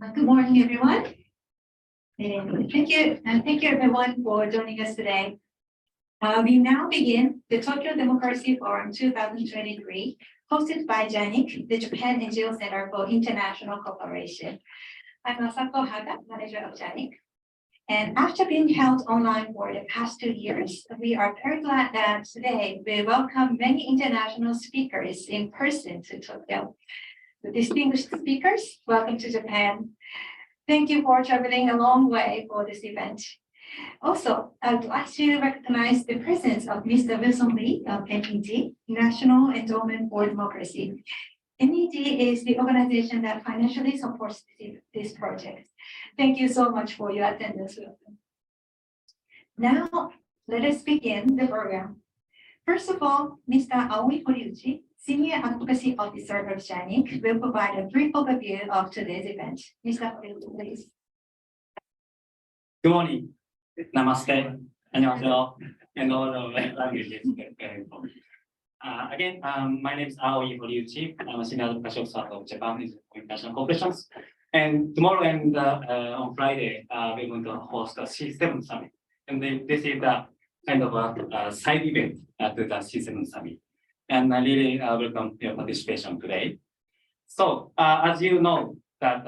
Good morning, everyone. Thank you everyone for joining us today. We now begin the Tokyo Democracy Forum 2023, hosted by JANIC, the Japan NGO Center for International Cooperation. I'm Masako Haga, manager of JANIC. And after being held online for the past 2 years, we are very glad that today we welcome many international speakers in person to Tokyo. The distinguished speakers, welcome to Japan. Thank you for traveling a long way for this event. Also, I would like to recognize the presence of Mr. Wilson Lee of NED, National Endowment for Democracy. NED is the organization that financially supports this project. Thank you so much for your attendance, Wilson. Now, let us begin the program. First of all, Mr. Aoi Horiuchi, Senior Advocacy Officer of JANIC, will provide a brief overview of today's event. Mr. Horiuchi, please. Good morning. Namaste. 안녕하세요. And all the languages. Again, my name is Aoi Horiuchi. I'm a Senior Advocacy Officer of Japan International Corporations. And tomorrow and on Friday, we're going to host the C7 Summit. And this is the kind of a side event to the C7 Summit. And I really welcome your participation today. So, as you know, that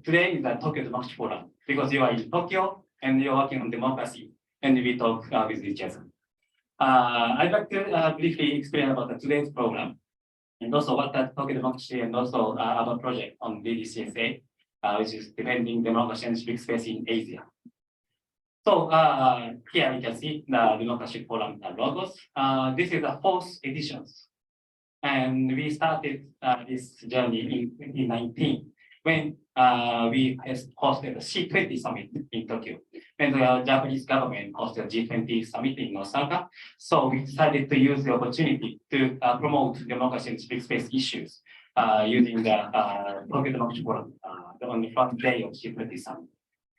today is the Tokyo Democracy Forum because you are in Tokyo and you're working on democracy, and we talk with each other. I'd like to briefly explain about today's program and also what that Tokyo Democracy and also our project on DDCSA, which is Defending Democracy and Civic Space in Asia. So here you can see the Democracy Forum logos. This is the 4th edition. And we started this journey in 2019 when we hosted the C20 summit in Tokyo. And the Japanese government hosted the G20 summit in Osaka. So we decided to use the opportunity to promote democracy and civic space issues using the Tokyo Democracy Forum on the first day of C20 summit.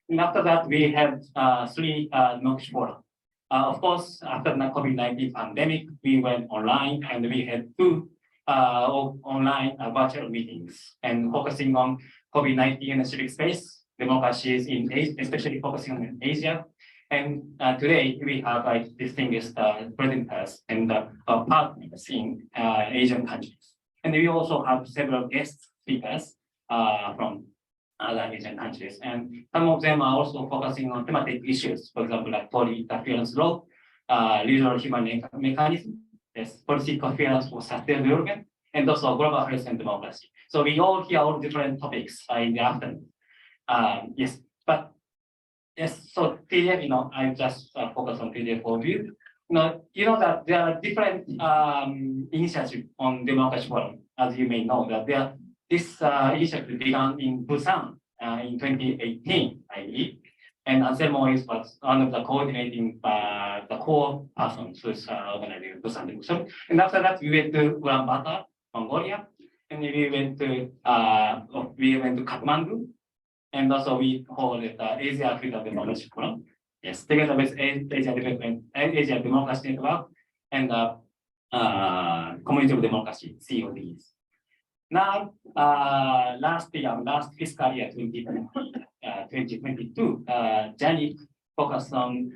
And after that, we had 3 democracy forums. Of course, after the COVID-19 pandemic, we went online and we had 2 online virtual meetings and focusing on COVID-19 and civic space, democracies in Asia, especially focusing on Asia. And today we have distinguished presenters and partners in Asian countries. And we also have several guest speakers from other Asian countries. And some of them are also focusing on thematic issues, for example, like foreign interference law, regional human mechanism, policy coherence for sustainable development, and also global health and democracy. So we all hear all different topics in the afternoon. Yes, but yes, so PDF, I just focus on PDF overview. You know that there are different initiatives on Democracy Forum, as you may know, that this initiative began in Busan in 2018, I believe. And Anselmo was one of the coordinating the core persons who's organizing Busan Democracy. And after that, we went to Ulaanbaatar, Mongolia, and we went to Kathmandu, and also we called it Asia Africa Democracy Forum. Yes, together with Asia Democracy Network and Community of Democracy, CODs. Now, last fiscal year 2022, JANIC focused on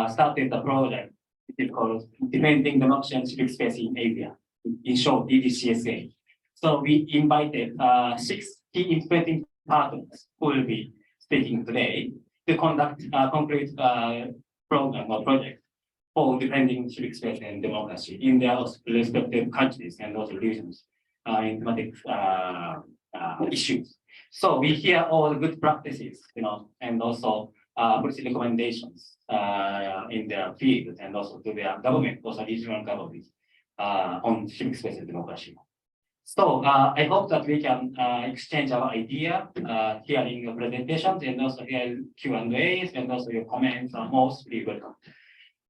started the project. It is called Defending Democracy and Civic Space in Asia, in short, DDCSA. So we invited 6 key influencing partners who will be speaking today to conduct a concrete program or project for defending civic space and democracy in their respective countries and also regions in thematic issues. So we hear all the good practices, and also policy recommendations in their field and also to their government, also regional governments on civic space and democracy. So I hope that we can exchange our idea, hearing your presentations and also hear Q&As and also your comments are mostly welcome.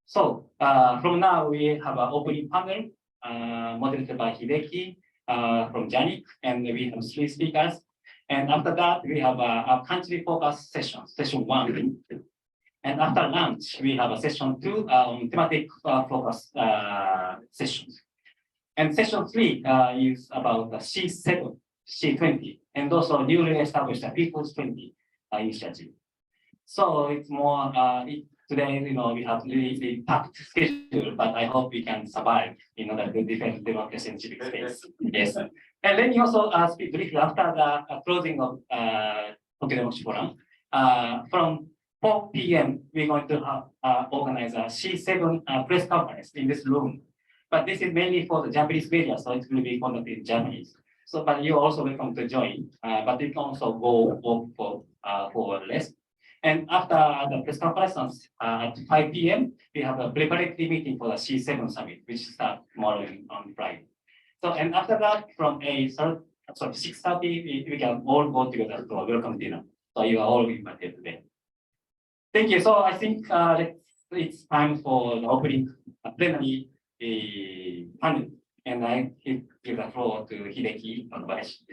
So from now we have an opening panel moderated by Hideki from JANIC, and we have 3 speakers. And after that, we have a country focus session, session 1. And after lunch, we have a session 2 on thematic focus sessions. And session 3 is about the C7 C20, and also newly established People's 20 initiative. So it's more, today, we have really packed schedule, but I hope we can survive in order to defend democracy and civic space. Yes. And let me also speak briefly after the closing of Tokyo Democracy Forum. From 4 p.m., we're going to organize a C7 press conference in this room. But this is mainly for the Japanese media, so it will be conducted in Japanese. So, but you're also welcome to join. But you can also go for less. And after the press conference at 5 p.m., we have a preparatory meeting for the C7 summit, which starts tomorrow on Friday. So, and after that, from 6:30, we can all go together to a welcome dinner. So you are all invited today. Thank you. So I think it's time for the opening plenary panel, and I give the floor to Hideki and Bayashi.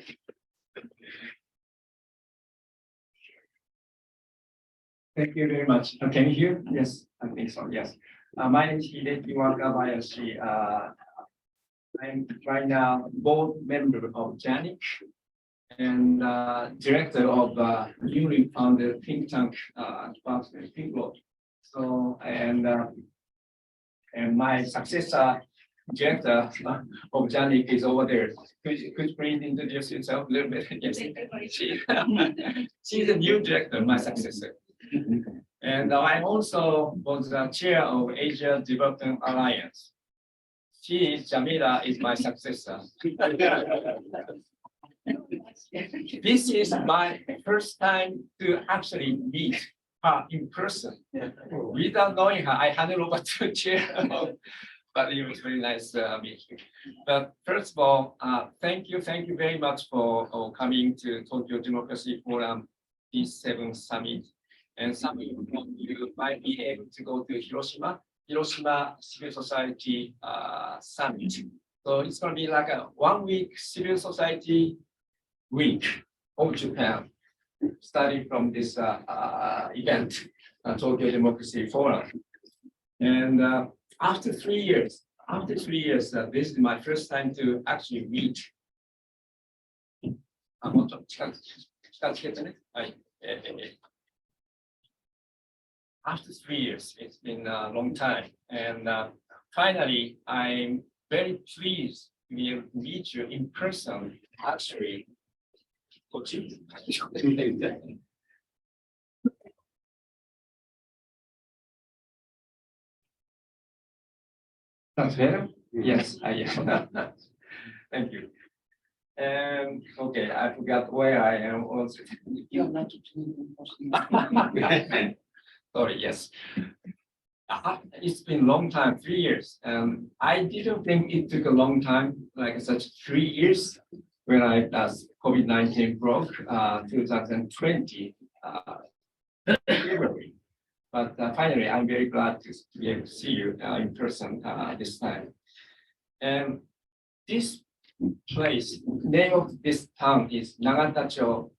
Thank you very much. Can you hear? Yes, I think so. Yes. My name is Hideki Wakabayashi. I'm right now board member of JANIC and director of newly founded think tank department, Think Law. So and my successor director of JANIC is over there. Could you please introduce yourself a little bit? Yes. She's the new director, my successor. And I also was the chair of Asia Development Alliance. Jamila is my successor. This is my first time to actually meet her in person. Without knowing her, I handed over to chair. But it was very nice meeting. But first of all, thank you very much for coming to Tokyo Democracy Forum P7 Summit. And some of you might be able to go to Hiroshima Civil Society Summit. So it's going to be like a 1 week civil society week of Japan, starting from this event, Tokyo Democracy Forum. And after 3 years, this is my first time to actually meet. After 3 years, it's been a long time. And finally, I'm very pleased to be able to meet you in person, actually. That's better? Yes, I am. Thank you. And okay, I forgot where I am also. Sorry, yes. It's been a long time, 3 years. And I didn't think it took a long time, like such 3 years when COVID-19 broke, 2020, February. But finally, I'm very glad to be able to see you in person this time. And this place, name of this town is Nagatacho.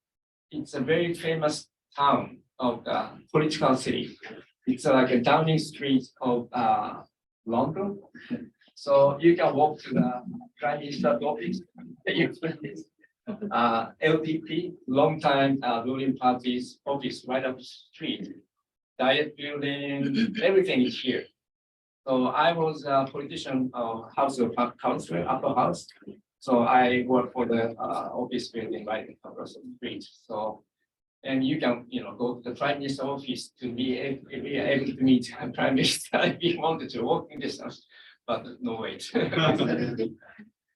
It's a very famous town of the political city. It's like a Downing Street of London. So you can walk to the Prime Minister's office. LDP, long time ruling party's office right up the street. Diet building, everything is here. So I was a politician of House of Council, Upper House. So I work for the office building right across the street. So, and you can, go to the Prime Minister's office to be able to meet a Prime Minister if you wanted to walk in distance, but no wait.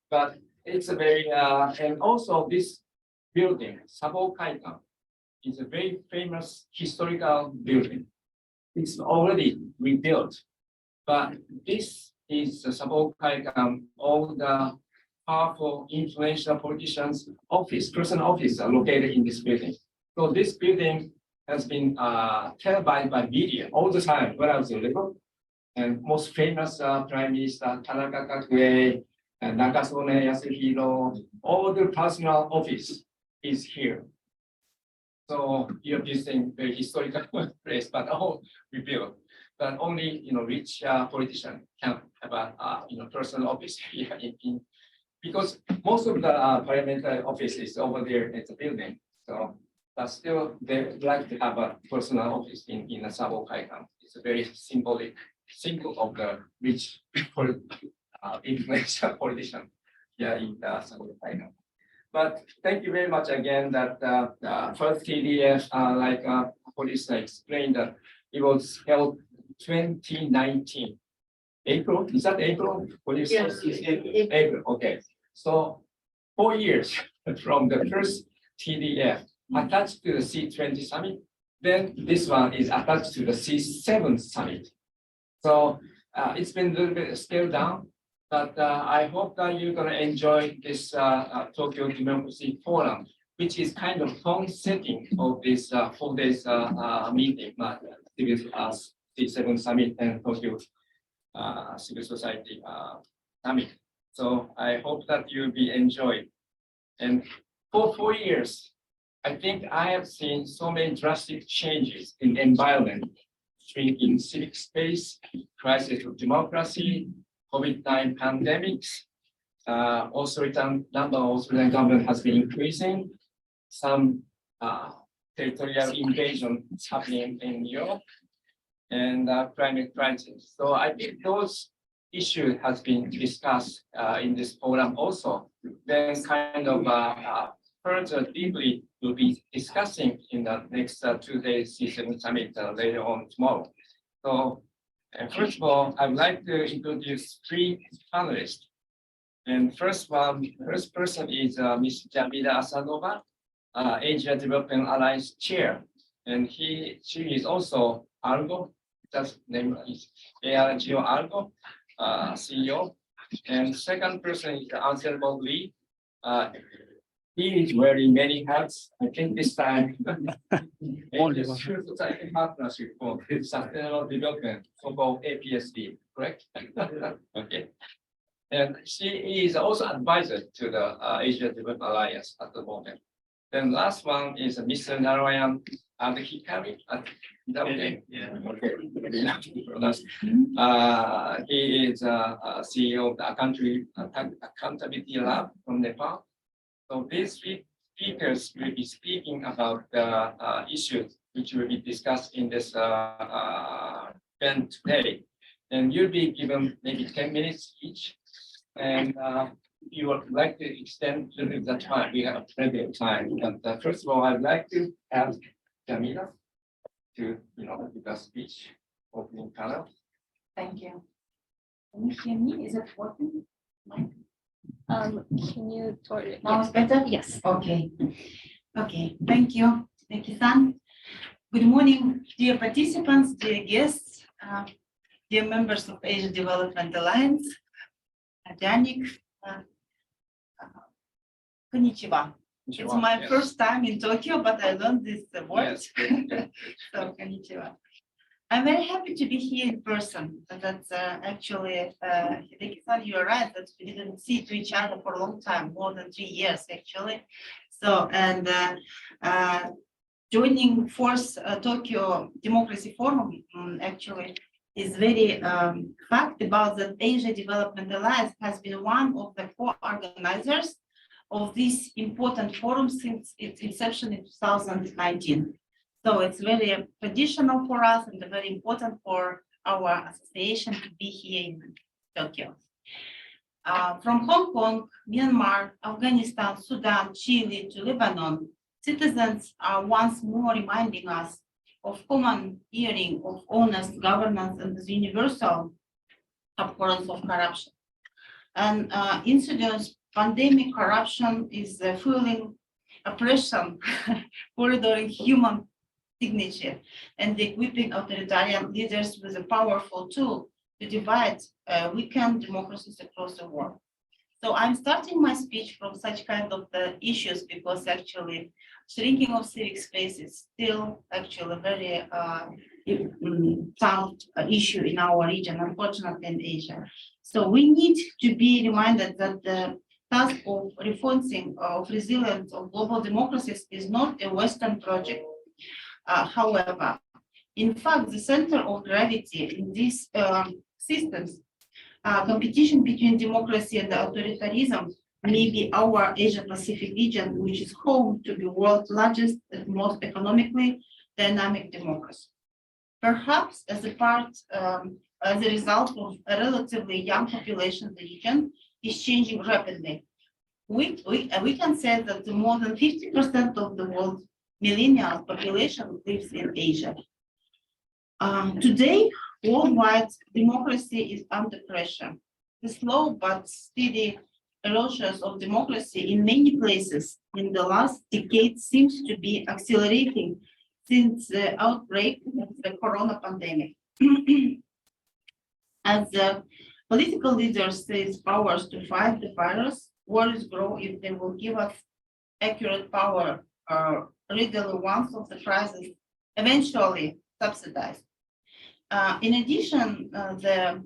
But it's a very, and also this building, Sabo Kaikan, is a very famous historical building. It's already rebuilt, but this is the Sabo Kaikan, all the powerful, influential politicians' office, personal office are located in this building. So this building has been televised by media all the time when I was little. And most famous Prime Minister Tanaka Kakue and Nakasone Yasuhiro, all the personal office is here. So you're visiting very historical place, but all rebuilt. But only rich politician can have a personal office here in because most of the parliamentary office is over there at the building. So, but still, they like to have a personal office in a Sabo-Kaigan. It's a very symbolic symbol of the rich influential politician here in the Sabo-Kaigan. But thank you very much again that first TDF, like police explained, that it was held 2019. April, is that April? Police Yes. April, okay. So 4 years from the first TDF attached to the C20 summit, then this one is attached to the C7 summit. So it's been a little bit scaled down, but I hope that you're gonna enjoy this Tokyo Democracy Forum, which is kind of tone setting of this 4 days meeting, C7 summit and Tokyo civil society summit. So I hope that you'll be enjoying. And for 4 years, I think I have seen so many drastic changes in the environment, shrinking civic space, crisis of democracy, COVID-19 pandemics. Also, the number of Australian government has been increasing. Some territorial invasion is happening in Europe, and climate crisis. So I think those issues has been discussed in this forum also. Then kind of further deeply we'll be discussing in the next 2 days C7 summit later on tomorrow. So first of all, I'd like to introduce 3 panelists. And first person is Ms. Jamila Asanova, Asia Development Alliance Chair. And she is also ARGO, that's name is ARGO ARGO, CEO. And second person is Anselmo Lee. He is wearing many hats. I think this time Only it's one. Society Partnership for Sustainable Development, so-called APSD, correct? Okay. And she is also advisor to the Asia Development Alliance at the moment. Then last one is Mr. Narayan Adhikari. Is that okay? Yeah. Okay. He is CEO of the Country Accountability Lab from Nepal. So these 3 speakers will be speaking about the issues which will be discussed in this event today. And you'll be given maybe 10 minutes each. And if you would like to extend a little bit of time, we have plenty of time. And first of all, I'd like to ask Jamila to give a speech, opening panel. Thank you. Can you hear me? Is it working? Can you turn it? Now it's better? Yes. Okay. Okay, thank you. Thank you, San. Good morning, dear participants, dear guests, dear members of Asia Development Alliance, JANIC. Konnichiwa. It's my Yes. first time in Tokyo, but I learned this word. Yes. So, konnichiwa. I'm very happy to be here in person. That's actually, Hideki-san, you're right, that we didn't see to each other for a long time, more than 3 years, actually. So, and joining fourth Tokyo Democracy Forum, actually, is very fact about that Asia Development Alliance has been one of the co-organizers of this important forum since its inception in 2019. So it's very traditional for us and very important for our association to be here in Tokyo. From Hong Kong, Myanmar, Afghanistan, Sudan, Chile to Lebanon, citizens are once more reminding us of common hearing of honest governance and the universal abhorrence of corruption. And incidents, pandemic corruption is fueling oppression, corridoring human signature, and equipping authoritarian leaders with a powerful tool to divide weakened democracies across the world. So I'm starting my speech from such kind of the issues because actually shrinking of civic space is still actually a very tough issue in our region, unfortunately in Asia. So we need to be reminded that the task of reinforcing of resilience of global democracies is not a Western project. However, in fact, the center of gravity in these systems, competition between democracy and authoritarianism maybe our Asia Pacific region, which is home to the world's largest and most economically dynamic democracy. Perhaps as a result of a relatively young population, the region is changing rapidly. We can say that more than 50% of the world's millennial population lives in Asia. Today, worldwide democracy is under pressure. The slow but steady erosion of democracy in many places in the last decade seems to be accelerating since the outbreak of the corona pandemic. As the political leaders seize powers to fight the virus, worries grow if they will give us accurate power legally once of the crisis eventually subsidized. In addition, the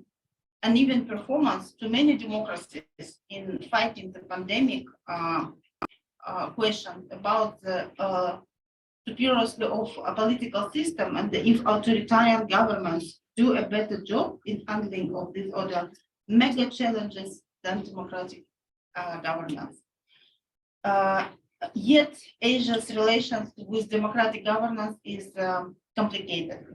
uneven performance to many democracies in fighting the pandemic question about the superiority of a political system and if authoritarian governments do a better job in handling of these other mega challenges than democratic governance. Yet Asia's relations with democratic governance is complicated.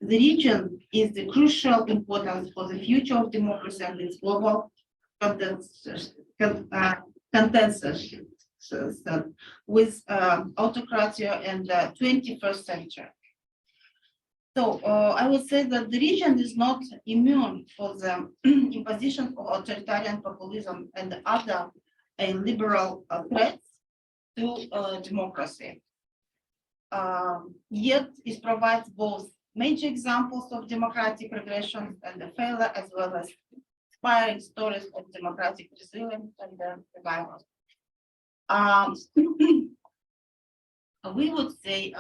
The region is the crucial importance for the future of democracy and its global consensus with autocracy and the 21st century. So I would say that the region is not immune for the imposition of authoritarian populism and other liberal threats to democracy. Yet it provides both major examples of democratic regression and the failure, as well as inspiring stories of democratic resilience and revival. We would say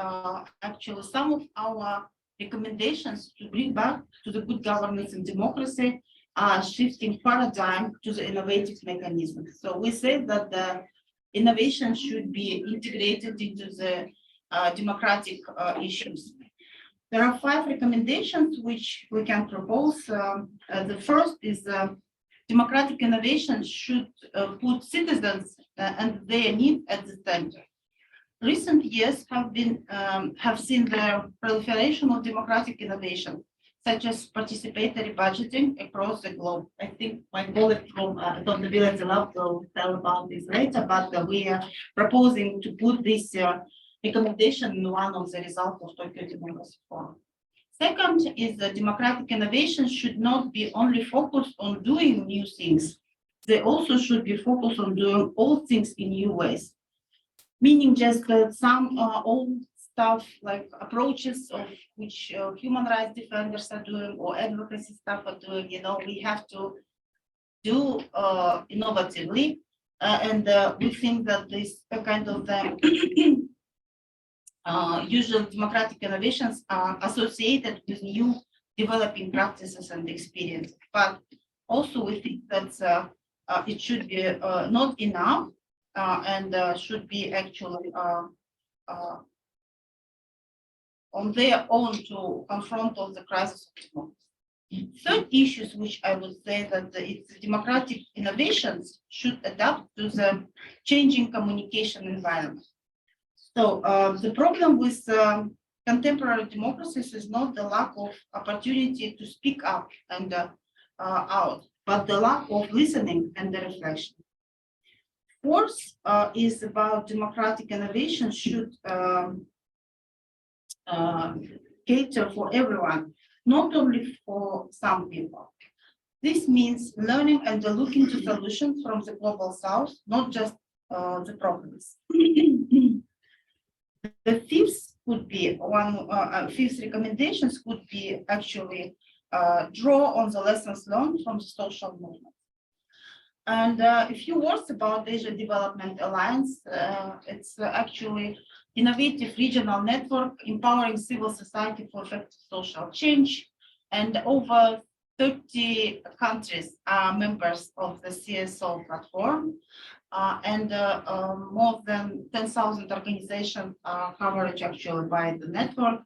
actually some of our recommendations to bring back to the good governance and democracy are shifting paradigm to the innovative mechanisms. So we say that the innovation should be integrated into the democratic issues. There are 5 recommendations which we can propose. The first is democratic innovation should put citizens and their needs at the center. Recent years have seen the proliferation of democratic innovation, such as participatory budgeting across the globe. I think my colleague from Accountability Lab will tell about this later, but we are proposing to put this recommendation in one of the results of Tokyo Democracy Forum. Second is that democratic innovation should not be only focused on doing new things. They also should be focused on doing old things in new ways. Meaning just that some old stuff like approaches of which human rights defenders are doing or advocacy stuff are doing, we have to do innovatively. And we think that this kind of usual democratic innovations are associated with new developing practices and experience. But also we think that it should be not enough and should be actually on their own to confront all the crisis of democracy. Third issues, which I would say that its democratic innovations should adapt to the changing communication environment. So the problem with contemporary democracies is not the lack of opportunity to speak up and out, but the lack of listening and the reflection. Fourth is about democratic innovation should cater for everyone, not only for some people. This means learning and looking to solutions from the global south, not just the problems. The fifth would be fifth recommendations would be actually draw on the lessons learned from the social movement. And a few words about Asia Development Alliance. It's actually innovative regional network empowering civil society for effective social change. And over 30 countries are members of the CSO platform. And more than 10,000 organizations are covered actually by the network.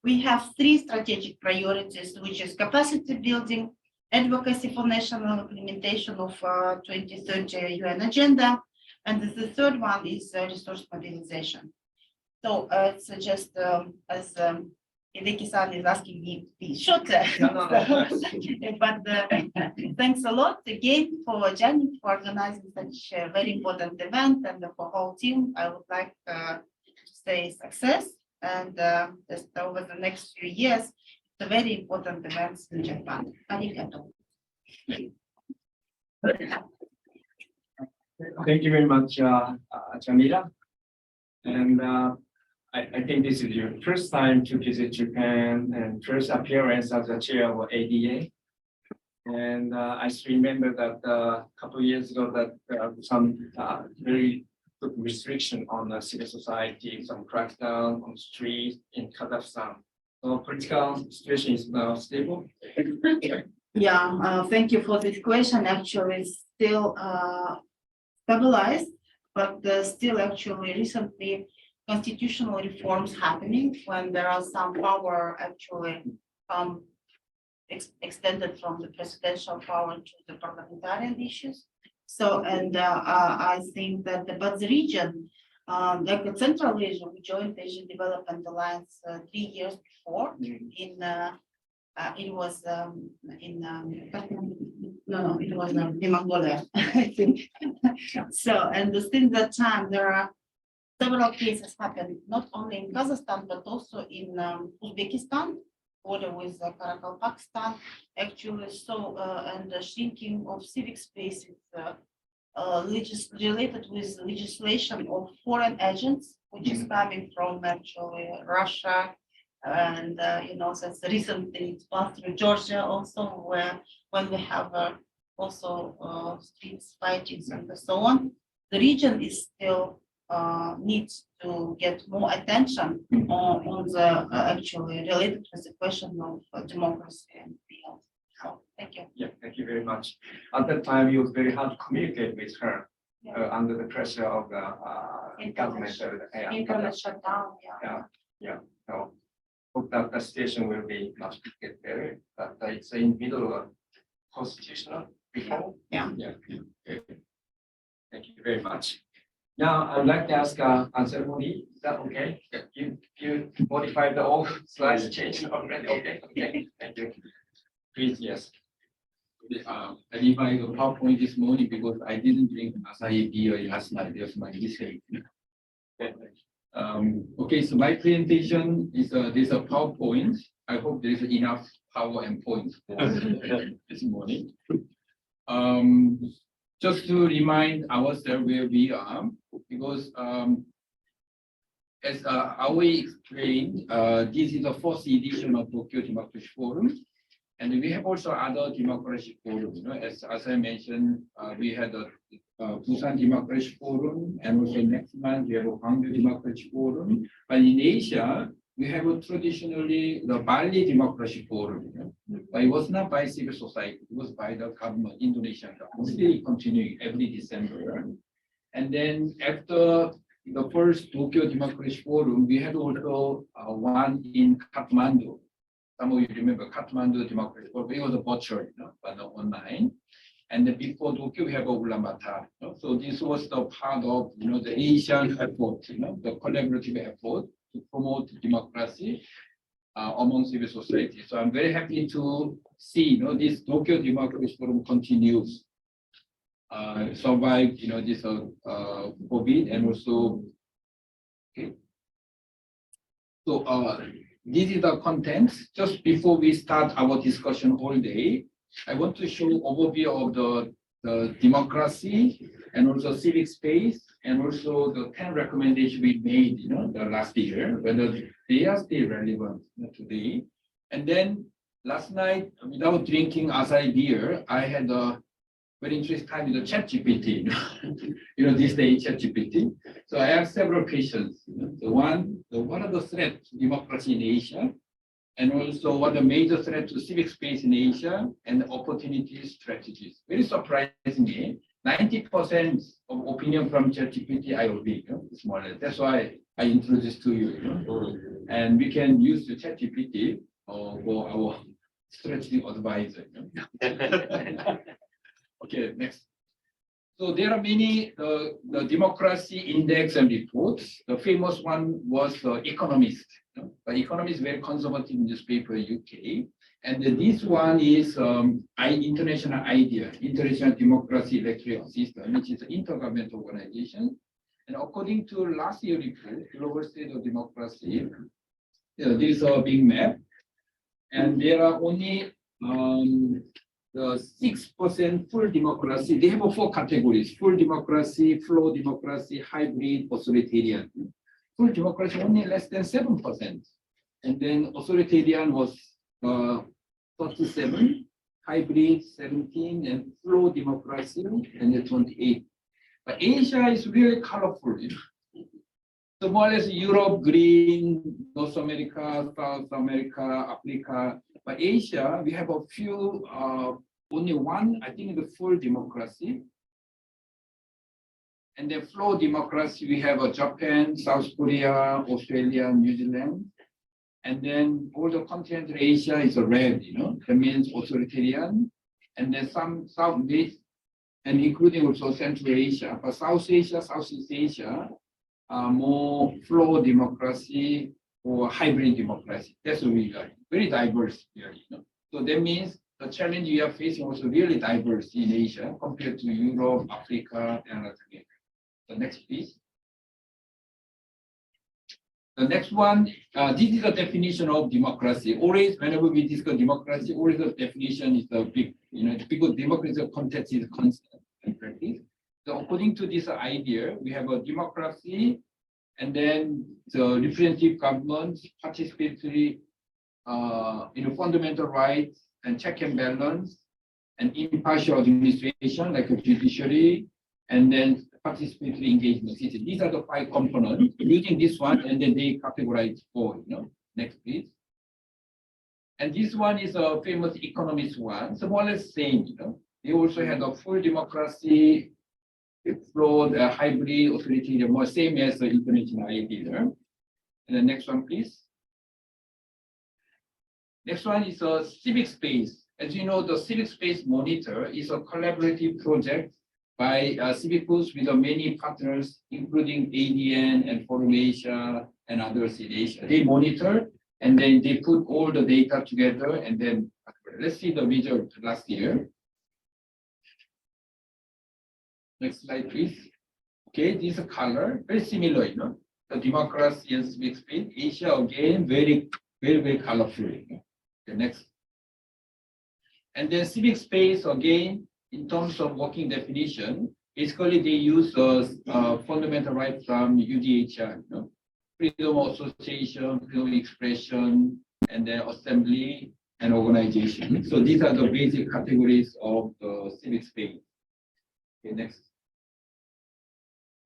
We have 3 strategic priorities, which is capacity building, advocacy for national implementation of 2030 UN agenda. And the third one is resource mobilization. So it's just as Hideki-san is asking me to be shorter. No. But thanks a lot again for JANIC for organizing such a very important event, and for whole team. I would like to say success, and just over the next few years, the very important events in Japan. Arigato. Thank you very much, Jamila. And I think this is your first time to visit Japan and first appearance as the chair of ADA. And I still remember that a couple of years ago that some very good restriction on the civil society, some crackdown on streets in Kazakhstan. So political situation is now stable. Yeah, thank you for this question. Actually, it's still stabilized, but still actually recently constitutional reforms happening when there are some power actually extended from the presidential power to the parliamentarian issues. So, and I think that but the region, like the Central region, we joined the Asian Development Alliance 3 years before in it was in Mongolia, I think. So, and since that time, there are several cases happened, not only in Kazakhstan, but also in Uzbekistan, border with Karakal, Pakistan. Actually, so, and the shrinking of civic spaces related with legislation of foreign agents, which is coming from actually Russia. And since recently it's passed through Georgia also, where when we have also streets fightings and so on, the region is still needs to get more attention on the actually related with the question of democracy and beyond. So thank you. Yeah, thank you very much. At that time, it was very hard to communicate with her under the pressure of the government. Internet shutdown. So hope that the situation will be much get better. But it's in middle of constitutional reform. Yeah. Thank you very much. Now I'd like to ask ceremony. Is that okay? You modified the old slides change already. Okay. Thank you. Please, yes. I revised the PowerPoint this morning because I didn't drink acai beer last night. That's my mistake. Okay, so my presentation is there's a PowerPoint. I hope there is enough power and points for this morning. Just to remind ourselves where we are, because as Aoi explained, this is the first edition of Tokyo Democracy Forum. And we have also other democracy forums. As I mentioned, we had a Busan Democracy Forum, and also next month we have a Gwangju Democracy Forum. But in Asia, we have traditionally the Bali Democracy Forum. But it was not by civil society; it was by the government, Indonesian government. Still continuing every December. And then after the first Tokyo Democracy Forum, we had also one in Kathmandu. Some of you remember Kathmandu Democracy Forum. It was a virtual, but not online. And then before Tokyo, we have Ulaanbaatar. So this was the part of the Asian effort, the collaborative effort to promote democracy among civil society. So I'm very happy to see this Tokyo Democracy Forum continues, survive this COVID, and also okay. So this is the contents. Just before we start our discussion all day, I want to show overview of the democracy and also civic space, and also the 10 recommendations we made, the last year, whether they are still relevant today. And then last night, without drinking acai beer, I had a very interesting time with the ChatGPT. This day ChatGPT. So I have several questions. What are the threats to democracy in Asia? And also what are major threats to civic space in Asia and opportunities, strategies. Very surprisingly, 90% of opinion from ChatGPT I agree. It's more or less. That's why I introduced to you. And we can use the ChatGPT for our strategic advisor. Okay, next. So there are many the democracy index and reports. The famous one was the Economist. The Economist is very conservative newspaper UK. And this one is International IDEA, International Democracy Electoral System, which is an intergovernmental organization. And according to last year's report, Global State of Democracy, there is a big map. And there are only the 6% full democracy. They have 4 categories: full democracy, flow democracy, hybrid, authoritarian. Full democracy only less than 7%. And then authoritarian was 37, hybrid 17, and flow democracy and then 28. But Asia is really colorful. So more or less Europe, green, North America, South America, Africa. But Asia, we have a few, only one, I think the full democracy. And then flow democracy, we have Japan, South Korea, Australia, New Zealand. And then all the continental Asia is a red, that means authoritarian. And then some Southeast, and including also Central Asia. But South Asia, Southeast Asia, more flow democracy or hybrid democracy. That's what we are. Very diverse here. So that means the challenge we are facing also really diverse in Asia compared to Europe, Africa, and Latin America. The next, please. The next one, this is the definition of democracy. Always, whenever we discuss democracy, always the definition is the big, because democracy context is constant in practice. So according to this idea, we have a democracy, and then the representative government, participatory, fundamental rights, and check and balance, and impartial administration like a judiciary, and then participatory engagement system. These are the 5 components. Using this one, and then they categorize 4. Next, please. And this one is a famous economist one. So more or less same. They also had a full democracy, flow, the hybrid, authoritarian, more same as the international idea. And the next one, please. Next one is a civic space. As you know, the civic space monitor is a collaborative project by Civicus with many partners, including ADN and Forum Asia and others in Asia. They monitor and then they put all the data together, and then let's see the result last year. Next slide, please. Okay, this is color, very similar, the democracy and civic space. Asia again, very, very, very colorful. The next. And then civic space again, in terms of working definition, basically they use fundamental rights from UDHR, freedom of association, freedom of expression, and then assembly and organization. So these are the basic categories of the civic space. Okay, next.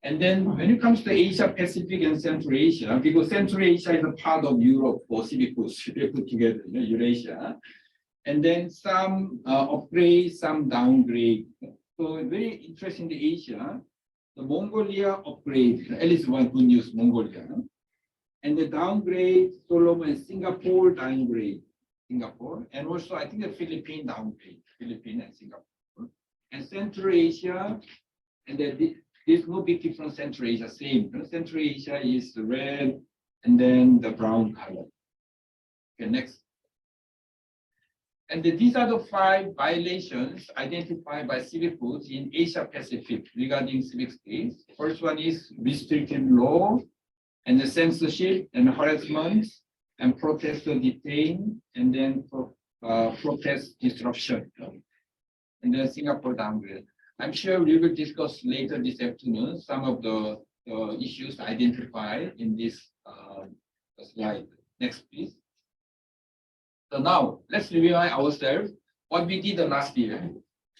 And then when it comes to Asia Pacific and Central Asia, because Central Asia is a part of Europe for Civicus, they put together, Eurasia. And then some upgrade, some downgrade. So very interesting in Asia, the Mongolia upgrade, at least one good news, Mongolia. And the downgrade, Solomon and Singapore downgrade, Singapore. And also I think the Philippines downgrade, Philippines and Singapore. And Central Asia, and then there's no big difference, Central Asia, same. Central Asia is the red and then the brown color. Okay, next. And these are the 5 violations identified by Civicus in Asia Pacific regarding civic space. First one is restricted law, and the censorship and harassment, and protester detain, and then protest disruption. And then Singapore downgrade. I'm sure we will discuss later this afternoon some of the issues identified in this slide. Next, please. So now let's review ourselves what we did last year.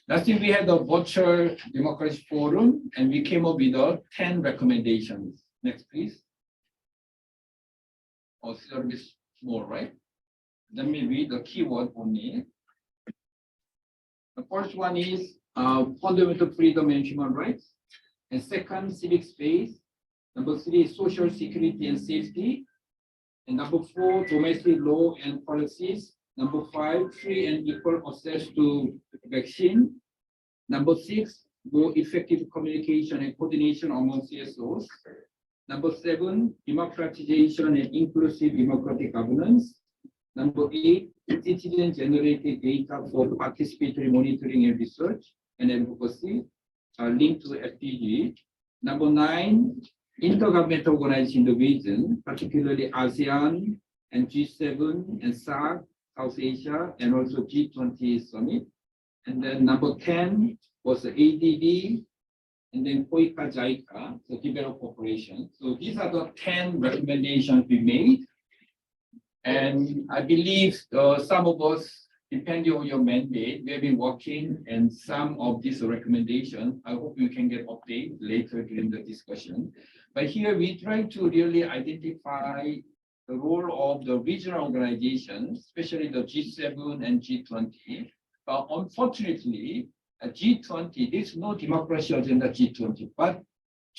Last year we had a virtual democracy forum, and we came up with 10 recommendations. Next, please. Oh, it's a little bit small, right? Let me read the keyword only. The first one is fundamental freedom and human rights. And second, civic space. Number 3, social security and safety. And number 4, domestic law and policies. Number 5, free and equal access to vaccine. Number 6, more effective communication and coordination among CSOs. Number 7, democratization and inclusive democratic governance. Number 8, citizen-generated data for participatory monitoring and research and advocacy linked to SDG. Number 9, intergovernmental organization in the region, particularly ASEAN and G7 and SAARC, South Asia, and also G20 summit. And then number 10 was the ADB, and then COICA, JICA, the developed cooperation. So these are the 10 recommendations we made. And I believe some of us, depending on your mandate, we have been working and some of these recommendations, I hope you can get update later during the discussion. But here we try to really identify the role of the regional organizations, especially the G7 and G20. But unfortunately, at G20, there's no democracy agenda G20, but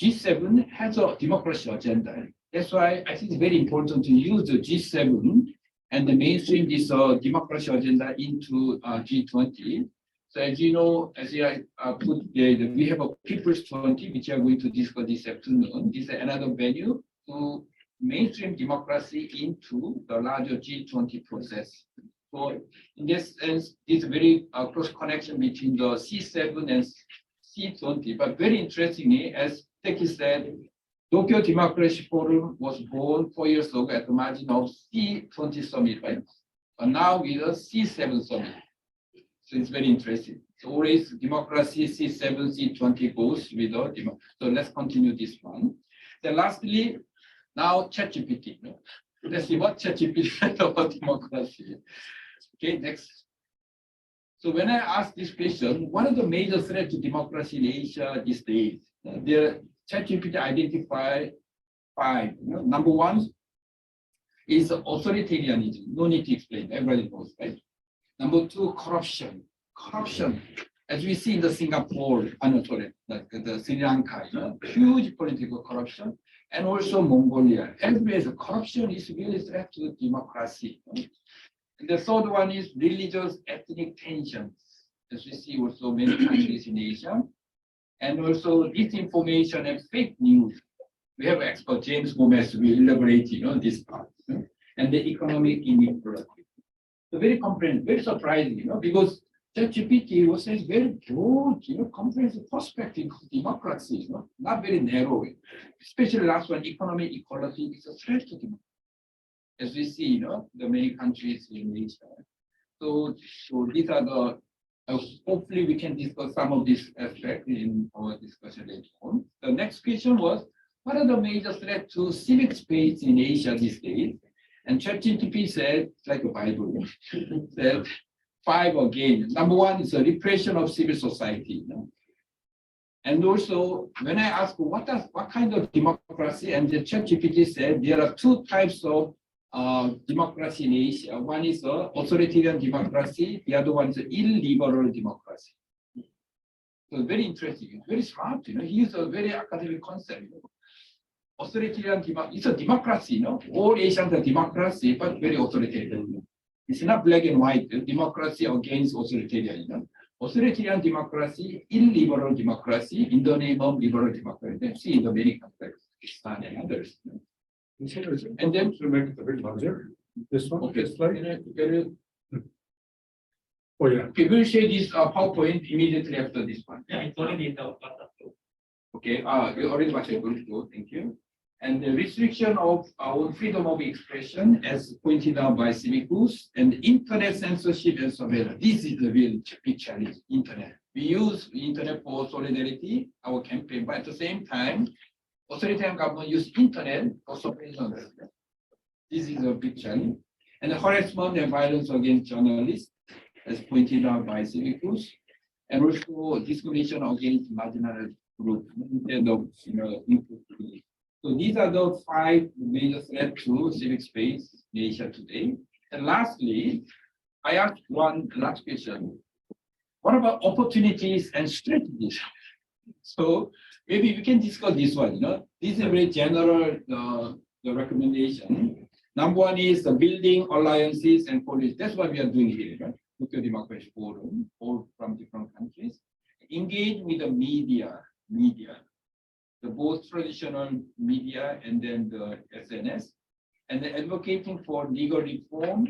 G7 has a democracy agenda. That's why I think it's very important to use the G7 and the mainstream this democracy agenda into G20. So as you know, as I put there, we have a People's 20, which I'm going to discuss this afternoon. This is another venue to mainstream democracy into the larger G20 process. So in this sense, it's very close connection between the C7 and C20. But very interestingly, as Teki said, Tokyo Democracy Forum was born 4 years ago at the margin of C20 summit, right? But now with a C7 summit. So it's very interesting. So always democracy, C7, C20 goes with the democracy. So let's continue this one. Then lastly, now ChatGPT. Let's see what ChatGPT said about democracy. Okay, next. So when I ask this question, what are the major threats to democracy in Asia these days? The ChatGPT identify 5. Number 1 is authoritarianism. No need to explain. Everybody knows, right? Number 2, corruption. Corruption, as we see in the Singapore, like the Sri Lanka, huge political corruption, and also Mongolia. Everywhere, the corruption is really a threat to democracy. And the third one is religious ethnic tensions, as we see also many countries in Asia. And also disinformation and fake news. We have expert James Gomez will elaborate on this part. And the economic inequality. So very comprehensive, very surprising, because ChatGPT was a very broad, comprehensive perspective of democracy, not very narrow. Especially last one, economic equality is a threat to democracy. As we see, the many countries in Asia. So these are the, hopefully we can discuss some of these aspects in our discussion later on. The next question was, what are the major threats to civic space in Asia these days? And ChatGPT said, it's like a Bible, said 5 again. Number 1 is the repression of civil society. And also, when I ask what kind of democracy, and the ChatGPT said there are 2 types of democracy in Asia. One is authoritarian democracy. The other one is illiberal democracy. So very interesting. Very smart. He used a very academic concept. Authoritarian democracy. It's a democracy. All Asians are democracy, but very authoritarian. It's not black and white. Democracy against authoritarian. Authoritarian democracy, illiberal democracy in the name of liberal democracy. Let's see in the many countries, Pakistan and others. And then to make it a bit larger. This one. Okay, slide. Oh yeah. Okay, we'll share this PowerPoint immediately after this one. Yeah, it's already the. Okay. You already watched it. Good. Thank you. And the restriction of our freedom of expression, as pointed out by Civicus, and internet censorship and surveillance. This is the real big challenge. Internet. We use internet for solidarity, our campaign, but at the same time, authoritarian government use internet for surveillance. This is a big challenge. And the harassment and violence against journalists, as pointed out by Civicus, and also discrimination against marginal groups. So these are the 5 major threats to civic space in Asia today. And lastly, I asked one last question. What about opportunities and strategies? So maybe we can discuss this one. This is a very general the recommendation. Number one is the building alliances and policy. That's what we are doing here, right? Tokyo Democracy Forum, all from different countries. Engage with the media, the both traditional media and then the SNS, and then advocating for legal reform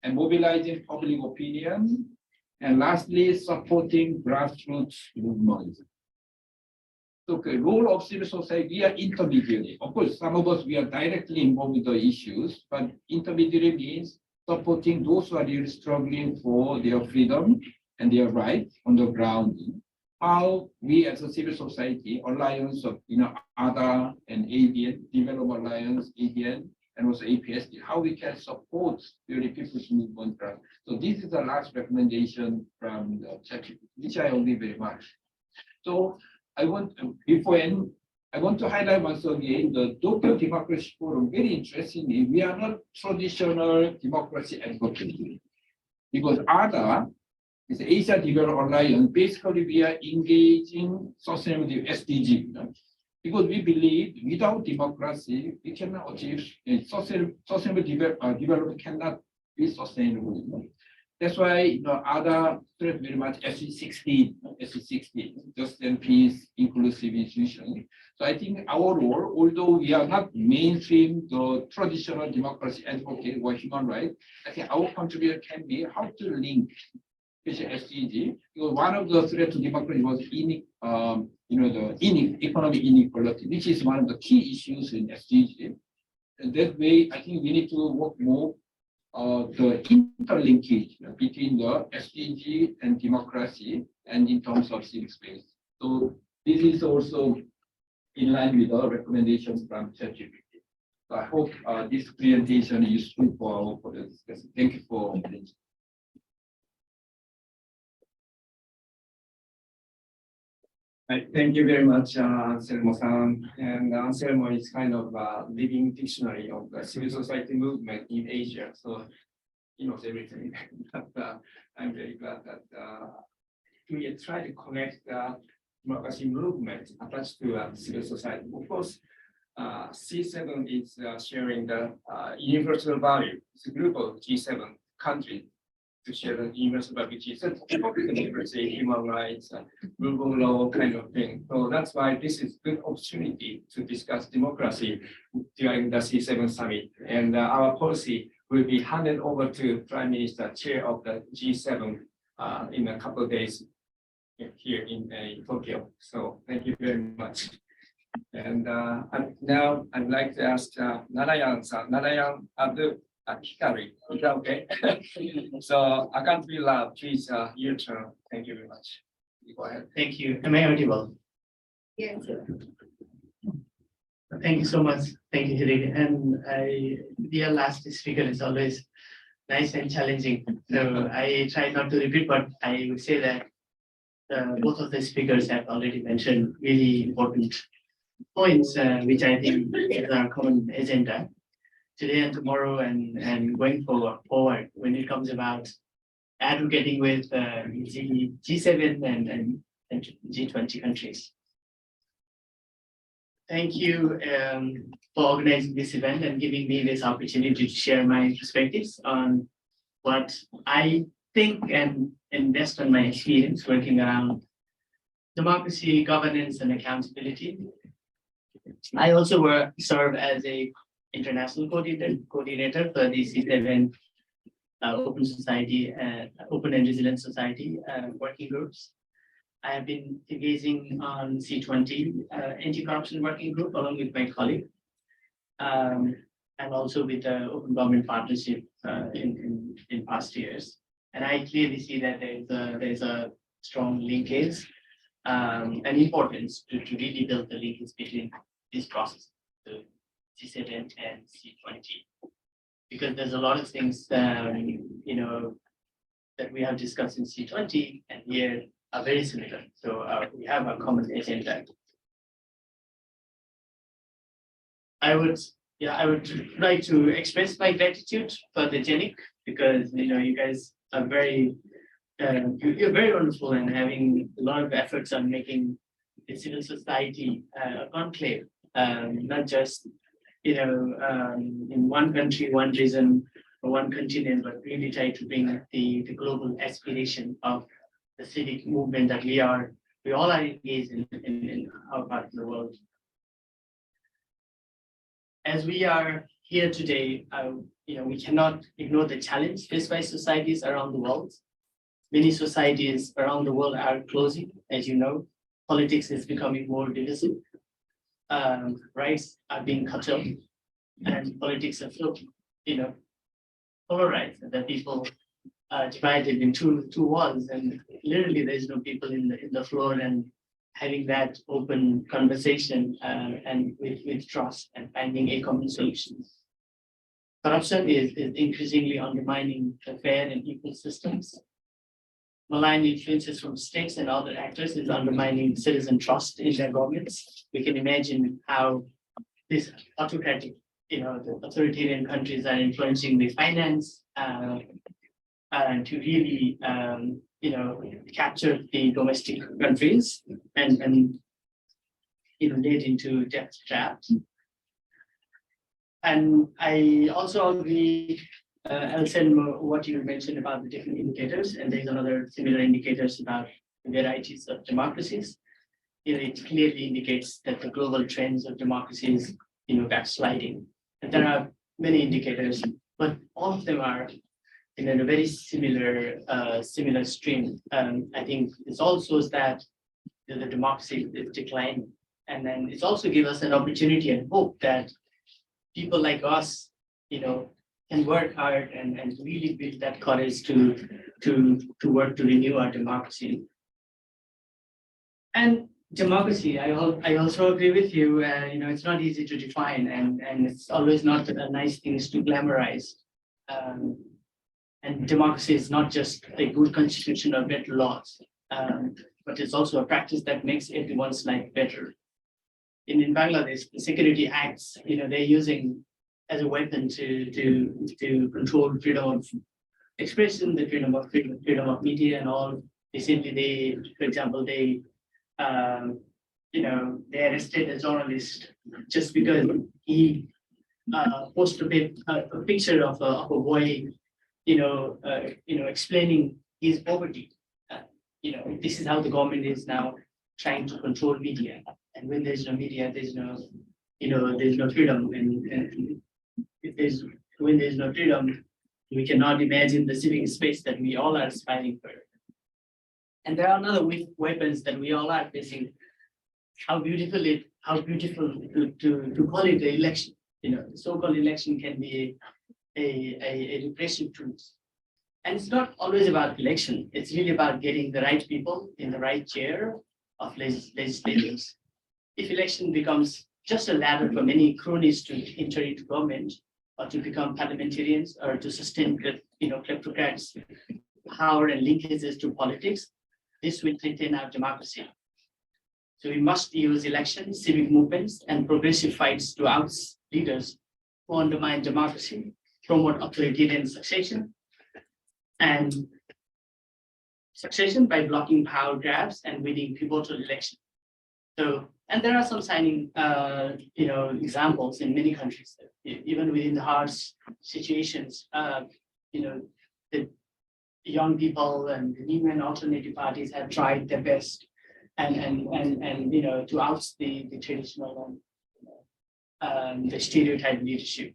and mobilizing public opinion. And lastly, supporting grassroots movements. So, okay, role of civil society, we are intermediary. Of course, some of us, we are directly involved with the issues, but intermediary means supporting those who are really struggling for their freedom and their rights on the ground. How we as a civil society, alliance of ADA and ADN, Development Alliance, ADN, and also APSD, how we can support really people's movement. So this is the last recommendation from the ChatGPT, which I agree very much. So I want to highlight once again the Tokyo Democracy Forum. Very interestingly, we are not traditional democracy advocates because ADA is Asia Development Alliance. Basically, we are engaging sustainable SDGs. Because we believe without democracy, we cannot achieve sustainable development cannot be sustainable. That's why other stress very much SC16, just and peace, inclusive institution. So I think our role, although we are not mainstream the traditional democracy advocate or human rights, I think our contribution can be how to link SDG. Because one of the threats to democracy was the economic inequality, which is one of the key issues in SDG. And that way, I think we need to work more the interlinkage between the SDG and democracy and in terms of civic space. So this is also in line with the recommendations from ChatGPT. So I hope this presentation is useful for the discussion. Thank you for attention. Thank you very much, Anselmo-san. And Anselmo is kind of a living dictionary of the civil society movement in Asia. So he knows everything. But I'm very glad that we try to connect the democracy movement attached to civil society. Of course, C7 is sharing the universal value. It's a group of G7 countries to share the universal value, which is democracy, human rights, rule of law kind of thing. So that's why this is a good opportunity to discuss democracy during the C7 summit. And our policy will be handed over to Prime Minister, chair of the G7 in a couple of days here in Tokyo. So thank you very much. And now I'd like to ask Narayan-san, Abdul Hikari, is that okay? So I can't be loud, please, your turn. Thank you very much. You go ahead. Thank you. Am I audible? Yes. Thank you so much. Thank you, Hilary. And the last speaker is always nice and challenging. So I try not to repeat, but I would say that both of the speakers have already mentioned really important points, which I think is our common agenda today and tomorrow and going forward when it comes about advocating with G7 and G20 countries. Thank you for organizing this event and giving me this opportunity to share my perspectives on what I think and based on my experience working around democracy, governance, and accountability. I also serve as a international coordinator for the C7 Open Society, Open and Resilient Society working groups. I have been engaging on C20 anti-corruption working group along with my colleague, and also with the Open Government Partnership in past years. And I clearly see that there's a strong linkage and importance to really build the linkage between this process, the G7 and C20, because there's a lot of things that we have discussed in C20 and here are very similar. So we have a common agenda. I would like to express my gratitude for the JANIC because you guys are you're very wonderful and having a lot of efforts on making the civil society a conclave, not just in one country, one region, or one continent, but really try to bring the global aspiration of the civic movement that we all are engaged in our part of the world. As we are here today, we cannot ignore the challenge faced by societies around the world. Many societies around the world are closing, as you know. Politics is becoming more divisive. Rights are being curtailed, and politics are polarized. The people are divided into two walls, and literally there's no people in the floor and having that open conversation and with trust and finding a common solution. Corruption is increasingly undermining the fair and equal systems. Malign influences from states and other actors is undermining citizen trust in their governments. We can imagine how this autocratic, the authoritarian countries are influencing the finance to really, capture the domestic countries and lead into debt traps. And I also agree, Elson, what you mentioned about the different indicators, and there's another similar indicators about the varieties of democracies. It clearly indicates that the global trends of democracies, backsliding. And there are many indicators, but all of them are in a very similar stream. I think this also shows that the democracy is declining, and then it's also give us an opportunity and hope that people like us, can work hard and really build that courage to work to renew our democracy. And democracy, I also agree with you. It's not easy to define, and it's always not a nice thing to glamorize. And democracy is not just a good constitution or better laws, but it's also a practice that makes everyone's life better. In Bangladesh, the security acts, they're using as a weapon to control freedom of expression, the freedom of media and all. Recently, for example, they arrested a journalist just because he posted a picture of a boy, explaining his poverty. This is how the government is now trying to control media. And when there's no media, there's no freedom. And when there's no freedom, we cannot imagine the civic space that we all are aspiring for. And there are other weapons that we all are facing. How beautiful to call it the election. The so-called election can be a repressive tool. And it's not always about election. It's really about getting the right people in the right chair of legislators. If election becomes just a ladder for many cronies to enter into government or to become parliamentarians or to sustain kleptocrats' power and linkages to politics, this will threaten our democracy. So we must use elections, civic movements, and progressive fights to oust leaders who undermine democracy, promote authoritarian succession by blocking power grabs and winning pivotal elections. So, and there are some signing, examples in many countries, even within the harsh situations, the young people and the new and alternative parties have tried their best and to oust the traditional and the stereotype leadership.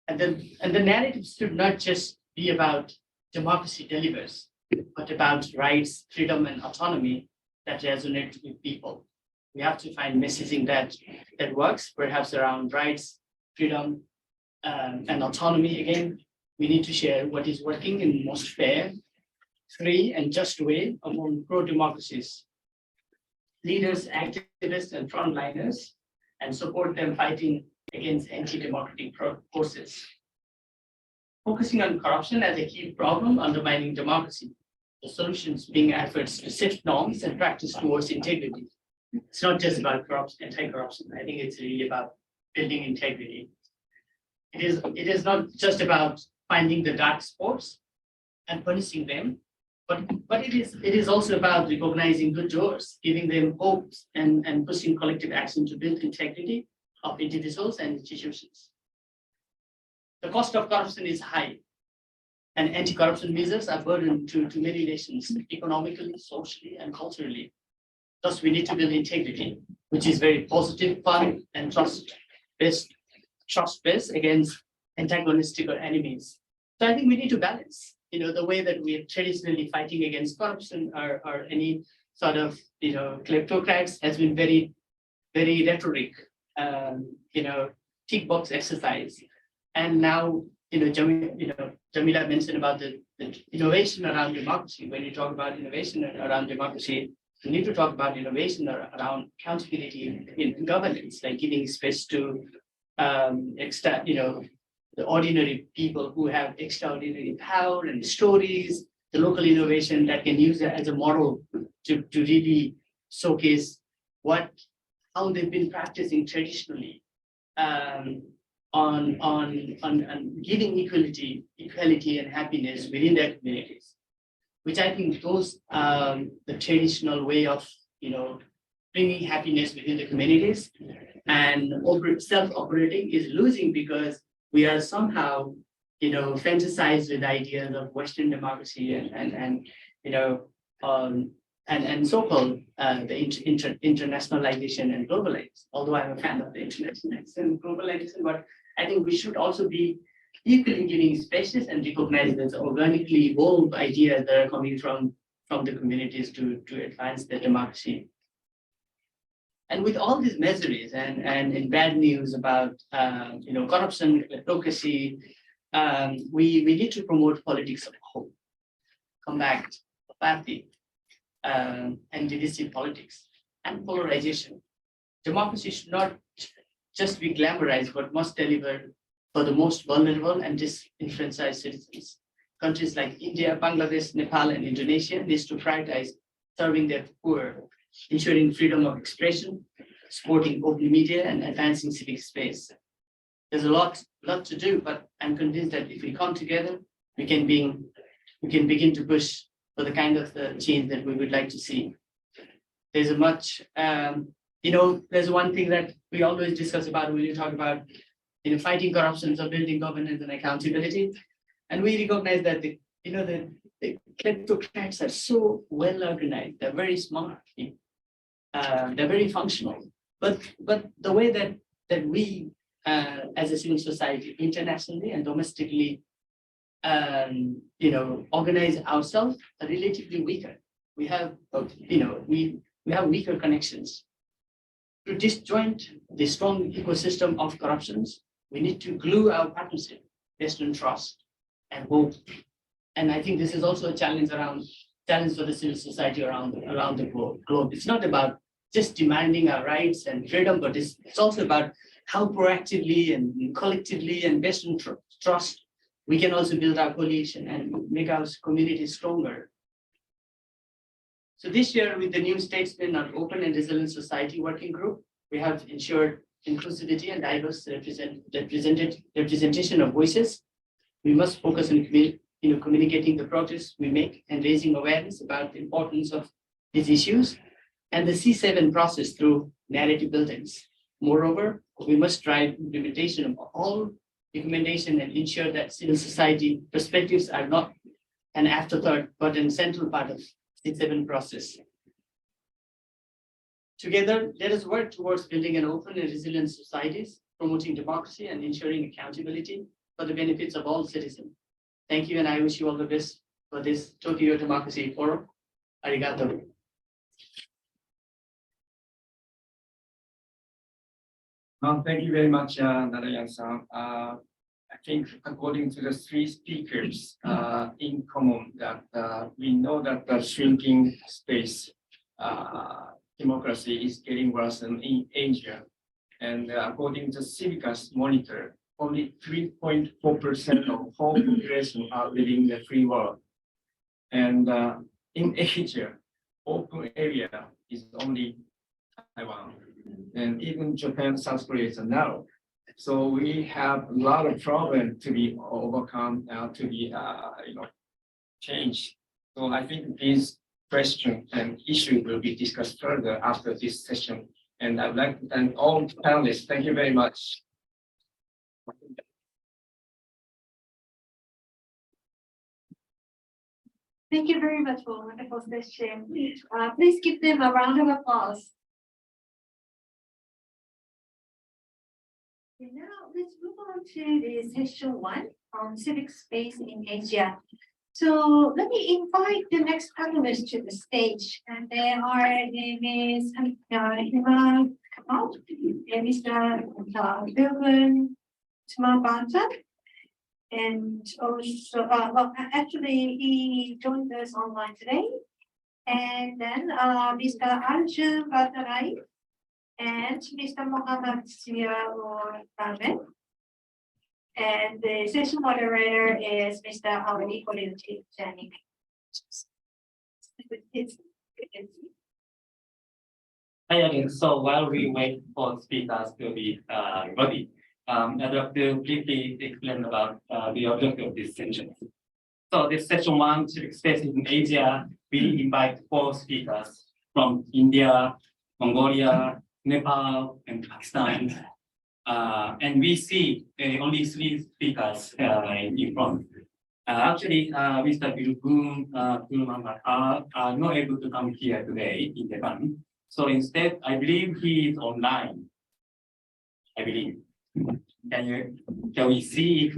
And the narrative should not just be about democracy delivers, but about rights, freedom, and autonomy that resonate with people. We have to find messaging that works, perhaps around rights, freedom, and autonomy. Again, we need to share what is working in the most fair, free, and just way among pro-democracies, leaders, activists, and frontliners, and support them fighting against anti-democratic forces. Focusing on corruption as a key problem undermining democracy, the solutions being efforts to shift norms and practice towards integrity. It's not just about anti-corruption. I think it's really about building integrity. It is not just about finding the dark spots and punishing them, but it is also about recognizing good doers, giving them hopes and pushing collective action to build integrity, of individuals and institutions. The cost of corruption is high, and anti-corruption measures are burden to many nations, economically, socially, and culturally. Thus, we need to build integrity, which is very positive, fun, and trust-based against antagonistic or enemies. So I think we need to balance, the way that we are traditionally fighting against corruption or any sort of, kleptocrats has been very, very rhetoric, tick box exercise. And now, Jamila mentioned about the innovation around democracy. When you talk about innovation around democracy, we need to talk about innovation around accountability in governance, like giving space to the ordinary people who have extraordinary power and stories, the local innovation that can use it as a model to really showcase how they've been practicing traditionally on giving equality and happiness within their communities, which I think those the traditional way of bringing happiness within the communities, and self-operating is losing because we are somehow fantasized with ideas of Western democracy and so-called the internationalization and globalization. Although I'm a fan of the internationalization and globalization, but I think we should also be equally giving spaces and recognize those organically evolved ideas that are coming from the communities to advance their democracy. And with all these measures and bad news about corruption, kleptocracy, we need to promote politics of hope, combat apathy, and divisive politics and polarization. Democracy should not just be glamorized, but must deliver for the most vulnerable and disenfranchised citizens. Countries like India, Bangladesh, Nepal, and Indonesia needs to prioritize serving their poor, ensuring freedom of expression, supporting open media, and advancing civic space. There's a lot to do, but I'm convinced that if we come together, we can begin to push for the kind of change that we would like to see. There's there's one thing that we always discuss about when you talk about fighting corruption or building governance and accountability, and we recognize that the kleptocrats are so well organized. They're very smart. They're very functional. But the way that we as a civil society internationally and domestically organize ourselves are relatively weaker. We have we have weaker connections. To disjoint the strong ecosystem of corruptions, we need to glue our partnership based on trust and hope. And I think this is also a challenge for the civil society around the globe. It's not about just demanding our rights and freedom, but it's also about how proactively and collectively and based on trust, we can also build our coalition and make our community stronger. So this year, with the new Statesman on Open and Resilient Society Working Group, we have ensured inclusivity and diverse representation of voices. We must focus on communicating the progress we make and raising awareness about the importance of these issues and the C7 process through narrative buildings. Moreover, we must drive implementation of all recommendation and ensure that civil society perspectives are not an afterthought, but an central part of C7 process. Together, let us work towards building an open and resilient societies, promoting democracy and ensuring accountability for the benefits of all citizens. Thank you, and I wish you all the best for this Tokyo Democracy Forum. Arigato. Thank you very much, Narayan-san. I think according to the three speakers in common that we know that the shrinking space democracy is getting worse in Asia. And according to Civicus Monitor, only 3.4% of whole population are living in the free world. And in Asia, open area is only Taiwan. And even Japan, South Korea is narrow. So we have a lot of problems to be overcome, to be changed. So I think this question and issue will be discussed further after this session And I'd like to thank all panelists. Thank you very much. Thank you very much for a wonderful session. Please give them a round of applause. Okay, now let's move on to the session 1 on civic space in Asia. So let me invite the next panelists to the stage, and they are Ms. Hima Kamal, and Mr. Bilben Tumabanta, and also, well, actually, he joined us online today. And then Mr. Arjun Bhattarai and Mr. Mohammad Siarurame. And the session moderator is Mr. Ali Kolinti JANIC. Hi again. So while we wait for speakers to be ready, I'd like to briefly explain about the objective of this session. So this session 1, civic space in Asia, we invite 4 speakers from India, Mongolia, Nepal, and Pakistan. And we see only 3 speakers in front. Actually, Mr. Bilgun are not able to come here today in Japan. So instead, I believe he is online. I believe. Can we see if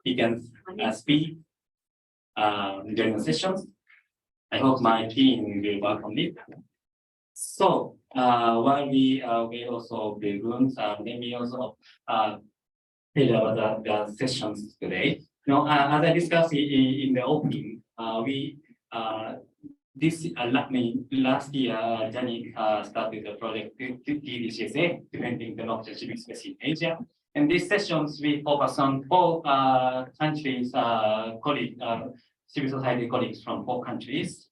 he can speak during the sessions? I hope my team will work on it. So while we also the rooms, let me also tell about the sessions today. Now, as I discussed in the opening, last year, JANIC started the project DDCSA, Defending Democracy and Civic Space in Asia. And these sessions, we focus on 4 countries, colleagues, civil society colleagues from 4 countries.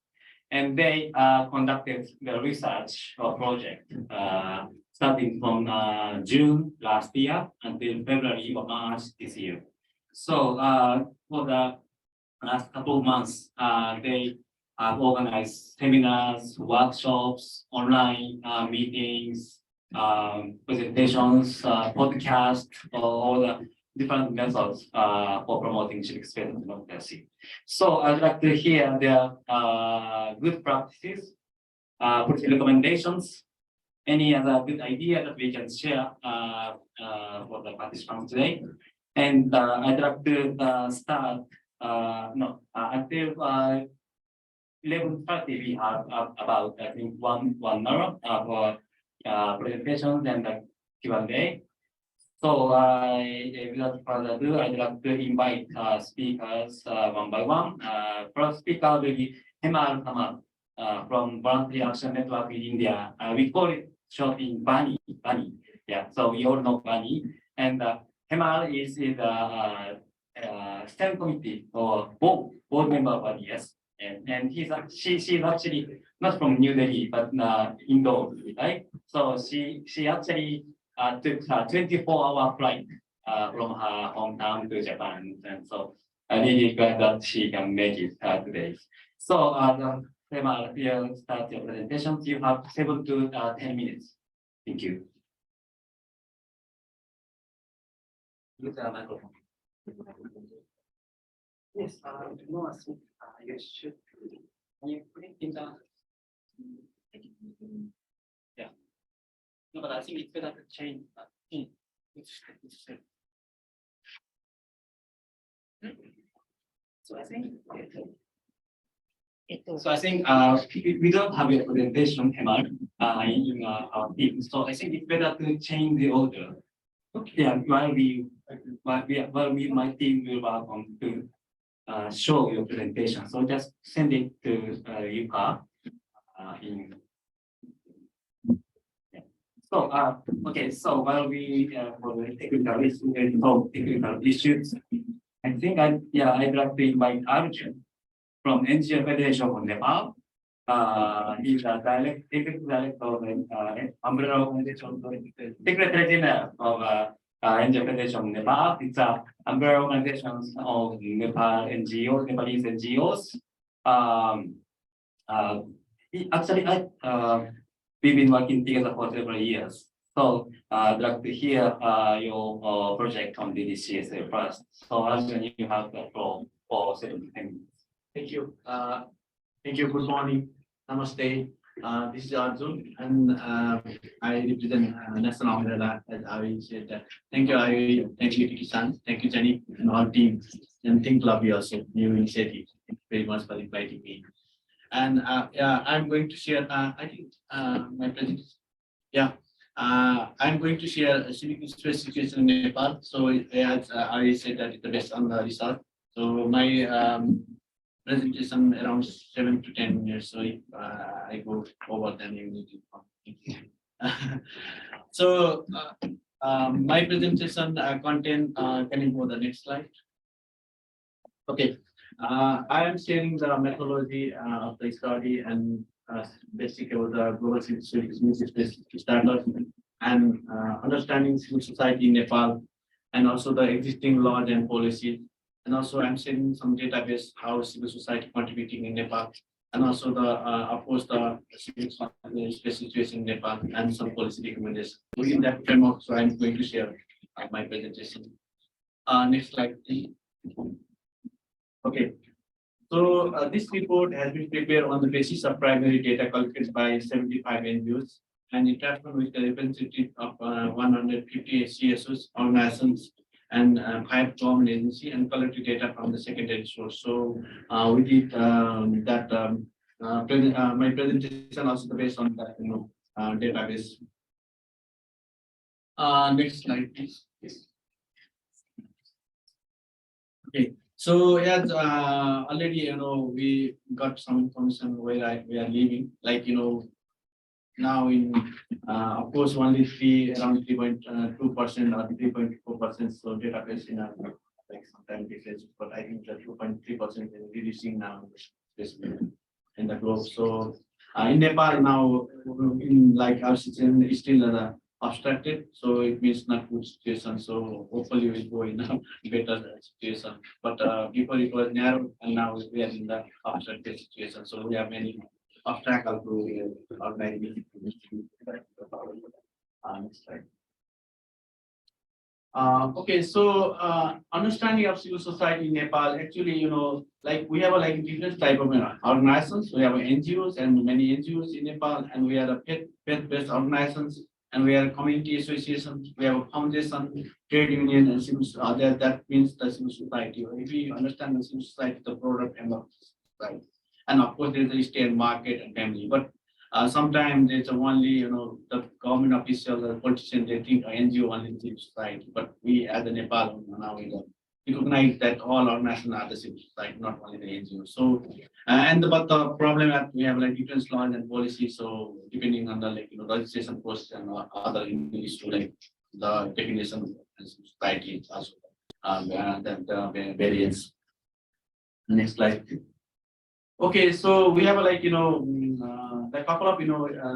And they conducted the research or project starting from June last year until February or March this year. So for the last couple of months, they organized seminars, workshops, online meetings, presentations, podcasts, all the different methods for promoting civic space and democracy. So I'd like to hear their good practices, policy recommendations, any other good idea that we can share for the participants today. And I'd like to start until 11:30, we have about, I think, one hour for presentations and the Q&A. So without further ado, I'd like to invite speakers one by one. First speaker will be Hemal Kamal from Voluntary Action Network in India. We call it short in Bani. Yeah, so we all know Bani. And Hemal is the STEM committee or board member of Bani, yes. And she's actually not from New Delhi, but Indore, right? So she actually took a 24-hour flight from her hometown to Japan. And so I'm really glad that she can make it today. So Hemal, we'll start your presentation. You have 7 to 10 minutes. Thank you. Use the microphone. Yes, no, you should. Can you put it in the? Yeah. No, but I think it's better to change. So I think. So I think we don't have a presentation, Hemal, in our team. So I think it's better to change the order. Okay. Yeah, while my team will work on to show your presentation. So just send it to Yuka. So okay. So while we for the technical issues, I think I'd like to invite Arjun from NGO Federation of Nepal. He's a executive director of umbrella organization, Secretary General of NGO Federation of Nepal. It's an umbrella organization of Nepal NGOs, Nepalese NGOs. we've been working together for several years. So I'd like to hear your project on DDCSA first. So Arjun, you have the floor for 7 to 10 minutes. Thank you. Thank you. Good morning. Namaste. This is Arjun, and I represent National Umbrella, as I said. Thank you, I thank you, Tiki-san. Thank you, JANIC, and all team, and Think Lobby also, new initiative. Thank you very much for inviting me. And yeah, I'm going to share, I think my presentation. Yeah, I'm going to share a civic space situation in Nepal. So as I said that it's based on the result. So my presentation around 7 to 10 minutes. So if I go over, then you need to. So my presentation content. Can you go the next slide? Okay. I am sharing the methodology of the study and basic about the global civic space startup and understanding civil society in Nepal, and also the existing laws and policies. And also I'm sharing some database how civil society contributing in Nepal, and also the of course the civil space situation in Nepal and some policy recommendations. Within that framework, so I'm going to share my presentation. Next slide, please. Okay. So this report has been prepared on the basis of primary data collected by 75 NGOs and interaction with the representative of 158 CSOs, organizations, and 5 government agency, and collected data from the secondary source. So we did that. My presentation also based on that, database. Next slide, please. Okay. So as already we got some information where we are living, like now in of course only around 3.2% or 3.4%. So database in like sometimes difference, but I think that 2.3% is reducing now in the globe. So in Nepal now, in like our situation is still obstructed, so it means not good situation. So hopefully we'll go in a better situation. But before it was narrow, and now we are in the obstructed situation. So we have many obstacles to organizing. Next slide. Okay, so understanding of civil society in Nepal, actually, like we have like different type of organizations. We have NGOs and many NGOs in Nepal, and we are a faith-based organizations, and we are community associations. We have a foundation, trade union, and civil. That means the civil society. If you understand the civil society, the product and the society, and of course there is a state, market, and family. But sometimes there's only the government officials, the politicians, they think NGO only civil society. But we as the Nepal now we recognize that all organizations are the civil society, not only the NGO. So but the problem that we have like different laws and policies. So depending on the registration process and other English to like the definition of civil society is also the variance. Next slide. Okay, so we have like a couple of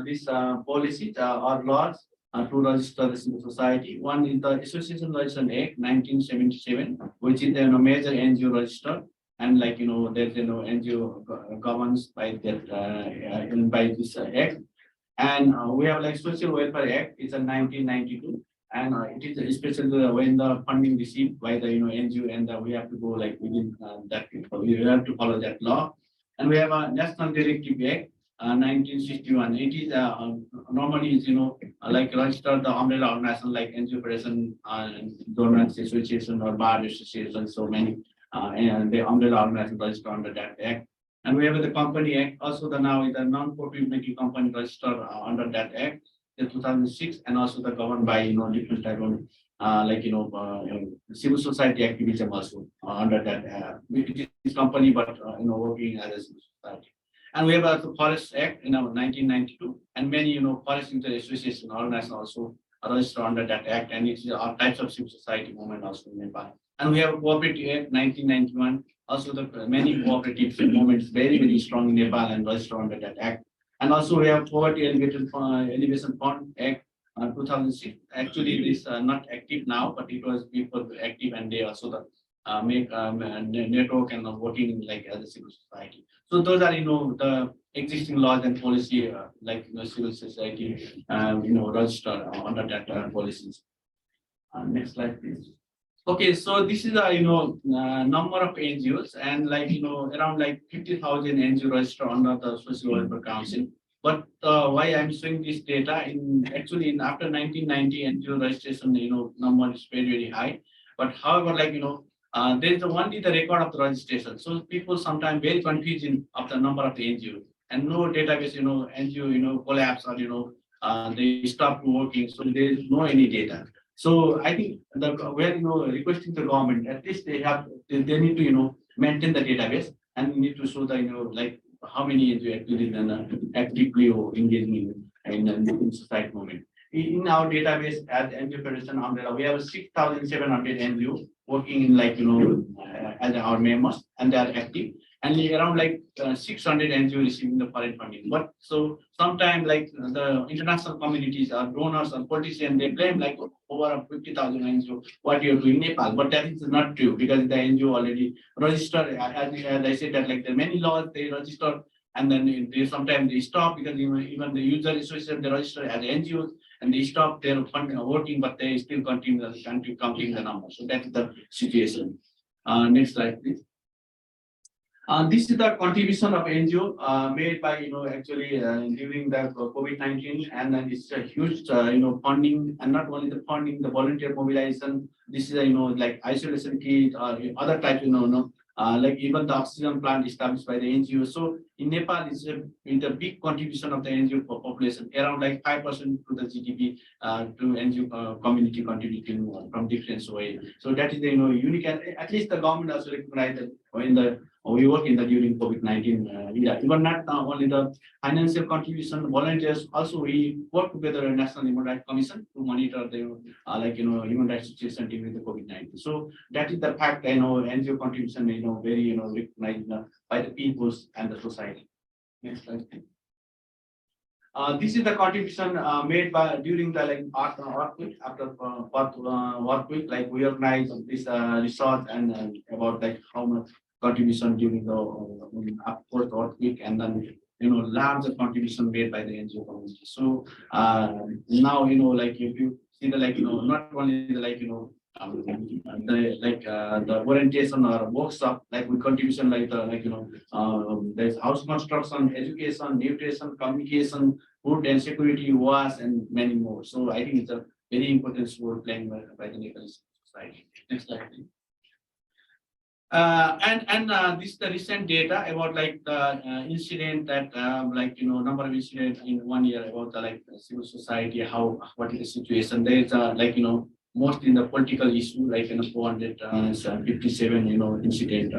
these policies or laws to register the civil society. One is the Association Registration Act 1977, which is the major NGO register, and like there's NGO governs by that by this act. And we have like Social Welfare Act. It's a 1992, and it is especially when the funding received by the NGO, and we have to go like within that. We have to follow that law. And we have a National Directive Act 1961. It is normally is like register the umbrella organization like NGO Federation, Donors Association, or Bar Association. So many and the umbrella organization register under that act. And we have the Company Act, also the now is the non-profit making company register under that act, the 2006, and also the governed by different type of like civil society activism also under that it is company, but working as a civil society. And we have the Forest Act in 1992, and many forest association organizations also are registered under that act, and it's all types of civil society movement also in Nepal. And we have a Cooperative Act 1991. Also, the many cooperative movements very strong in Nepal and registered under that act. And also we have Poverty Elevation Fund Act 2006. Actually, it is not active now, but it was before active, and they also make network and working like as a civil society. So those are the existing laws and policy like civil society register under that policies. Next slide, please. Okay, so this is a number of NGOs and around 50,000 NGO registered under the Social Welfare Council. But why I'm showing this data actually after 1990 NGO registration number is very high. But however there is only the record of the registration. So people sometimes very confusing of the number of the NGO and no database NGO collapse or they stop working. So there is no any data. So I think we're requesting the government at least they need to maintain the database and need to show the how many NGO actually actively engaging in society movement. In our database at NGO Federation umbrella, we have 6,700 NGO working in as our members and they are active. And around 600 NGO receiving the foreign funding. But so sometimes the international communities or donors or politicians, they claim over 50,000 NGO what you are doing in Nepal. But that is not true because the NGO already registered. As I said that the many laws they register and then they sometimes they stop because even the user association they register as NGOs and they stop their working, but they still continue counting the number. So that is the situation. Next slide, please. This is the contribution of NGO made by actually during the COVID-19, and then it's a huge funding, and not only the funding, the volunteer mobilization. This is isolation kit or other types even the oxygen plant established by the NGO. So in Nepal, it's a big contribution of the NGO population, around 5% to the GDP to NGO community contributing from different ways. So that is the unique, and at least the government also recognized that we work during COVID-19 era. Even not only the financial contribution, volunteers also we work together with National Human Rights Commission to monitor the human rights situation during the COVID-19. So that is the fact NGO contribution very recognized by the peoples and the society. Next slide. This is the contribution made by during the earthquake. After earthquake, we organize this research and about how much contribution during the after earthquake, and then larger contribution made by the NGO community. So now if you see the not only the the orientation or workshop we contribution there's house construction, education, nutrition, communication, food and security, wash, and many more. So I think it's a very important role playing by the Nepalese society. Next slide, please. This is the recent data about the incident that number of incidents in 1 year about the civil society, what is the situation. There is most in the political issue 457 incident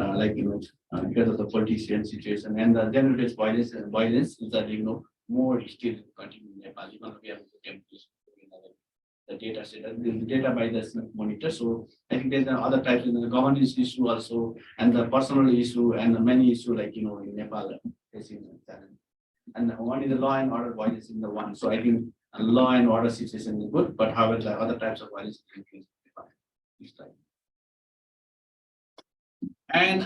because of the political situation, and the gender-based violence is that more still continue in Nepal. Even we have the data set and the data by the monitor. So I think there's other types of the governance issue also, and the personal issue, and the many issue in Nepal facing challenge. And one is the law and order violence in the one. So I think law and order situation is good, but however the other types of violence increase. And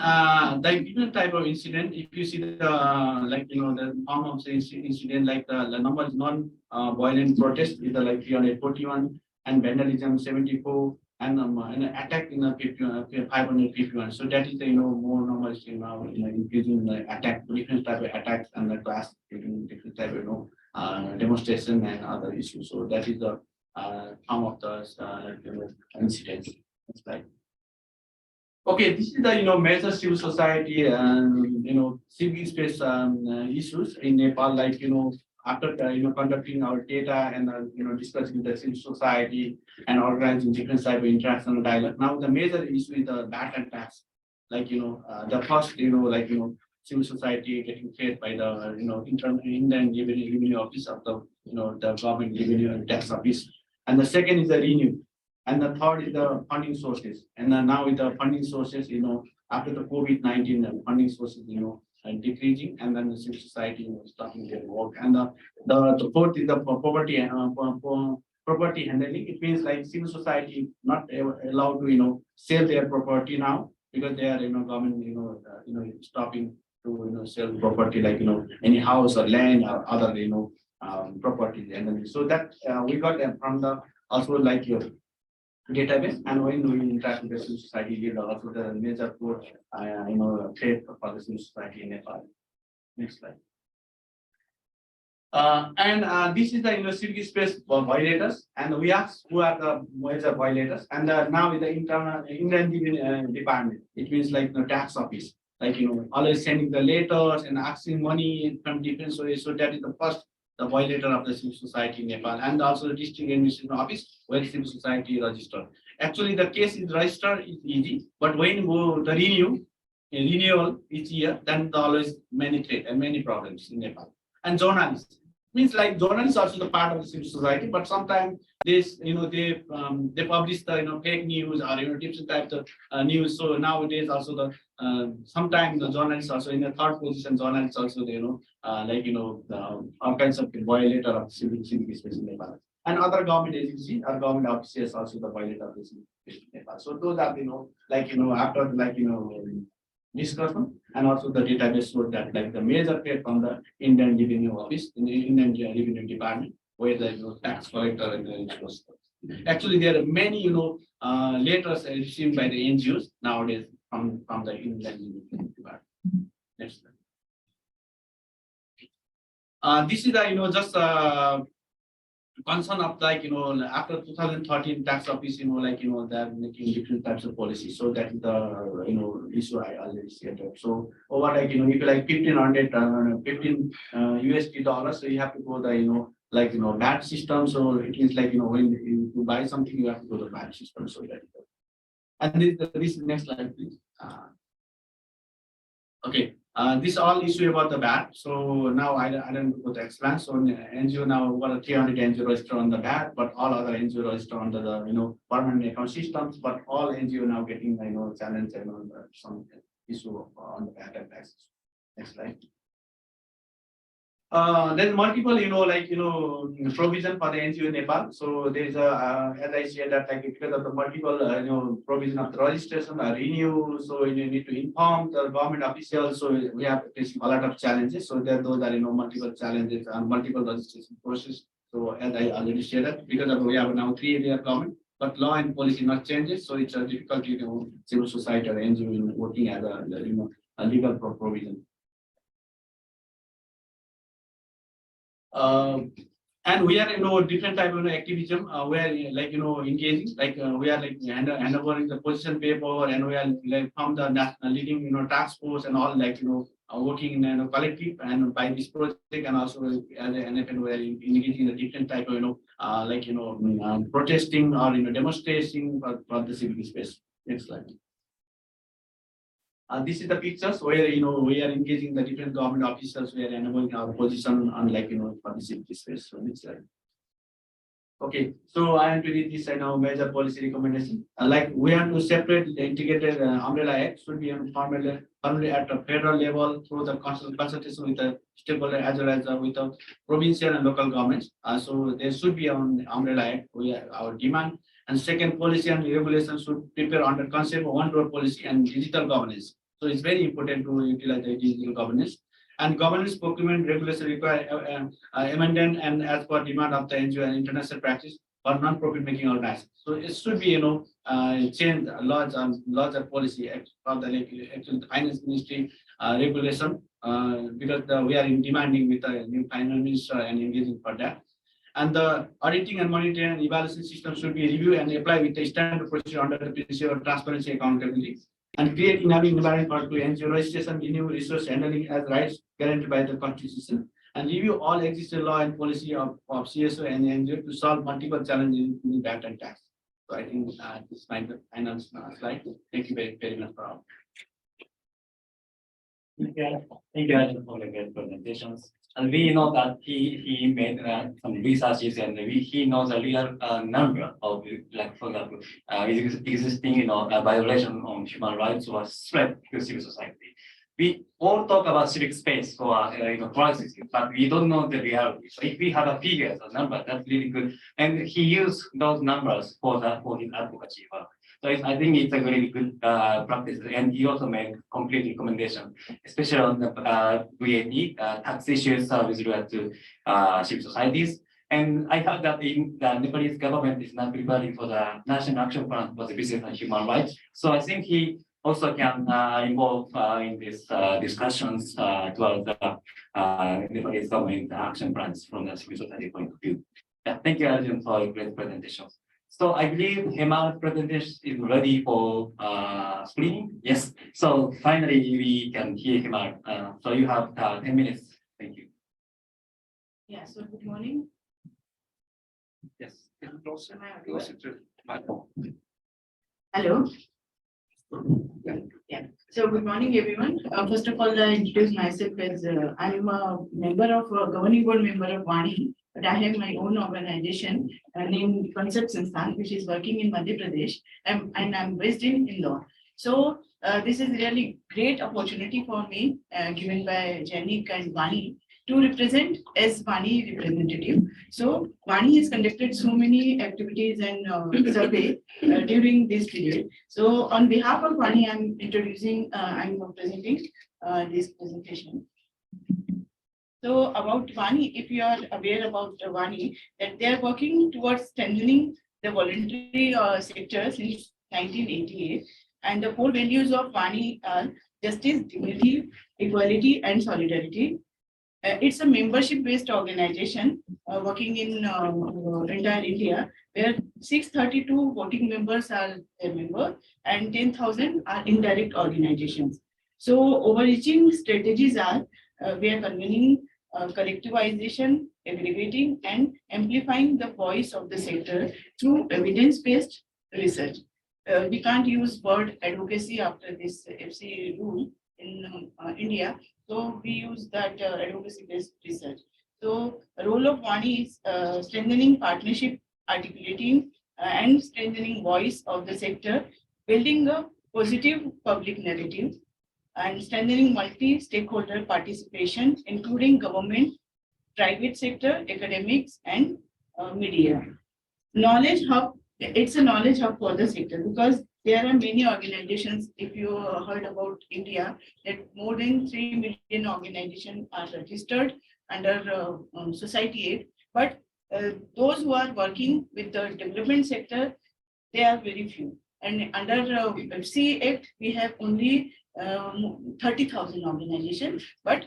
the different type of incident, if you see the the form of the incident, the number of non-violent protest is 341, and vandalism 74, and an attack in 551. So that is the more numbers increasing the attack, different type of attacks, and the class different type of demonstration and other issues. So that is the form of the incidents. Next slide. Okay, this is the major civil society and civic space issues in Nepal. After conducting our data and discussing the civil society and organizing different type of interaction and dialogue. Now the major issue is the VAT and tax. The first civil society getting paid by the Indian Revenue Office of the the government revenue and tax office, and the second is the renew. And the third is the funding sources. And then now with the funding sources, after the COVID-19, the funding sources, decreasing, and then the civil society starting their work. And the fourth is the poverty and property handling. It means like civil society not allowed to, sell their property now because they are, government, stopping to, sell property like, any house or land or other, properties. And so that we got them from the also like your database, and when we interact with the civil society, we are also the major code, trade for the civil society in Nepal. Next slide. This is the civic space violators, and we ask who are the major violators. And now with the Indian department, it means like the tax office, like always sending the letters and asking money from different sources. So that is the first the violator of the civil society in Nepal, and also the district administration office where civil society registered. Actually, the case is registered is easy, but when you go the renewal each year, then there are always many threats and many problems in Nepal. And journalists means like journalists are also the part of the civil society, but sometimes this they publish the fake news or different types of news. So nowadays also the sometimes the journalists also in the third position, journalists also all kinds of violator of civic space in Nepal. And other government agencies or government officers also the violator of the civic space in Nepal. So those are after discussion, and also the database showed that like the major threat from the Indian Revenue Office in the Indian Revenue Department, where the tax collector and the actually there are many letters received by the NGOs nowadays from the Indian Revenue Department. Next slide. This is the just concern of after 2013 tax office they're making different types of policies. So that is the issue I already said. So over if you like 15 USD dollars, so you have to go the VAT system. So it is like when you buy something, you have to go to the VAT system. So that and this next slide, please. Okay. This all issue about the VAT. So now I don't go to explain. So NGO now what 300 NGO register on the VAT, but all other NGO register under the permanent account systems. But all NGO now getting challenge and some issue on the VAT and taxes. Next slide. Then multiple provision for the NGO in Nepal. So there is a as I said that because of the multiple provision of the registration or renew, so you need to inform the government officials. So we have facing a lot of challenges. So those are multiple challenges and multiple registration process. So as I already said that because of we have now 3-layer government, but law and policy not changes. So it's a difficulty civil society or NGO in working as a legal provision. And we are different type of activism where engaging we are hand over the position paper, and we are from the national leading task force and all working in a collective and by this project, and also as an NFN we are engaging the different type of protesting or demonstrating for the civic space. Next slide. This is the pictures where we are engaging the different government officials. We are enabling our position on for the civic space. So next slide. Okay, so I am to read this major policy recommendation. We have to separate the integrated umbrella act should be formally at a federal level through the consultation with the stakeholder as well as with the provincial and local governments. So there should be an umbrella act. Our demand. And second, policy and regulation should prepare under concept of one-door policy and digital governance. So it's very important to utilize the digital governance. And governance procurement regulation require amendment and as per demand of the NGO and international practice for non-profit making organizations. So it should be change laws and policy from the actual finance ministry regulation because we are demanding with the new finance minister and engaging for that. And the auditing and monitoring and evaluation system should be reviewed and applied with the standard procedure under the principle of transparency and accountability. And create enabling environment for to NGO registration, renew resource handling as rights guaranteed by the Constitution, and review all existing law and policy of CSO and NGO to solve multiple challenges in VAT and tax. So I think this is my final slide. Thank you very much for all. Thank you for the great presentations. And we know that he made some researches, and he knows a real number of for example existing violation on human rights or threat to civil society. we all talk about civic space or policies, but we don't know the reality. So if we have a figure, a number, that's really good. And he used those numbers for his advocacy work. So I think it's a really good practice. And he also made complete recommendation, especially on the VAT, tax issues with regard to civil societies. And I heard that the Nepalese government is not preparing for the national action plan for the business and human rights. So I think he also can involve in these discussions towards the Nepalese government action plans from the civil society point of view. Yeah, thank you, Arjun, for your great presentation. So I believe Hemal's presentation is ready for screening. Yes. So finally, we can hear Hemal. So you have 10 minutes. Thank you. Yeah, so good morning. Yes. Closer to Hello. Yeah, so good morning, everyone. First of all, I introduce myself as I'm a member of governing board member of WANI, but I have my own organization named Concept Sansthan, which is working in Madhya Pradesh, and I'm based in Indore. So this is really great opportunity for me given by JANIC and WANI to represent as WANI representative. So WANI has conducted so many activities and survey during this period. So on behalf of WANI, I'm presenting this presentation. So about WANI, if you are aware about WANI, that they are working towards strengthening the voluntary sector since 1988. And the core values of WANI are justice, dignity, equality, and solidarity. It's a membership-based organization working in entire India, where 632 voting members are a member and 10,000 are indirect organizations. So overreaching strategies are we are convening collectivization, aggregating, and amplifying the voice of the sector through evidence-based research. We can't use word advocacy after this FC rule in India. So we use that advocacy-based research. So the role of WANI is strengthening partnership, articulating and strengthening voice of the sector, building a positive public narrative, and strengthening multi-stakeholder participation, including government, private sector, academics, and media. Knowledge hub, it's a knowledge hub for the sector because there are many organizations. If you heard about India, that more than 3 million organizations are registered under Society Act, but those who are working with the development sector, they are very few. And under FC Act, we have only 30,000 organizations, but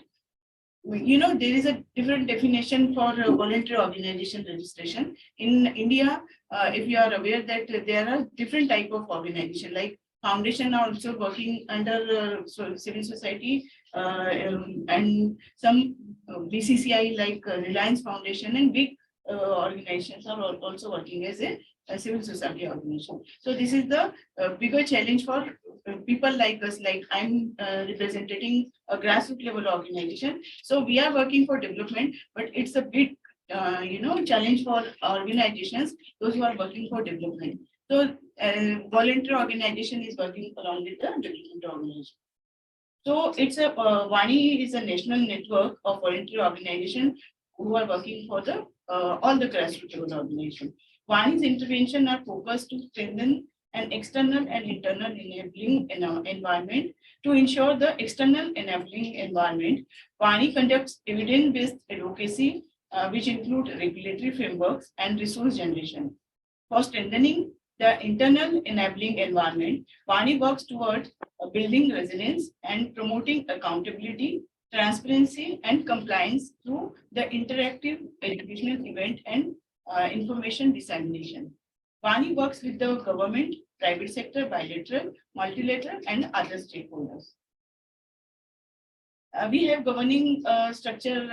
there is a different definition for voluntary organization registration. In India, if you are aware that there are different type of organization, like foundation are also working under civil society, and some BCCI like Reliance Foundation and big organizations are also working as a civil society organization. So this is the bigger challenge for people like us, like I'm representing a grassroots level organization. So we are working for development, but it's a big challenge for organizations, those who are working for development. So voluntary organization is working along with the development organization. So it's a WANI is a national network of voluntary organizations who are working for the all the grassroots level organizations. WANI's intervention are focused to strengthen an external and internal enabling environment. To ensure the external enabling environment, WANI conducts evidence-based advocacy, which include regulatory frameworks and resource generation. For strengthening the internal enabling environment, WANI works towards building resilience and promoting accountability, transparency, and compliance through the interactive educational event and information dissemination. WANI works with the government, private sector, bilateral, multilateral, and other stakeholders. We have governing structure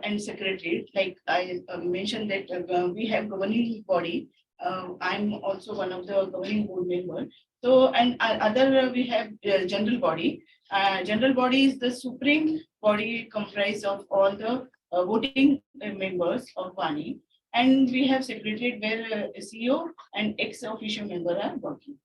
and secretariat, like I mentioned that we have governing body. I'm also one of the governing board members. So, and other we have general body. General body is the supreme body comprised of all the voting members of WANI. And we have secretariat where CEO and ex officio member are working.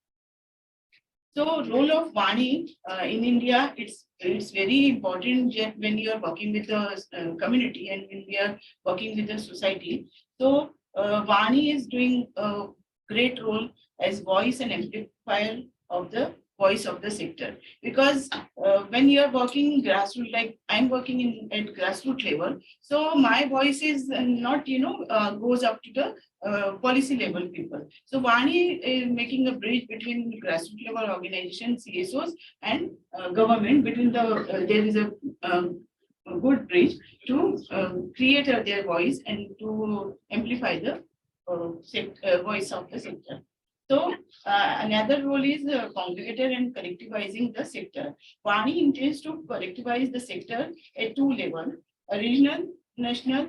So role of Vani in India, it's very important that when you are working with the community and when we are working with the society. So Vani is doing a great role as voice and amplifier of the voice of the sector. Because when you are working grassroots, like I'm working in at grassroots level, so my voice is not goes up to the policy level people. So Vani is making a bridge between grassroots level organization, CSOs, and government. Between there is a good bridge to create their voice and to amplify the voice of the sector. So another role is congregator and collectivizing the sector. Vani intends to collectivize the sector at two levels: regional, national,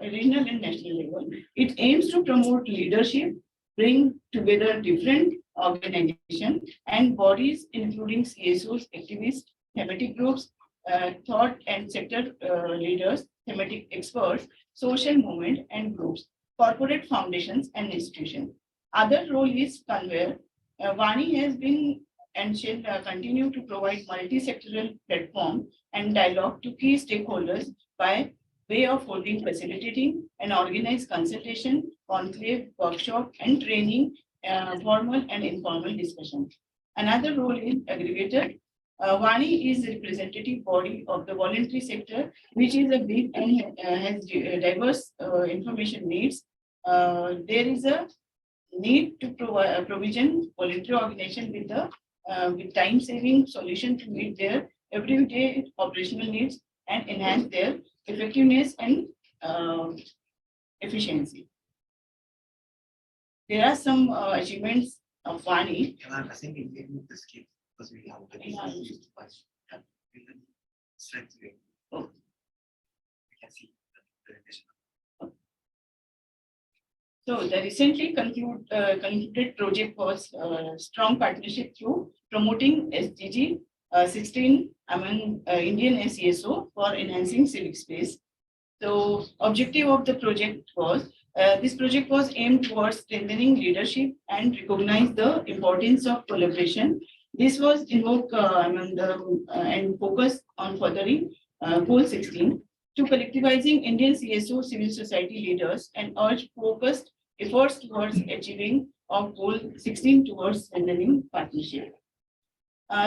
regional and national level. It aims to promote leadership, bring together different organizations and bodies, including CSOs, activists, thematic groups, thought and sector leaders, thematic experts, social movement and groups, corporate foundations and institutions. Other role is conveyor. Vani has been and shall continue to provide multi-sectoral platform and dialogue to key stakeholders by way of holding, facilitating, and organized consultation, conclave, workshop, and training, formal and informal discussion. Another role is aggregator. Vani is a representative body of the voluntary sector, which is a big and has diverse information needs. There is a need to provide provision voluntary organization with time-saving solution to meet their everyday operational needs and enhance their effectiveness and efficiency. There are some achievements of Vani. I think we can move the skip because we have already used too much. We can select it. Oh. We can see the presentation. So the recently concluded project was strong partnership through promoting SDG 16 among Indian CSO for enhancing civic space. So objective of the project was this project was aimed towards strengthening leadership and recognize the importance of collaboration. This was invoked and focused on furthering goal 16 to collectivizing Indian CSO civil society leaders and urge focused efforts towards achieving of goal 16 towards strengthening partnership.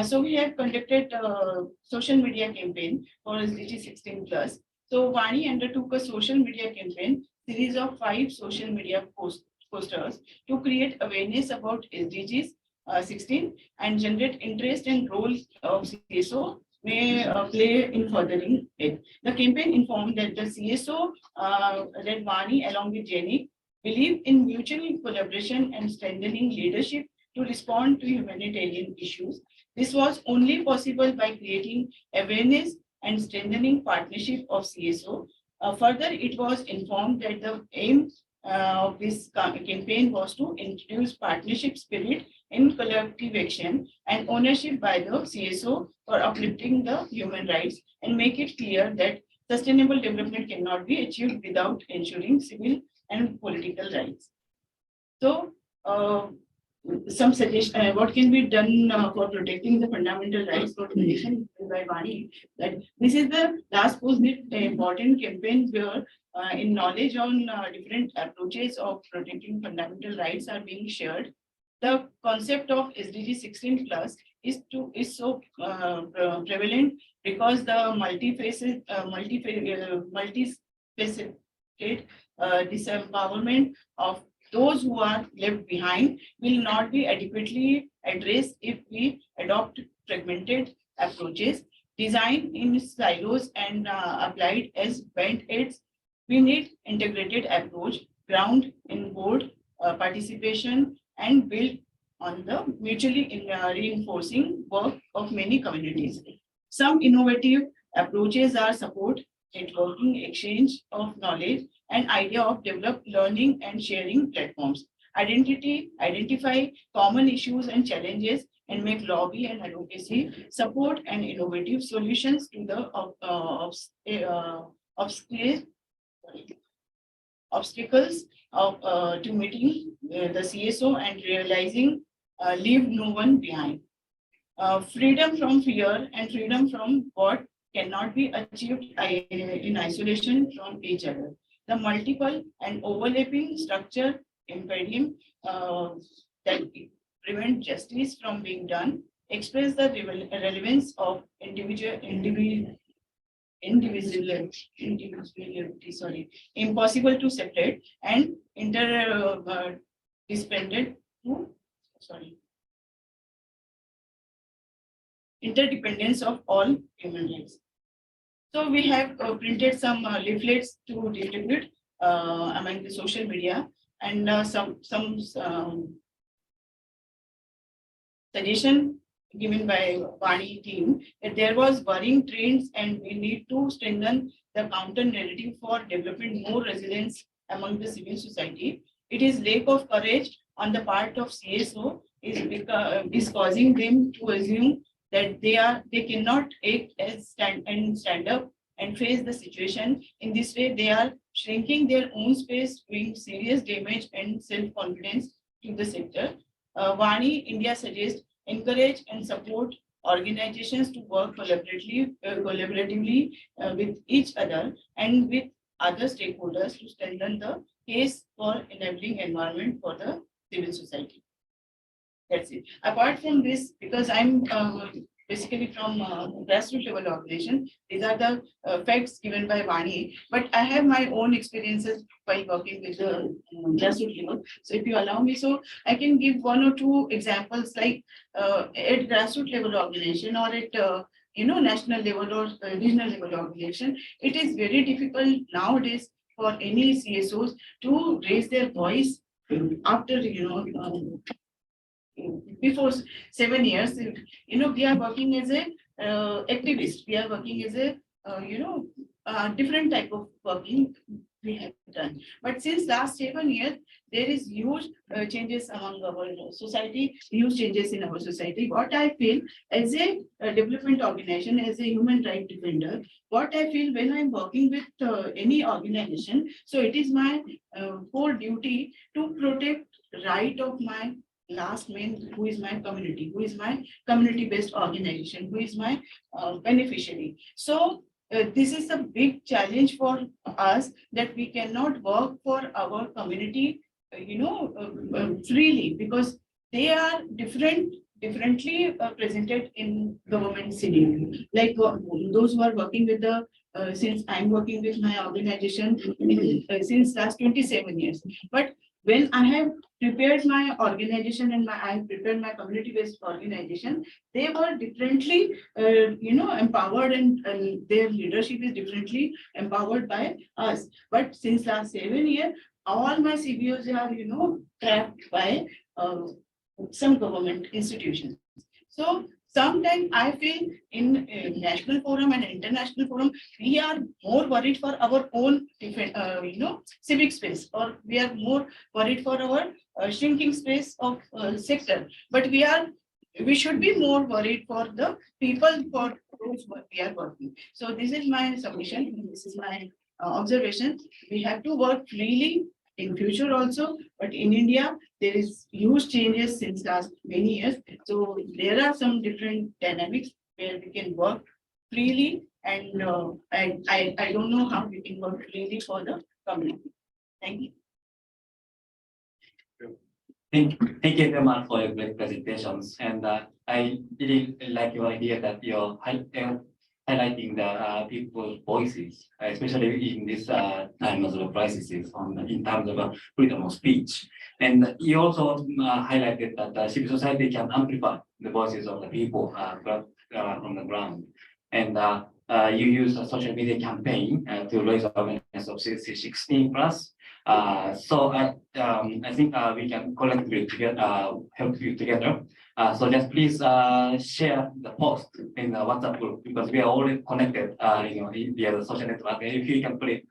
So we have conducted a social media campaign for SDG 16 plus. So Vani undertook a social media campaign, series of 5 social media posters to create awareness about SDGs 16 and generate interest and role of CSO may play in furthering it. The campaign informed that the CSO led Vani along with JANIC believe in mutual collaboration and strengthening leadership to respond to humanitarian issues. This was only possible by creating awareness and strengthening partnership of CSO. Further, it was informed that the aim of this campaign was to introduce partnership spirit in collective action and ownership by the CSO for uplifting the human rights and make it clear that sustainable development cannot be achieved without ensuring civil and political rights. So, some suggestion what can be done for protecting the fundamental rights organization by Vani, that this is the last post-it important campaign where in knowledge on different approaches of protecting fundamental rights are being shared. The concept of SDG 16 plus is so prevalent because the multi-faceted, disempowerment of those who are left behind will not be adequately addressed if we adopt fragmented approaches, designed in silos and applied as band-aids. We need integrated approach, ground in board participation and build on the mutually reinforcing work of many communities. Some innovative approaches are support, networking, exchange of knowledge, and idea of develop learning and sharing platforms. Identify common issues and challenges and make lobby and advocacy support and innovative solutions to the obstacles of to meeting the CSO and realizing leave no one behind. Freedom from fear and freedom from what cannot be achieved in isolation from each other. The multiple and overlapping structure impeding that prevent justice from being done express the relevance of indivisibility, impossible to separate and interdependence of all human rights. So we have printed some leaflets to distribute among the social media and some suggestion given by Vani team that there was worrying trends and we need to strengthen the counter narrative for developing more resilience among the civil society. It is lack of courage on the part of CSO is causing them to assume that they cannot act as stand up and face the situation. In this way, they are shrinking their own space, doing serious damage and self-confidence to the sector. Vani India suggests encourage and support organizations to work collaboratively with each other and with other stakeholders to strengthen the case for enabling environment for the civil society. That's it. Apart from this, because I'm basically from grassroots level organization, these are the facts given by Vani, but I have my own experiences by working with the grassroots level. So if you allow me, so I can give one or two examples like at grassroots level organization or at national level or regional level organization, it is very difficult nowadays for any CSOs to raise their voice after before 7 years. We are working as a activist. We are working as a different type of working we have done. But since last 7 years, there is huge changes among our society, huge changes in our society. What I feel as a development organization, as a human right defender, what I feel when I'm working with any organization, so it is my core duty to protect right of my last man, who is my community, who is my community-based organization, who is my beneficiary. So this is a big challenge for us that we cannot work for our community, freely, because they are differently presented in government scenario. Like those who are working with the since I'm working with my organization since last 27 years, but when I have prepared my organization and I have prepared my community-based organization, they were differently, empowered and their leadership is differently empowered by us. But since last 7 years, all my CBOs are, trapped by some government institutions. So sometimes I feel in national forum and international forum, we are more worried for our own, civic space, or we are more worried for our shrinking space of sector. But we should be more worried for the people for whose we are working. So this is my submission. This is my observation. We have to work freely in future also, but in India, there is huge changes since last many years. So there are some different dynamics where we can work freely, and I don't know how we can work freely for the community. Thank you. Thank you very much for your great presentations. And I really like your idea that you're highlighting the people's voices, especially in this time of the crisis in terms of freedom of speech. And you also highlighted that civil society can amplify the voices of the people from the ground. And you use a social media campaign to raise awareness of 16 plus. So I think we can collectively help you together. So just please share the post in the WhatsApp group, because we are already connected, via the social network. If you can put it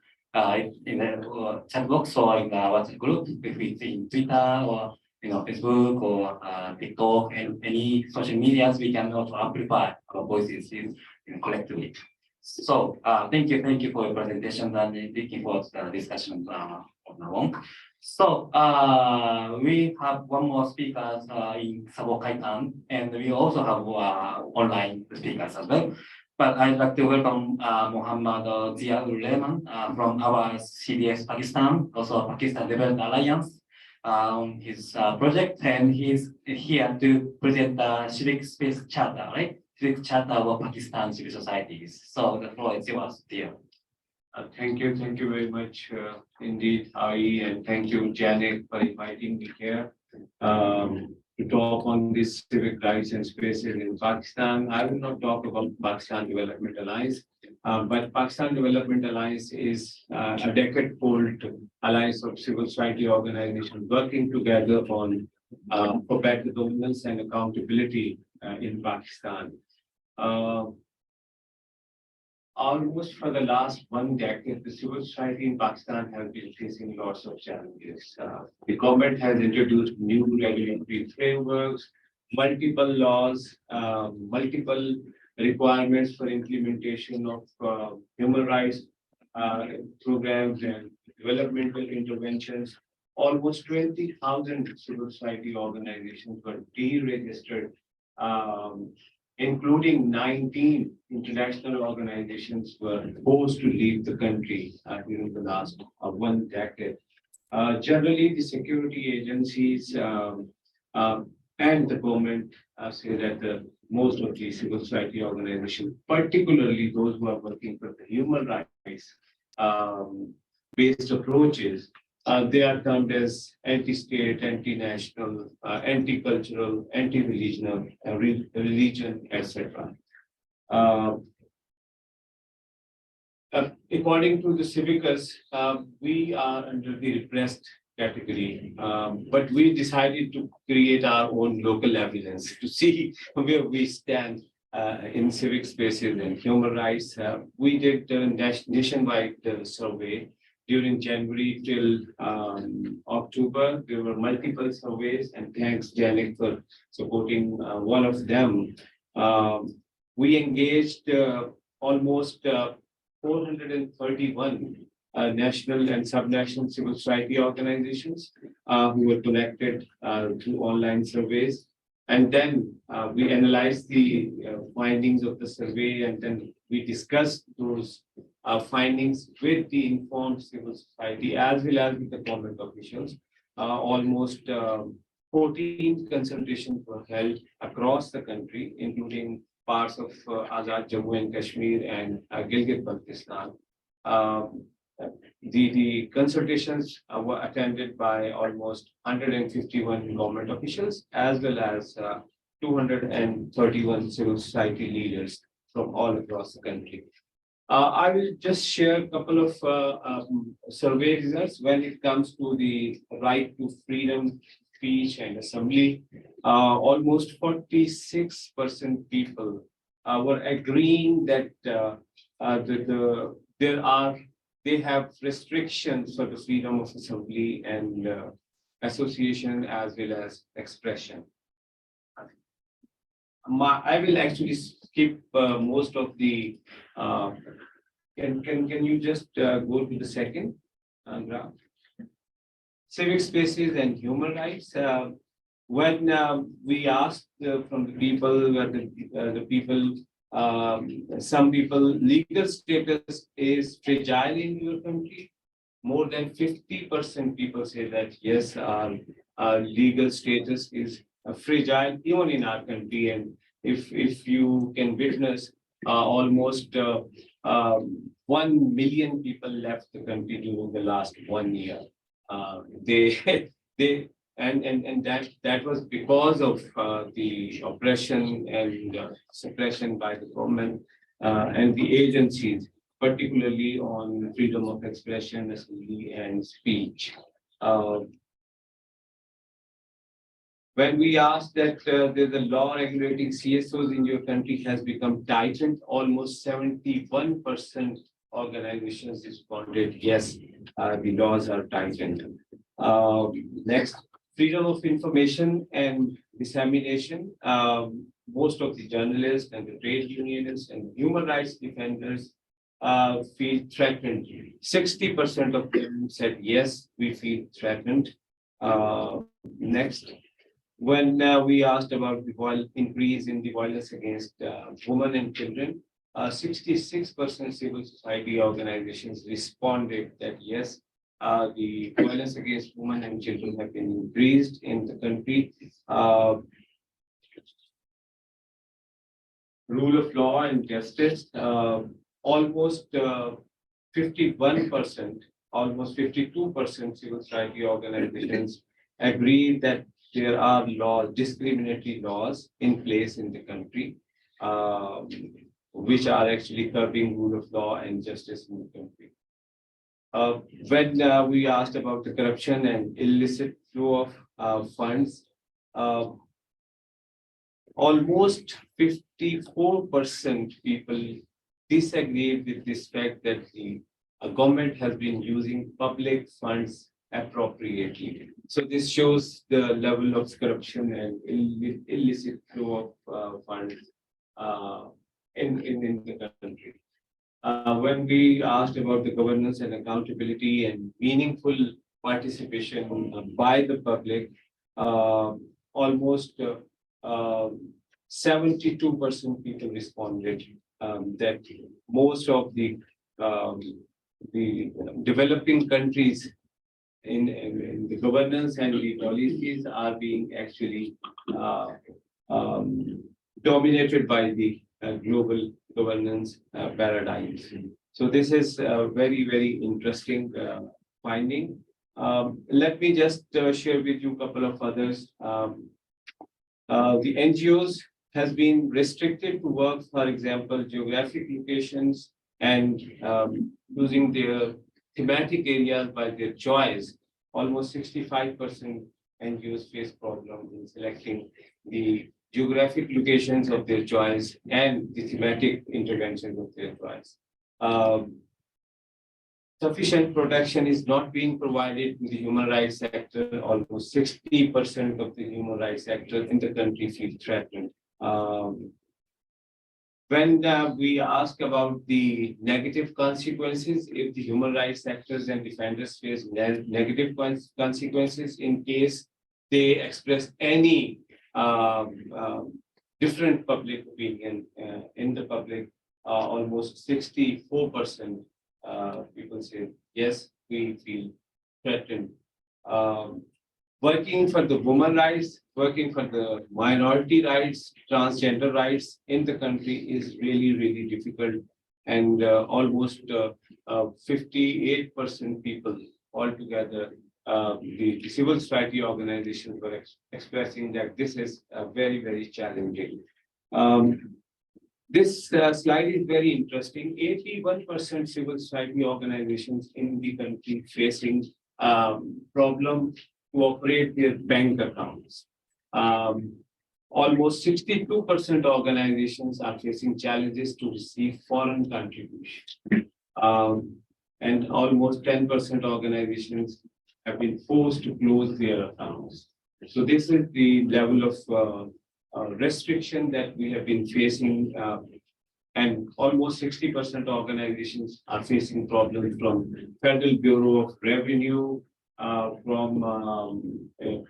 in the chat box or in the WhatsApp group, if it's in Twitter or Facebook or TikTok and any social medias, we can also amplify our voices collectively. So thank you for your presentation, and looking forward to the discussion from now on. So we have one more speakers in Sabokaitan, and we also have online speakers as well. But I'd like to welcome Muhammad Ziaul Rehman from our CDS Pakistan, also Pakistan Development Alliance, on his project, and he's here to present the Civic Space Charter, right? Civic Charter of Pakistan civil societies. So the floor is yours, dear. Thank you very much indeed, Ai, and thank you, JANIC, for inviting me here to talk on these civic rights and spaces in Pakistan. I will not talk about Pakistan Development Alliance, but Pakistan Development Alliance is a decade-old alliance of civil society organizations working together on for better governance and accountability in Pakistan. Almost for the last 1 decade, the civil society in Pakistan has been facing lots of challenges. The government has introduced new regulatory frameworks, multiple laws, multiple requirements for implementation of human rights programs and developmental interventions. Almost 20,000 civil society organizations were deregistered, including 19 international organizations were forced to leave the country during the last 1 decade. Generally, the security agencies and the government say that most of the civil society organizations, particularly those who are working for the human rights based approaches, they are termed as anti-state, anti-national, anti-cultural, anti-religional, religion, etc. According to the Civicus, we are under the repressed category, but we decided to create our own local evidence to see where we stand in civic spaces and human rights. We did a nationwide survey. During January till October, there were multiple surveys, and thanks, JANIC, for supporting one of them. We engaged almost 431 national and subnational civil society organizations who were connected through online surveys. And then we analyzed the findings of the survey, and then we discussed those findings with the informed civil society as well as with the government officials. Almost 14 consultations were held across the country, including parts of Azad Jammu and Kashmir and Gilgit-Baltistan. The consultations were attended by almost 151 government officials as well as 231 civil society leaders from all across the country. I will just share a couple of survey results when it comes to the right to freedom, speech and assembly. Almost 46% people were agreeing that they have restrictions for the freedom of assembly and association as well as expression. I will actually skip most of the. Can you just go to the second graph? Civic spaces and human rights. When we asked from the people, some people, legal status is fragile in your country. More than 50% people say that yes, our legal status is fragile even in our country. And if you can witness, almost 1 million people left the country during the last 1 year. And that was because of the oppression and suppression by the government and the agencies, particularly on freedom of expression, assembly, and speech. When we asked that the law regulating CSOs in your country has become tightened, almost 71% organizations responded, yes, the laws are tightened. Next, freedom of information and dissemination. Most of the journalists and the trade unionists and human rights defenders feel threatened. 60% of them said, yes, we feel threatened. Next, when we asked about the increase in the violence against women and children, 66% civil society organizations responded that yes, the violence against women and children have been increased in the country. Rule of law and justice, almost 51%, almost 52% civil society organizations agree that there are discriminatory laws in place in the country, which are actually curbing rule of law and justice in the country. When we asked about the corruption and illicit flow of funds, almost 54% people disagree with this fact that the government has been using public funds appropriately. So this shows the level of corruption and illicit flow of funds in the country. When we asked about the governance and accountability and meaningful participation by the public, almost 72% people responded that most of the developing countries in the governance and the policies are being actually dominated by the global governance paradigms. So this is a very, very interesting finding. Let me just share with you a couple of others. The NGOs has been restricted to work, for example, geographic locations and using their thematic areas by their choice. Almost 65% NGOs face problems in selecting the geographic locations of their choice and the thematic interventions of their choice. Sufficient protection is not being provided to the human rights sector. Almost 60% of the human rights sector in the country feel threatened. When we ask about the negative consequences, if the human rights sectors and defenders face negative consequences in case they express any different public opinion in the public, almost 64% people say, yes, we feel threatened. Working for the women rights, working for the minority rights, transgender rights in the country is really, really difficult. And almost 58% people altogether, the civil society organizations were expressing that this is very, very challenging. This slide is very interesting. 81% civil society organizations in the country facing problem to operate their bank accounts. Almost 62% organizations are facing challenges to receive foreign contributions. And almost 10% organizations have been forced to close their accounts. So this is the level of restriction that we have been facing, and almost 60% organizations are facing problems from Federal Bureau of Revenue, from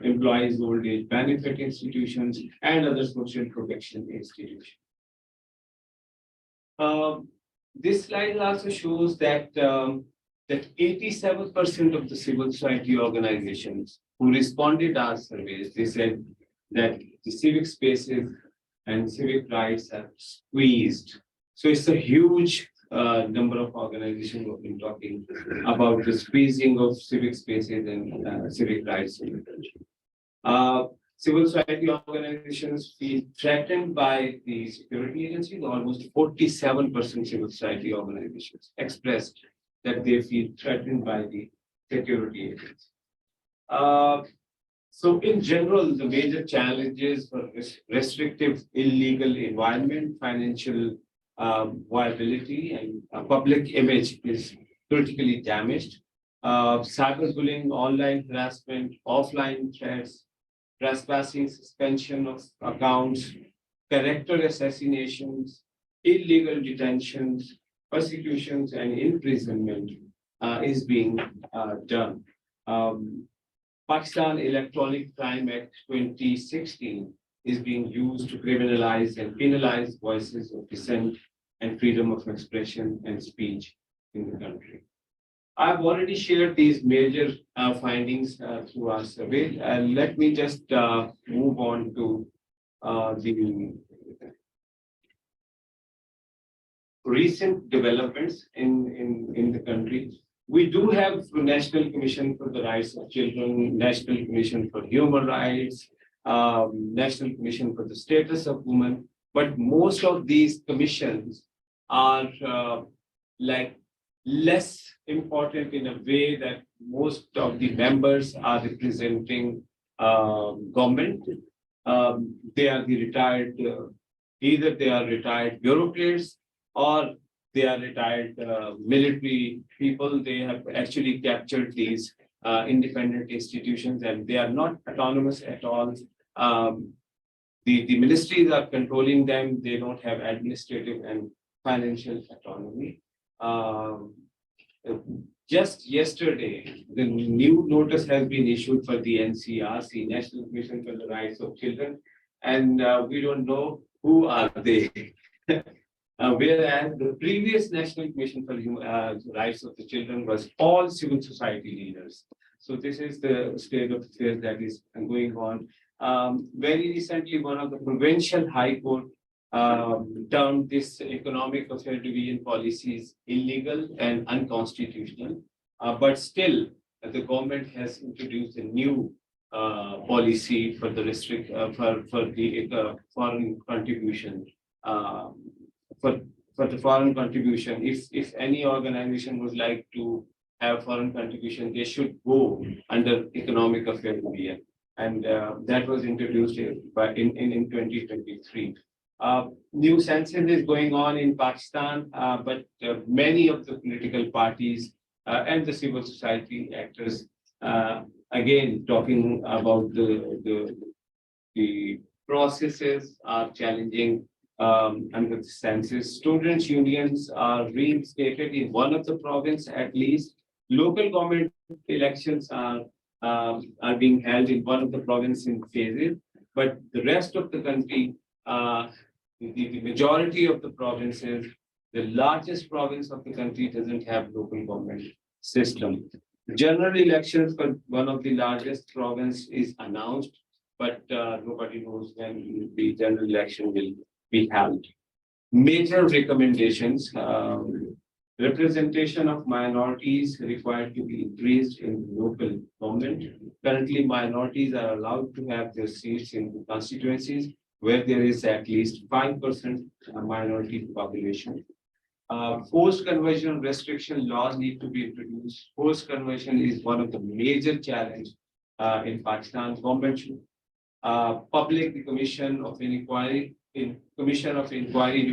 employees' old age benefit institutions, and other social protection institutions. This slide also shows that 87% of the civil society organizations who responded to our surveys, they said that the civic spaces and civic rights are squeezed. So it's a huge number of organizations who have been talking about the squeezing of civic spaces and civic rights in the country. Civil society organizations feel threatened by the security agencies. Almost 47% civil society organizations expressed that they feel threatened by the security agencies. So in general, the major challenges for restrictive illegal environment, financial viability, and public image is critically damaged. Cyberbullying, online harassment, offline threats, trespassing, suspension of accounts, character assassinations, illegal detentions, persecutions and imprisonment is being done. Pakistan Electronic Crime Act 2016 is being used to criminalize and penalize voices of dissent and freedom of expression and speech in the country. I've already shared these major findings through our survey. Let me just move on to the recent developments in the country. We do have the National Commission for the Rights of Children, National Commission for Human Rights, National Commission for the Status of Women, but most of these commissions are like less important in a way that most of the members are representing government. They are the retired, either they are retired bureaucrats or they are retired military people. They have actually captured these independent institutions and they are not autonomous at all. The ministries are controlling them. They don't have administrative and financial autonomy. Just yesterday, the new notice has been issued for the NCRC, National Commission for the Rights of Children, and we don't know who are they. Whereas the previous National Commission for the Rights of the Children was all civil society leaders. So this is the state of affairs that is going on. Very recently, one of the provincial high court termed this economic affair division policies illegal and unconstitutional. But still, the government has introduced a new policy for the for the foreign contribution. For the foreign contribution, if any organization would like to have foreign contribution, they should go under economic affair division, and that was introduced in 2023. New census is going on in Pakistan, but many of the political parties and the civil society actors, again talking about the processes are challenging under the census. Students' unions are reinstated in one of the province at least. Local government elections are being held in one of the provinces in phases, but the rest of the country, the majority of the provinces, the largest province of the country doesn't have local government system. General elections for one of the largest province is announced, but nobody knows when the general election will be held. Major recommendations, representation of minorities required to be increased in local government. Currently, minorities are allowed to have their seats in the constituencies where there is at least 5% minority population. Forced conversion restriction laws need to be introduced. Forced conversion is one of the major challenges in Pakistan. Government should public the commission of inquiry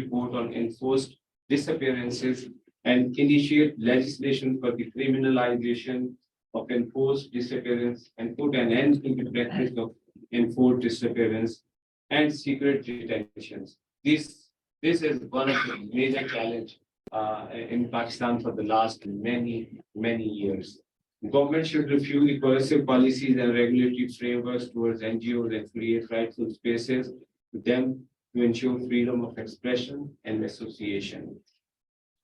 report on enforced disappearances and initiate legislation for the criminalization of enforced disappearance and put an end to the practice of enforced disappearance and secret detentions. This is one of the major challenges in Pakistan for the last many years. Government should review the coercive policies and regulatory frameworks towards NGOs and create rightful spaces for them to ensure freedom of expression and association.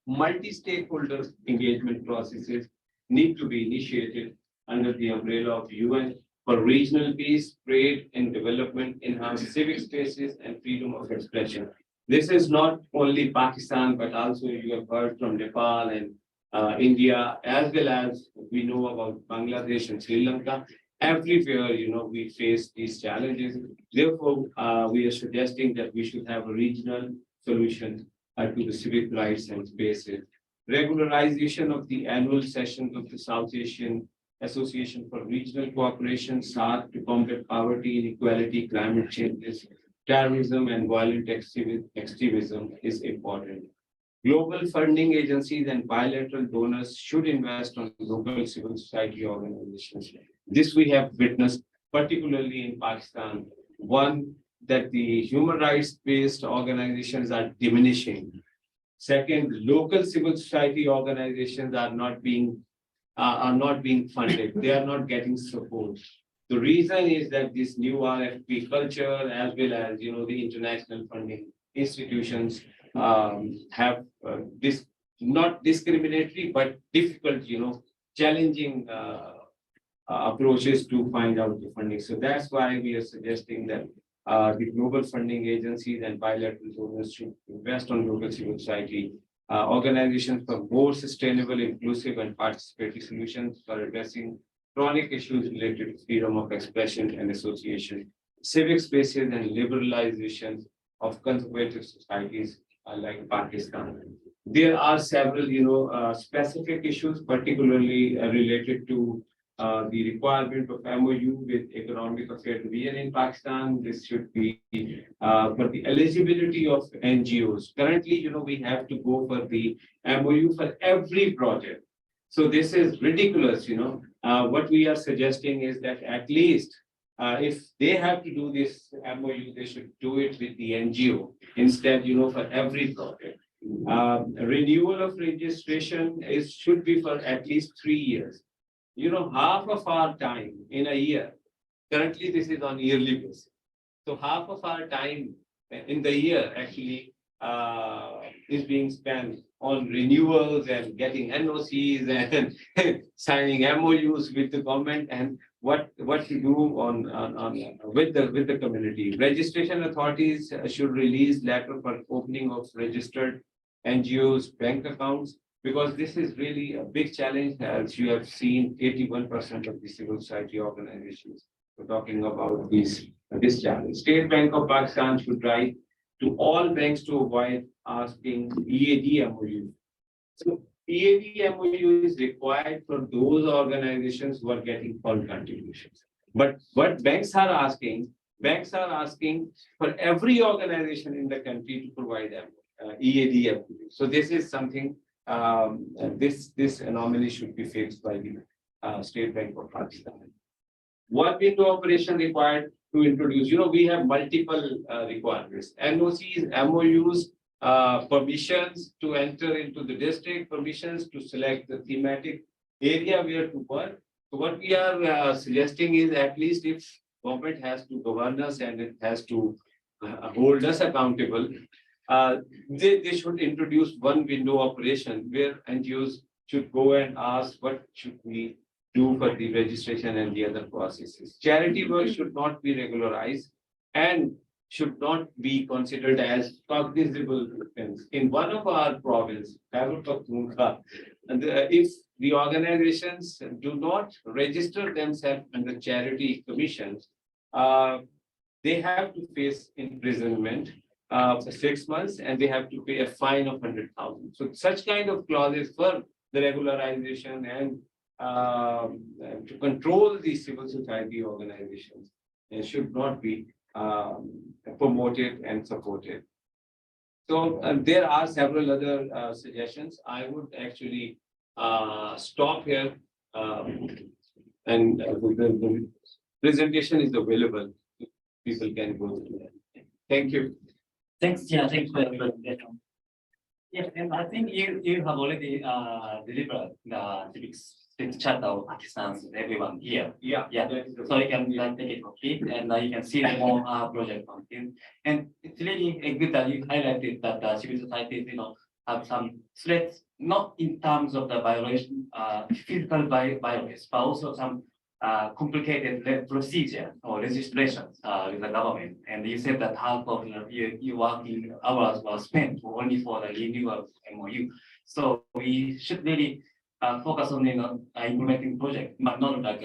Multi-stakeholder engagement processes need to be initiated under the umbrella of UN for regional peace, trade, and development, enhance civic spaces and freedom of expression. This is not only Pakistan, but also you have heard from Nepal and India, as well as we know about Bangladesh and Sri Lanka. Everywhere, we face these challenges. Therefore, we are suggesting that we should have a regional solution to the civic rights and spaces. Regularization of the annual sessions of the South Asian Association for Regional Cooperation, SAARC, to combat poverty, inequality, climate changes, terrorism, and violent extremism is important. Global funding agencies and bilateral donors should invest on local civil society organizations. This we have witnessed, particularly in Pakistan. One, that the human rights-based organizations are diminishing. Second, local civil society organizations are not being funded. They are not getting support. The reason is that this new RFP culture, as well as the international funding institutions have this not discriminatory but difficult, challenging approaches to find out the funding. So that's why we are suggesting that the global funding agencies and bilateral donors should invest on local civil society organizations for more sustainable, inclusive, and participatory solutions for addressing chronic issues related to freedom of expression and association, civic spaces, and liberalization of conservative societies like Pakistan. There are several, specific issues, particularly related to the requirement of MOU with Economic Affairs Division in Pakistan. This should be for the eligibility of NGOs. Currently, we have to go for the MOU for every project. So this is ridiculous, What we are suggesting is that at least if they have to do this MOU, they should do it with the NGO instead, for every project. Renewal of registration should be for at least 3 years. Half of our time in a year, currently this is on yearly basis. So half of our time in the year actually is being spent on renewals and getting NOCs and signing MOUs with the government and what to do on with the community. Registration authorities should release letter for opening of registered NGOs bank accounts, because this is really a big challenge. As you have seen, 81% of the civil society organizations are talking about this challenge. State Bank of Pakistan should write to all banks to avoid asking EAD MOU. So EAD MOU is required for those organizations who are getting full contributions. But what banks are asking for every organization in the country to provide EAD MOU. So this is something. This anomaly should be fixed by the State Bank of Pakistan. What window operation required to introduce? We have multiple requirements: NOCs, MOUs, permissions to enter into the district, permissions to select the thematic area where to work. So what we are suggesting is, at least if government has to govern us and it has to hold us accountable, they should introduce one window operation where NGOs should go and ask what should we do for the registration and the other processes. Charity work should not be regularized and should not be considered as cognizable offense. In one of our province, if the organizations do not register themselves under charity commissions, they have to face imprisonment for 6 months, and they have to pay a fine of 100,000. So such kind of clauses for the regularization and to control the civil society organizations should not be promoted and supported. So there are several other suggestions. I would actually stop here, and the presentation is available. People can go through that. Thank you. Thanks, thanks for the presentation. Yes, and I think you have already delivered the civic charter of Pakistan to everyone here. Yeah. So you can take it complete, and you can see the more project on it. And it's really good that you highlighted that the civil societies, have some threats, not in terms of the violation, physical violence, but also some complicated procedure or registrations with the government. And you said that half of your working hours was spent only for the renewal of MOU. So we should really focus on implementing project, but not like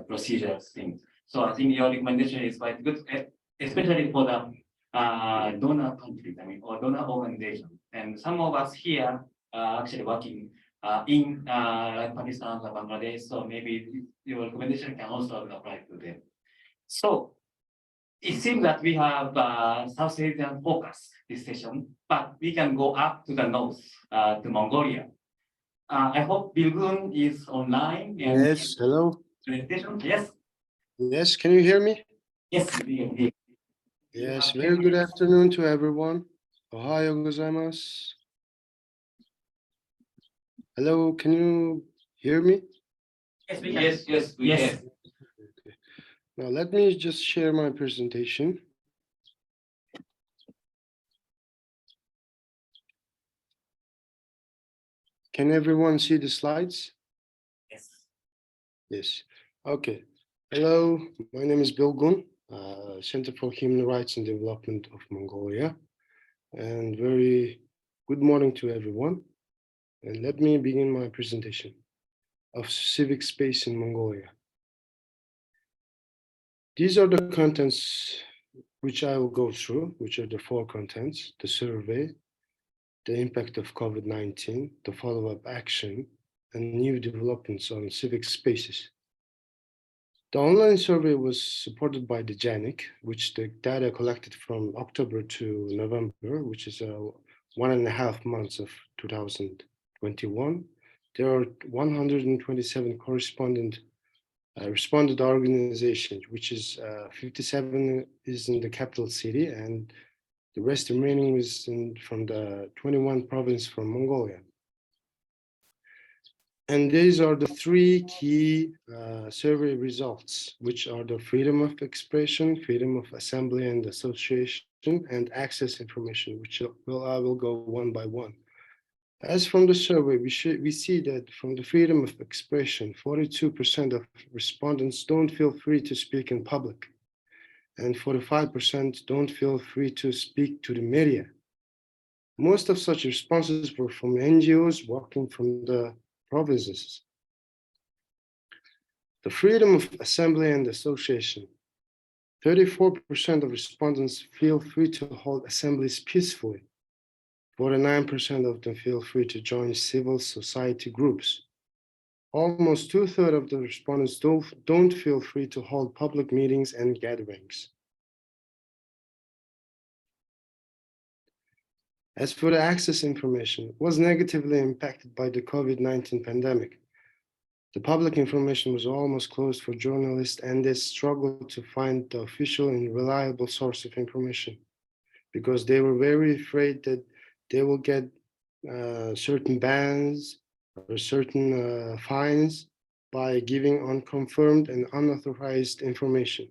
procedures things. So I think your recommendation is quite good, especially for the donor countries, or donor organizations. And some of us here are actually working in like Pakistan or Bangladesh, so maybe your recommendation can also apply to them. So it seems that we have South Asian focus this session, but we can go up to the north, to Mongolia. I hope Bilgun is online. And Yes, hello. presentation. Yes. Yes, can you hear me? Yes, we can hear. Yes, very good afternoon to everyone. Ohayo gozaimasu. Hello, can you hear me? Yes, we can. Yes, we Yes. can. Now, let me just share my presentation. Can everyone see the slides? Yes. Yes. Okay. Hello, my name is Bilgun, Center for Human Rights and Development of Mongolia. And very good morning to everyone. And let me begin my presentation of civic space in Mongolia. These are the contents which I will go through, which are the 4 contents: the survey, the impact of COVID-19, the follow-up action, and new developments on civic spaces. The online survey was supported by the JANIC, which the data collected from October to November, which is 1.5 months of 2021. There are 127 responded organizations, which is 57 is in the capital city, and the rest remaining is from the 21 provinces from Mongolia. And these are the 3 key survey results, which are the freedom of expression, freedom of assembly and association, and access information, which I will go one by one. As from the survey, we see that from the freedom of expression, 42% of respondents don't feel free to speak in public, and 45% don't feel free to speak to the media. Most of such responses were from NGOs working from the provinces. The freedom of assembly and association. 34% of respondents feel free to hold assemblies peacefully. 49% of them feel free to join civil society groups. Almost 2/3 of the respondents don't feel free to hold public meetings and gatherings. As for the access information, it was negatively impacted by the COVID-19 pandemic. The public information was almost closed for journalists, and they struggled to find the official and reliable source of information because they were very afraid that they will get certain bans or certain fines by giving unconfirmed and unauthorized information.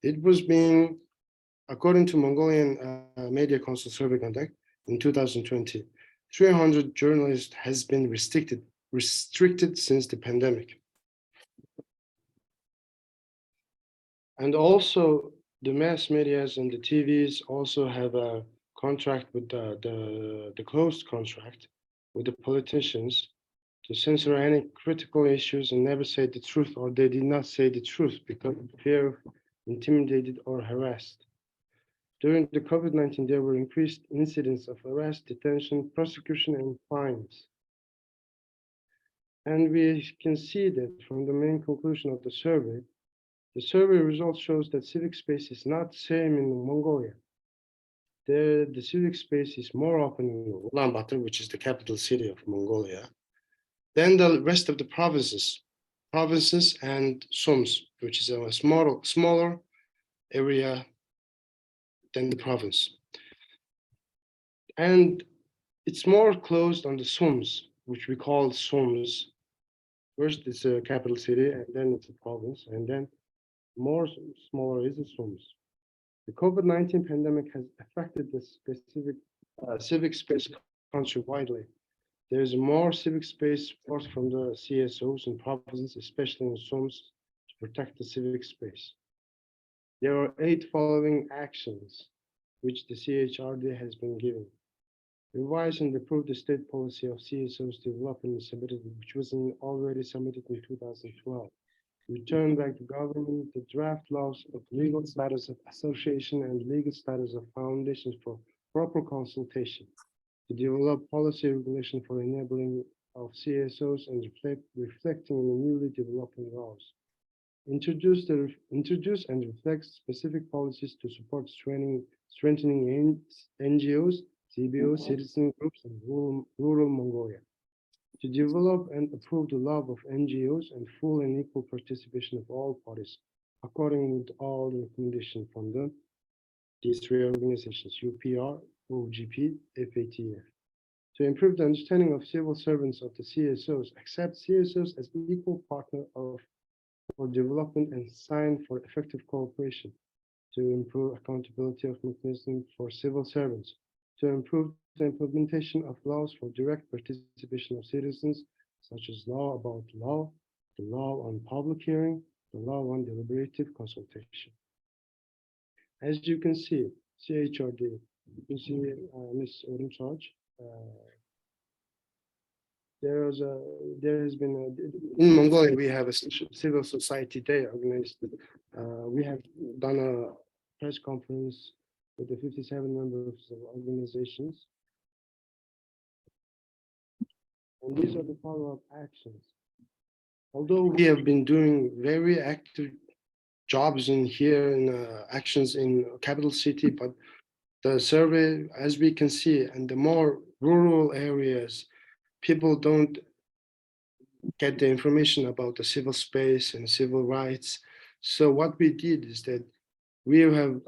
It was being, according to Mongolian Media Council survey conduct in 2020, 300 journalists has been restricted since the pandemic. And also the mass medias and the TVs also have a contract with the closed contract with the politicians to censor any critical issues and never say the truth, or they did not say the truth because of fear of intimidated or harassed. During the COVID-19, there were increased incidents of arrest, detention, prosecution, and fines. And we can see that from the main conclusion of the survey results shows that civic space is not the same in Mongolia. The civic space is more open in Ulaanbaatar, which is the capital city of Mongolia, than the rest of the provinces and Sums, which is a smaller area than the province. And it's more closed on the Sums, which we call Sums. First, it's a capital city, and then it's a province, and then more smaller is the Sums. The COVID-19 pandemic has affected the specific civic space countrywidely. There is more civic space support from the CSOs in provinces, especially in Sums, to protect the civic space. There are 8 following actions which the CHRD has been given. Revise and approve the state policy of CSOs development submitted, which was already submitted in 2012. Return back to government the draft laws of legal status of association and legal status of foundations for proper consultation. To develop policy regulation for enabling of CSOs and reflecting in the newly developing laws. Introduce and reflect specific policies to support strengthening NGOs, CBOs, citizen groups, and rural Mongolia. To develop and approve the law of NGOs and full and equal participation of all parties, according with all the recommendations from these 3 organizations, UPR, OGP, FATF. to improve the understanding of civil servants of the CSOs, accept CSOs as equal partner for development and sign for effective cooperation, to improve accountability of mechanisms for civil servants, to improve the implementation of laws for direct participation of citizens, such as law about law, the law on public hearing, the law on deliberative consultation. As you can see, CHRD, you see Ms. Oruncaj, there has been in Mongolia we have a civil society day organized. We have done a press conference with the 57 members of organizations, and these are the follow-up actions. Although we have been doing very active jobs in here in actions in capital city, but the survey, as we can see, and the more rural areas, people don't get the information about the civil space and civil rights. So what we did is that we have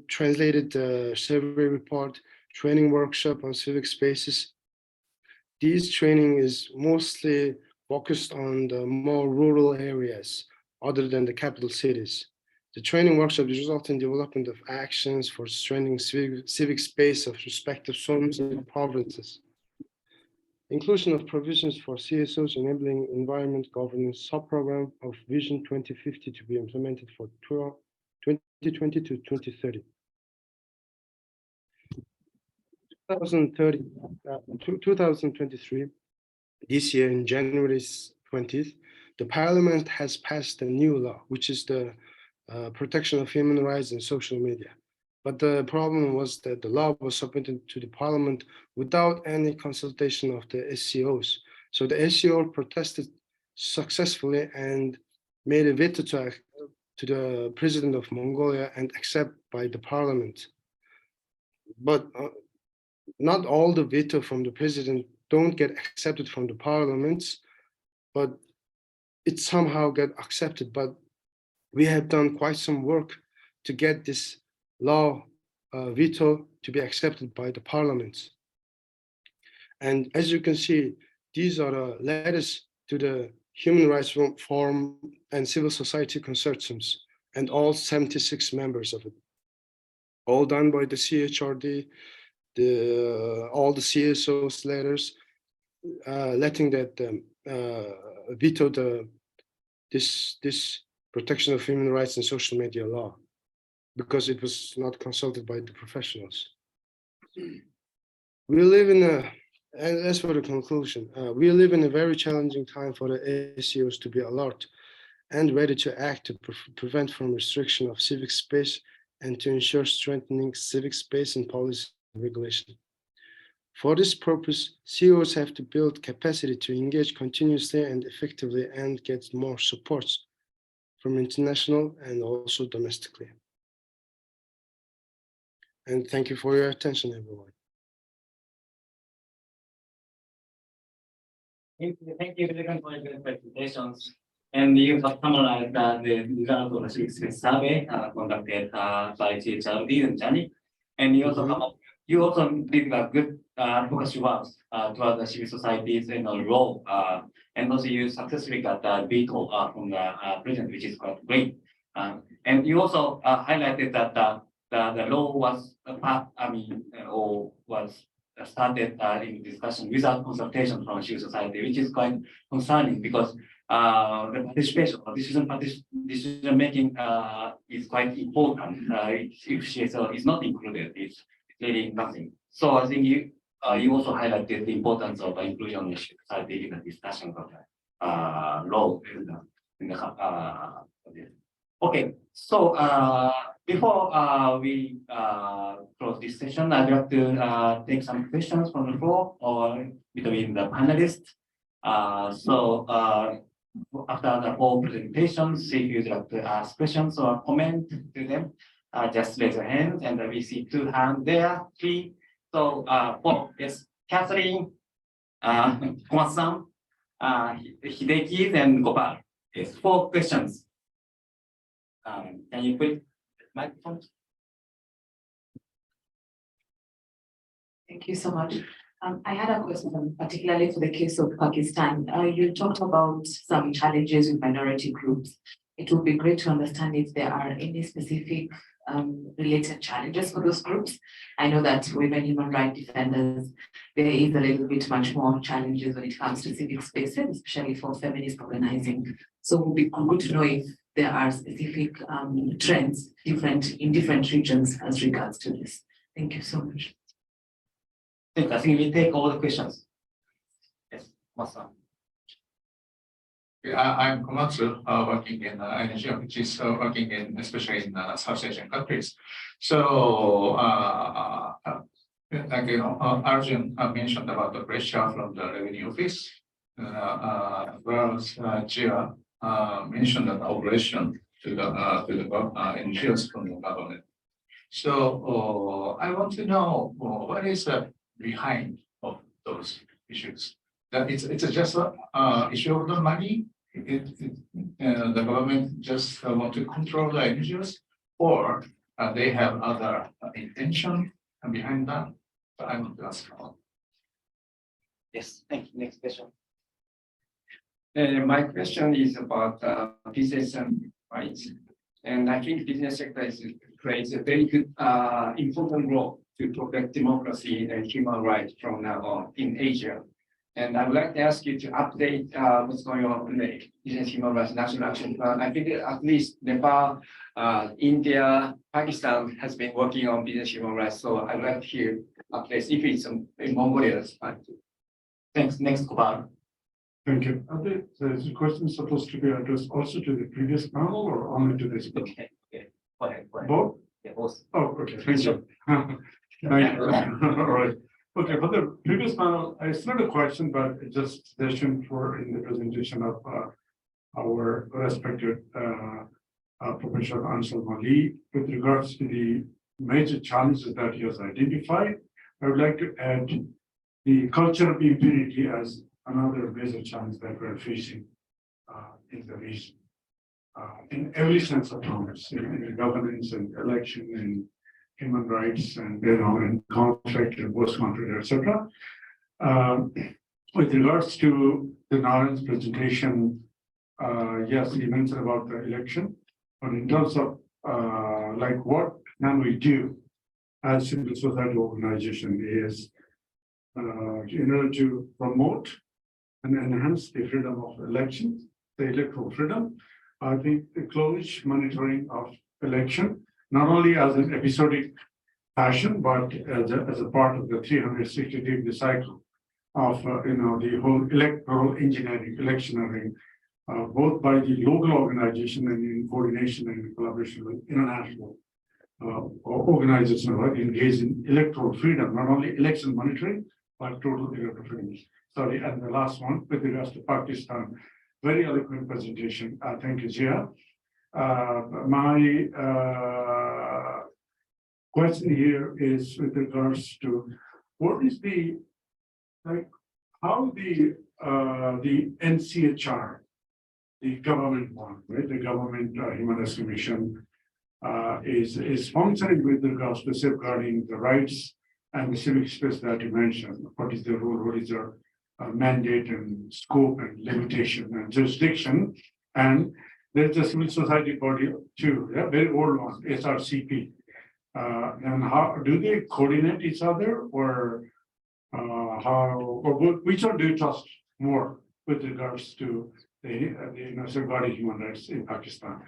translated the survey report, training workshop on civic spaces. This training is mostly focused on the more rural areas other than the capital cities. The training workshop resulted in development of actions for strengthening civic space of respective zones and provinces. Inclusion of provisions for CSOs enabling environment governance sub-program of Vision 2050 to be implemented for 2020 to 2030. 2023, this year in January 20th, the Parliament has passed a new law, which is the protection of human rights in social media. But the problem was that the law was submitted to the Parliament without any consultation of the SCOs. So the SCO protested successfully and made a veto to the President of Mongolia and accepted by the Parliament. But not all the veto from the President don't get accepted from the parliaments, but it somehow get accepted. But we have done quite some work to get this law veto to be accepted by the parliaments. And as you can see, these are letters to the Human Rights Forum and Civil Society Consortiums and all 76 members of it. All done by the CHRD, all the CSOs letters, letting that veto this protection of human rights and social media law, because it was not consulted by the professionals. We live in a, and as for the conclusion, we live in a very challenging time for the ACOs to be alert and ready to act to prevent from restriction of civic space and to ensure strengthening civic space and policy regulation. For this purpose, CEOs have to build capacity to engage continuously and effectively and get more support from international and also domestically. And thank you for your attention, everyone. Thank you very much for your presentations. And you have summarized the result of the civic space survey conducted by CHRD and JANIC. And you also did a good advocacy work toward the civil societies and the role. And also you successfully got the veto from the president, which is quite great. And you also highlighted that the law was was started in discussion without consultation from civil society, which is quite concerning because the participation or decision making is quite important. If CSO is not included, it's really nothing. So I think you also highlighted the importance of inclusion of civil society in the discussion of the law in the okay. So before we close this session, I'd like to take some questions from the floor or between the panelists. After the whole presentations, if you'd like to ask questions or comment to them, just raise your hand, and we see 2 hands there, 3. So, 4 is Catherine, Komatsu-san, Hideki, and Gopal. Yes, 4 questions. Can you put microphone? Thank you so much. I had a question, particularly for the case of Pakistan. You talked about some challenges with minority groups. It would be great to understand if there are any specific related challenges for those groups. I know that women human rights defenders, there is a little bit much more challenges when it comes to civic spaces, especially for feminist organizing. So it would be good to know if there are specific trends in different regions as regards to this. Thank you so much. I think we take all the questions. Yes, Masa. I'm Komatsu, working in NGO, which is working in, especially in South Asian countries. So, like, Arjun mentioned about the pressure from the revenue office, whereas Jia mentioned that operation to the NGOs from the government. So, I want to know what is the behind of those issues. That it's just a issue of the money. The government just want to control the NGOs, or they have other intention behind that. So I want to ask. Yes, thank you. Next question. My question is about business and rights. And I think business sector plays a very good, important role to protect democracy and human rights from now on in Asia. And I would like to ask you to update what's going on in the business human rights national action plan. I think at least Nepal, India, Pakistan has been working on business human rights. So I'd like to hear updates if it's in Mongolia, that's fine too. Thanks. Next, Kubar. Thank you. Are the question supposed to be addressed also to the previous panel or only to this? Okay. Go ahead. Both? Yeah, both. Oh, okay. Thank you. Thank you. All right. Okay, for the previous panel, it's not a question, but just a suggestion for in the presentation of our respected Professor Ansel Mali with regards to the major challenges that he has identified. I would like to add the culture of impunity as another major challenge that we're facing in the region. In every sense of terms, in the governance and election and human rights and and conflict and post-conflict, etc. With regards to the Narayan's presentation, yes, he mentioned about the election, but in terms of like what can we do as civil society organization is in order to promote and enhance the freedom of elections, the electoral freedom. I think the close monitoring of election, not only as an episodic fashion, but as a part of the 360-degree cycle of the whole electoral engineering, electioneering, both by the local organization and in coordination and in collaboration with international organizations engaged in electoral freedom, not only election monitoring, but total electoral freedom. Sorry, and the last one with regards to Pakistan, very eloquent presentation. Thank you, Jia. My question here is with regards to what is the how the NCHR, the government one, right? The government human rights commission is functioning with regards to safeguarding the rights and the civic space that you mentioned. What is the role? What is their mandate and scope and limitation and jurisdiction? And there's a civil society body too, yeah, very old one, SRCP. And how do they coordinate each other, or which one do you trust more with regards to the safeguarding human rights in Pakistan,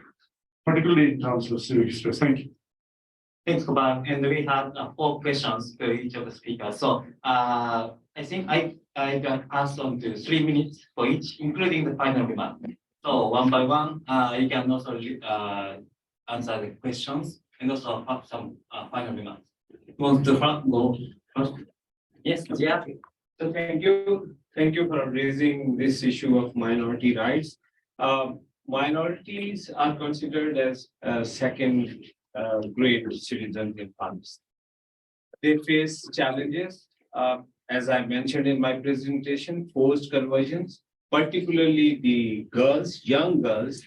particularly in terms of civic space? Thank you. Thanks, Kubar. And we have 4 questions to each of the speakers. So I think I can answer on to 3 minutes for each, including the final remark. So one by one, you can also answer the questions and also have some final remarks. Want to go first? Yes, yeah. So thank you for raising this issue of minority rights. Minorities are considered as second grade citizens in Pakistan. They face challenges, as I mentioned in my presentation, forced conversions, particularly the girls, young girls.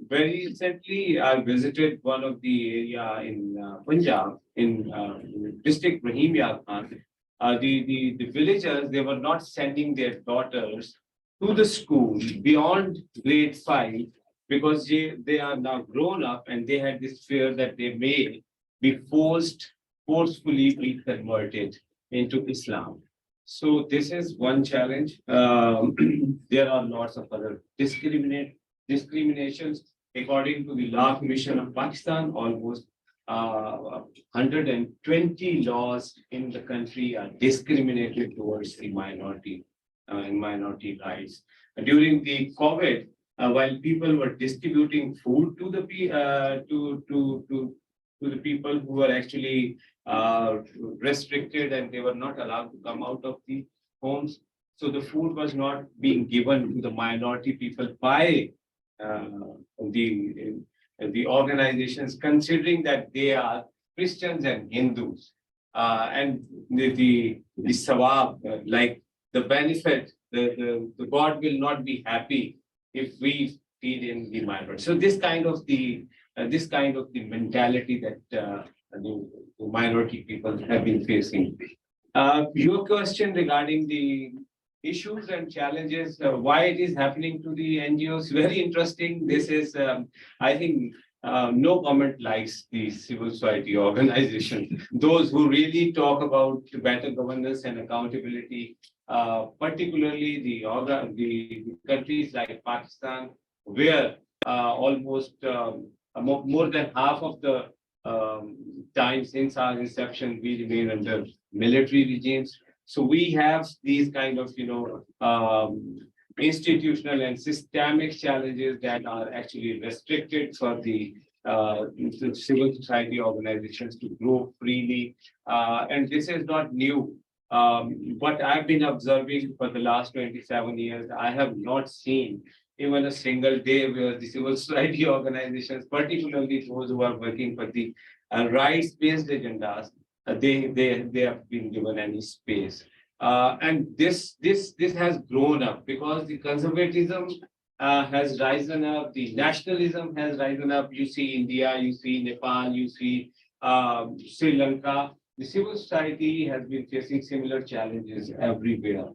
Very recently, I visited one of the area in Punjab, in district Rahim Yar Khan, the villagers, they were not sending their daughters to the school beyond grade 5 because they are now grown up and they had this fear that they may be forcefully be converted into Islam. So this is one challenge. There are lots of other discriminations. According to the Law Commission of Pakistan, almost 120 laws in the country are discriminated towards the minority and minority rights. During the COVID, while people were distributing food to the people who were actually restricted and they were not allowed to come out of the homes, so the food was not being given to the minority people by the organizations, considering that they are Christians and Hindus, and the sawab, like the benefit, the God will not be happy if we feed in the minority. So this kind of the mentality that the minority people have been facing. Your question regarding the issues and challenges, why it is happening to the NGOs, very interesting. This is, I think, no comment likes the civil society organization. Those who really talk about better governance and accountability, particularly the countries like Pakistan, where almost more than half of the time since our inception, we remain under military regimes. So we have these kind of, institutional and systemic challenges that are actually restricted for the civil society organizations to grow freely. And this is not new. What I've been observing for the last 27 years, I have not seen even a single day where the civil society organizations, particularly those who are working for the rights-based agendas, they have been given any space. And this has grown up because the conservatism has risen up, the nationalism has risen up. You see India, you see Nepal, you see Sri Lanka. The civil society has been facing similar challenges everywhere.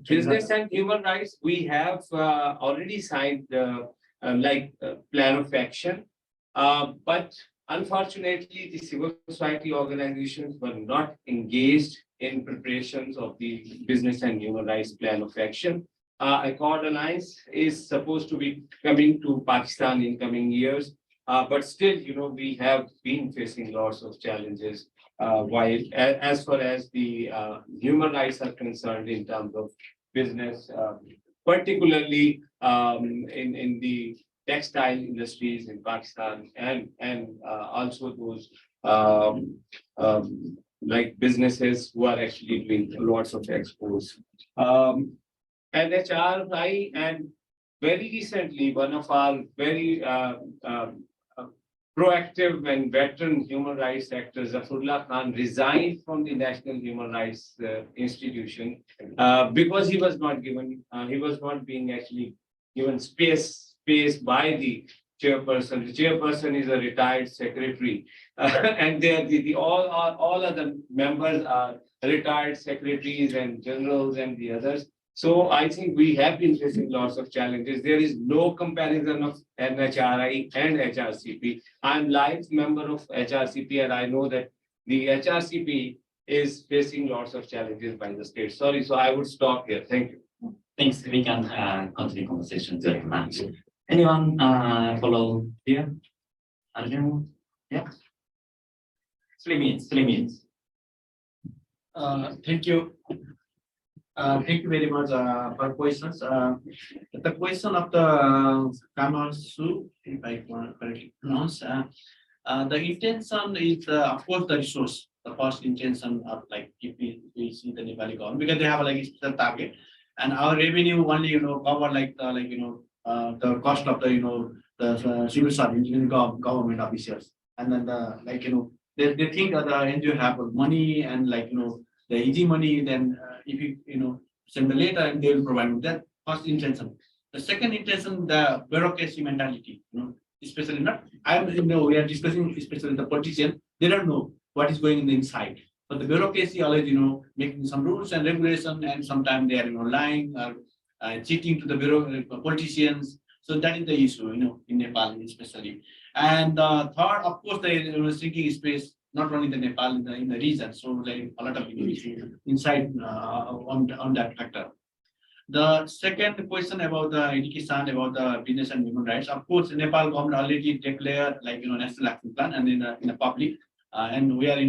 Business and human rights, we have already signed plan of action, but unfortunately, the civil society organizations were not engaged in preparations of the business and human rights plan of action. Accord Alliance is supposed to be coming to Pakistan in coming years, but still, we have been facing lots of challenges. While as far as the human rights are concerned in terms of business, particularly in the textile industries in Pakistan and also those like businesses who are actually doing lots of exports. And HRI, and very recently, one of our very proactive and veteran human rights actors, Zafrullah Khan, resigned from the National Human Rights Institution because he was not being actually given space by the chairperson. The chairperson is a retired secretary, and all other members are retired secretaries and generals and the others. So I think we have been facing lots of challenges. There is no comparison of NHRI and HRCP. I'm live member of HRCP, and I know that the HRCP is facing lots of challenges by the state. Sorry, so I would stop here. Thank you. Thanks. We can continue conversation very much. Anyone follow here? Arjun? Yeah. 3 minutes. 3 minutes. Thank you. Thank you very much for questions. The question of the Kamal Su, if I correctly pronounce, the intention is, of course, the resource. The first intention of like if we see the Nepali government, because they have like a special target, and our revenue only cover like the cost of the civil servant, government officials, and then they think that the NGO have money and the easy money, then if you send the letter and they will provide that first intention. The second intention, the bureaucracy mentality, especially we are discussing especially the politician, they don't know what is going in the inside. So the bureaucracy always, making some rules and regulation, and sometimes they are, lying or cheating to the bureau politicians. So that is the issue, in Nepal especially. And third, of course, the shrinking space, not only the Nepal in the region. So like a lot of insight on that factor. The second question about the education, about the business and human rights. Of course, Nepal government already declared national action plan and in the public, and we are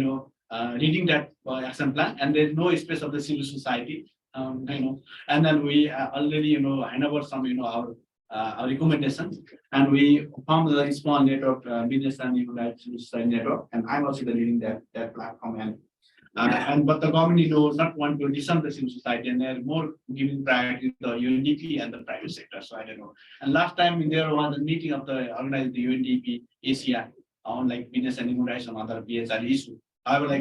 reading that action plan, and there's no space of the civil society, and then we already hand over some our recommendations, and we formed a small network, business and human rights civil society network, and I'm also leading that platform. And but the government does not want to listen to the civil society, and they're more giving priority to the UNDP and the private sector. So I don't know. And last time there was a meeting of the organized the UNDP Asia on like business and human rights and other BSR issue. However, they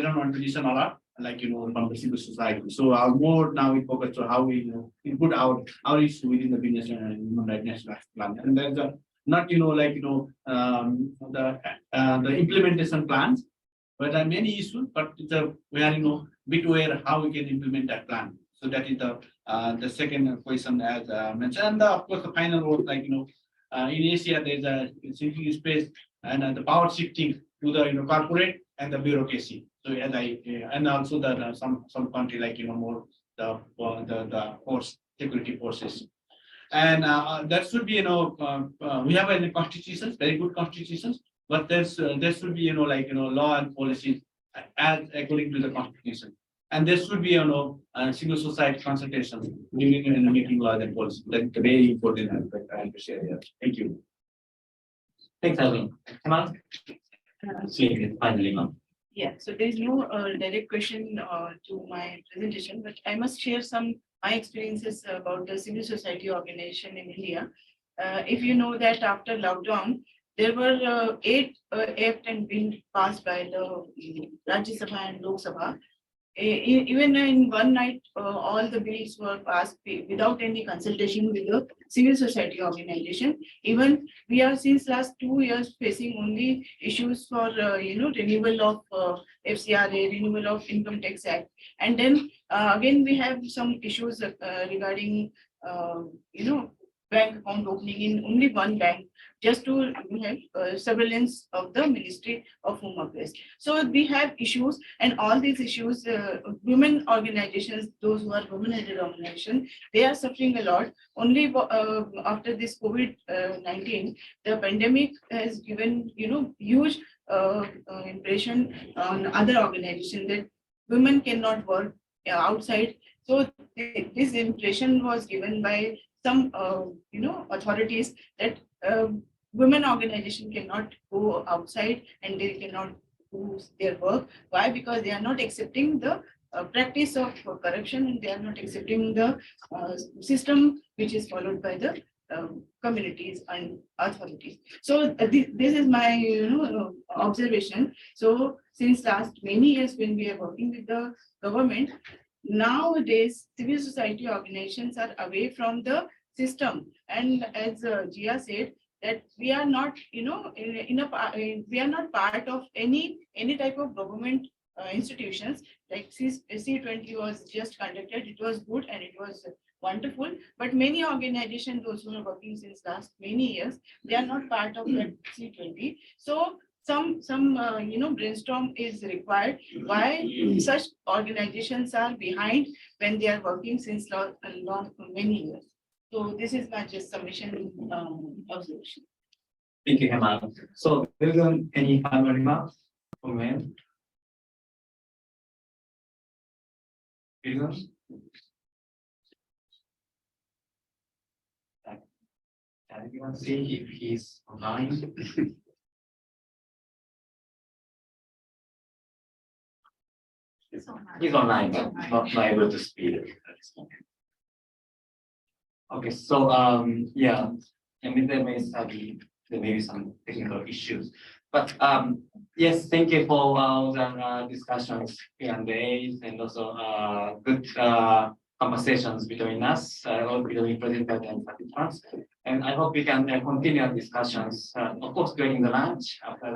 don't want to listen a lot, from the civil society. So our more now we focus on how we input our issue within the business and human rights national action plan. And there's a not the implementation plans. But there are many issues, but we are bit aware how we can implement that plan. So that is the second question as mentioned. And of course the final word, in Asia there's a shrinking space and the power shifting to the corporate and the bureaucracy. So as and also the some country more the force security forces. And that should be we have a constitutions, very good constitutions. But there should be law and policies as according to the constitution, and there should be civil society consultation during making laws and policies. That's very important aspect I have to share here. Thank you. Thanks, Alvin. Come on. Finally, ma'am. Yeah, so there is no direct question to my presentation, but I must share some my experiences about the civil society organization in India. If you know that after lockdown, there were 8 act and bill passed by the Rajya Sabha and Lok Sabha. Even in one night, all the bills were passed without any consultation with the civil society organization. Even we are since last 2 years facing only issues for renewal of FCRA, renewal of Income Tax Act, and then again we have some issues regarding bank account opening in only one bank, just to have surveillance of the Ministry of Home Affairs. So we have issues, and all these issues, women organizations, those who are women-headed organizations, they are suffering a lot. Only after this COVID-19, the pandemic has given huge impression on other organizations that women cannot work outside. So this impression was given by some authorities that women organization cannot go outside and they cannot do their work. Why? Because they are not accepting the practice of corruption, and they are not accepting the system which is followed by the communities and authorities. So this is my observation. So since last many years when we are working with the government, nowadays civil society organizations are away from the system, and as Jia said, that we are not we are not part of any type of government institutions. Like C20 was just conducted, it was good and it was wonderful, but many organizations, those who are working since last many years, they are not part of that C20. So some brainstorm is required why such organizations are behind when they are working since many years. So this is my just submission observation. Thank you, Hema. So, any final remarks from men? Can anyone see if he's online? He's online, but not able to speak at this moment. Okay, so yeah, I mean there may be some technical issues, but yes, thank you for all the discussions Q&As, and also good conversations between us, or between presenters and participants. And I hope we can continue our discussions. Of course, during the lunch, after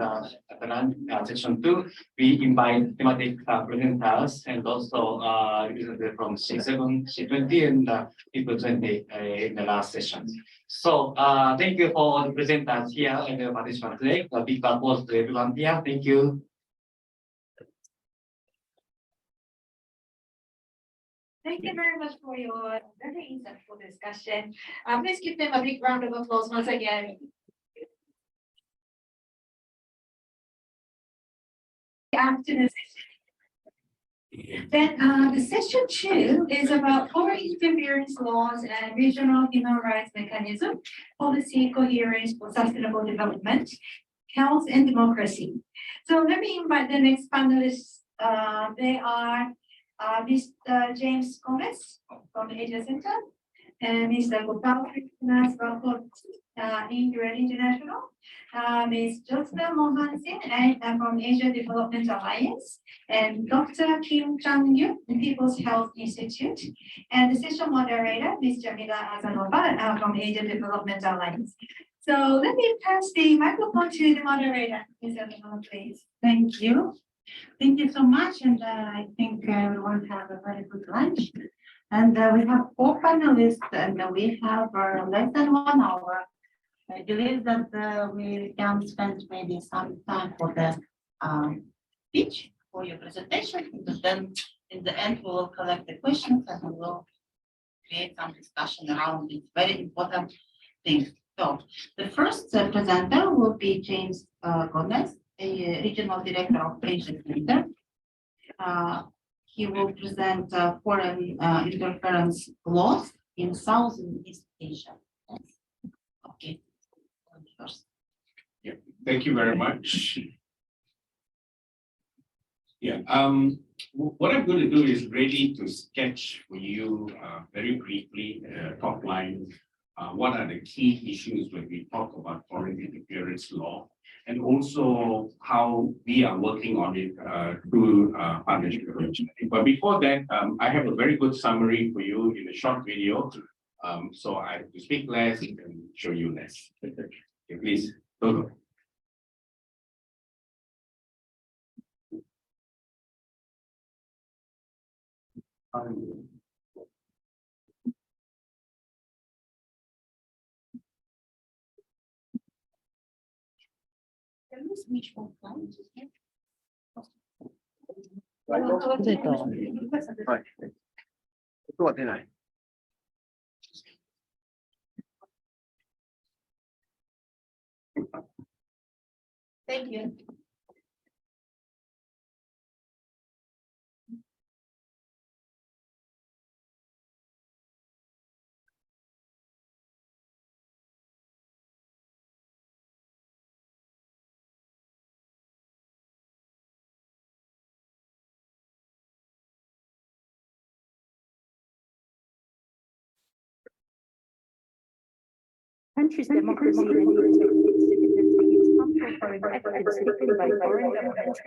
the lunch session 2, we invite thematic presenters and also representatives from C7, C20, and people 20 in the last session. So thank you for all the presenters here and the participants today. A big applause to everyone here. Thank you. Thank you very much for your very insightful discussion. Please give them a big round of applause once again. Afternoon session. Then the session 2 is about foreign interference laws and regional human rights mechanism, policy coherence for sustainable development, health and democracy. So let me invite the next panelists. They are Mr. James Gomez from the Asia Center, and Mr. Gopal Krishna in UN International, Ms. Jyotsna Mohan Singh from Asia Development Alliance, and Dr. Kim Chang-Yu, the People's Health Institute, and the session moderator, Ms. Jamila Azanova from Asia Development Alliance. So let me pass the microphone to the moderator. Ms. Azanova, please. Thank you. Thank you so much, and I think everyone have a very good lunch. And we have 4 panelists, and we have less than 1 hour. I believe that we can spend maybe some time for the speech, for your presentation, but then in the end, we will collect the questions and we will create some discussion around these very important things. So the first presenter will be James Gomez, a regional director of Asia Center. He will present foreign interference laws in South and East Asia. Okay. First. Yeah, thank you very much. Yeah, what I'm going to do is really to sketch for you very briefly, top line, what are the key issues when we talk about foreign interference law, and also how we are working on it through partnership arrangement. But before that, I have a very good summary for you in a short video. So I have to speak less and show you less. Okay, please, go. Thank you. Country's democracy and citizens harmful foreign actions taken by foreign governments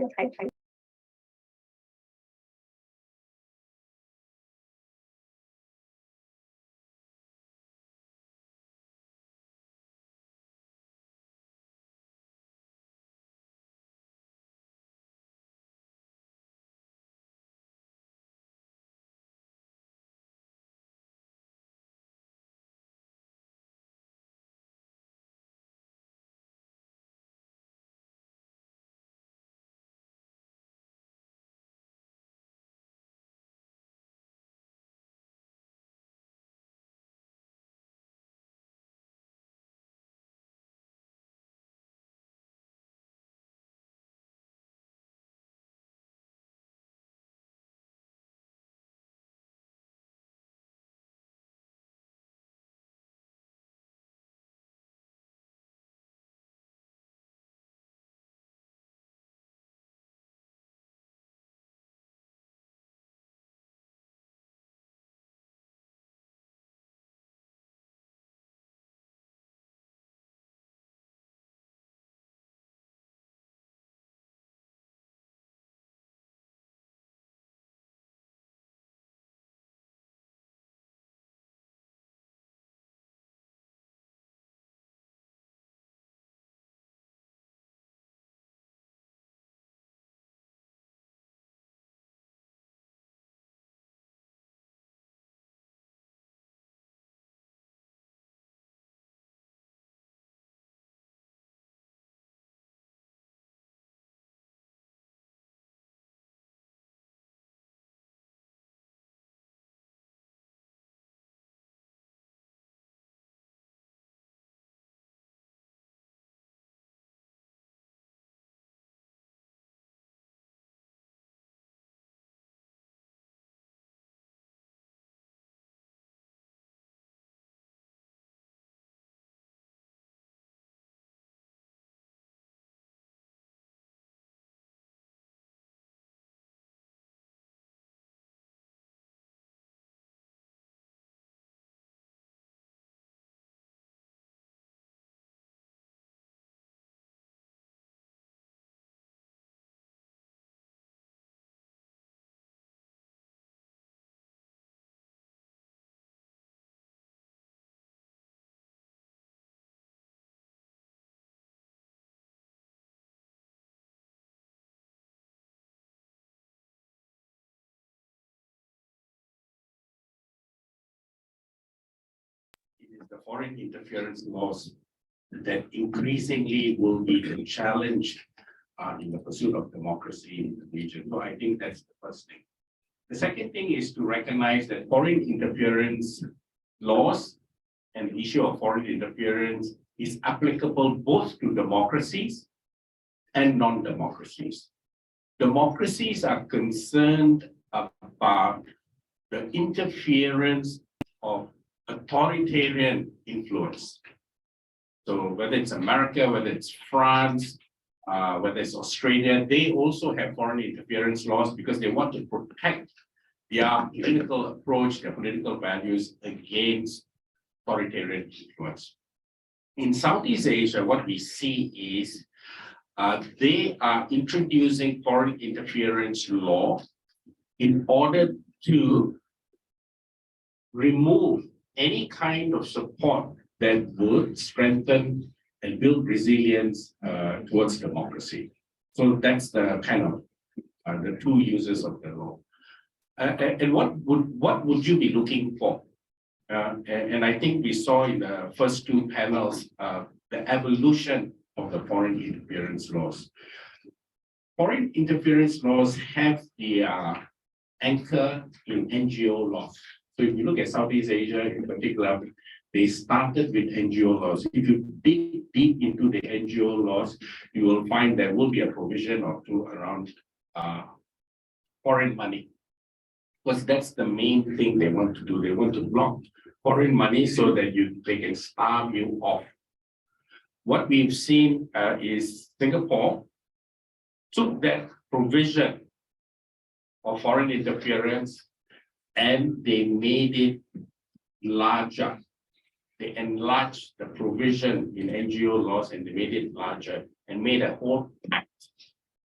the foreign interference laws that increasingly will be challenged in the pursuit of democracy in the region. So I think that's the first thing. The second thing is to recognize that foreign interference laws and the issue of foreign interference is applicable both to democracies and non-democracies. Democracies are concerned about the interference of authoritarian influence. So whether it's America, whether it's France, whether it's Australia, they also have foreign interference laws because they want to protect their political approach, their political values against authoritarian influence. In Southeast Asia, what we see is they are introducing foreign interference law in order to remove any kind of support that would strengthen and build resilience towards democracy. So that's the kind of the two uses of the law. And what would you be looking for? And I think we saw in the first two panels the evolution of the foreign interference laws. Foreign interference laws have the anchor in NGO laws. So if you look at Southeast Asia in particular, they started with NGO laws. If you dig deep into the NGO laws, you will find there will be a provision or two around foreign money. Because that's the main thing they want to do. They want to block foreign money so that they can starve you off. What we've seen is Singapore took that provision of foreign interference and they made it larger. They enlarged the provision in NGO laws and they made it larger and made a whole act.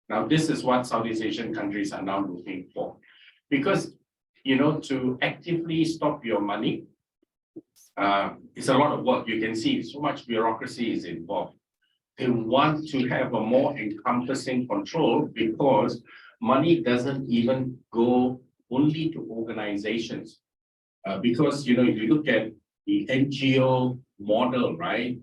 Now, this is what Southeast Asian countries are now looking for. Because, you know, to actively stop your money, it's a lot of work. You can see so much bureaucracy is involved. They want to have a more encompassing control because money doesn't even go only to organizations. Because, you know, if you look at the NGO model, right,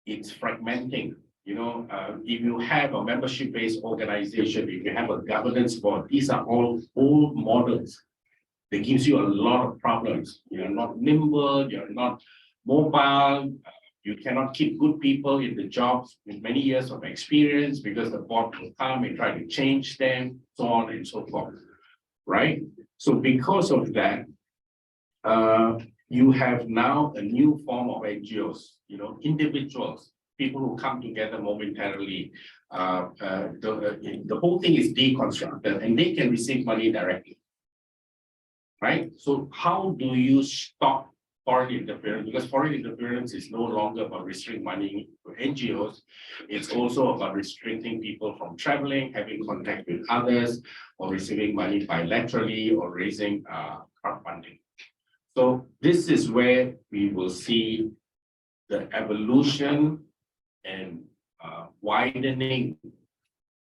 it's fragmenting. You know, if you have a membership-based organization, if you have a governance board, these are all old models. That gives you a lot of problems. You're not nimble, you're not mobile, you cannot keep good people in the jobs with many years of experience because the board will come and try to change them, so on and so forth, right? So because of that, you have now a new form of NGOs, you know, individuals, people who come together momentarily. The whole thing is deconstructed and they can receive money directly. Right? So how do you stop foreign interference? Because foreign interference is no longer about restricting money to NGOs. It's also about restricting people from traveling, having contact with others, or receiving money bilaterally or raising crowdfunding. So this is where we will see the evolution and widening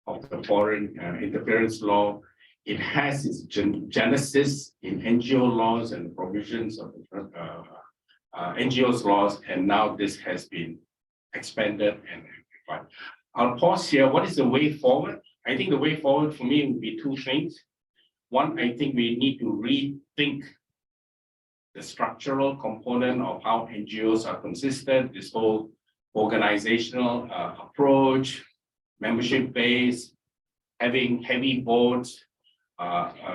of the foreign interference law. It has its genesis in NGO laws and provisions of NGOs laws, and now this has been expanded and amplified. I'll pause here. What is the way forward? I think the way forward for me would be two things. One, I think we need to rethink the structural component of how NGOs are consistent, this whole organizational approach, membership-based, having heavy boards,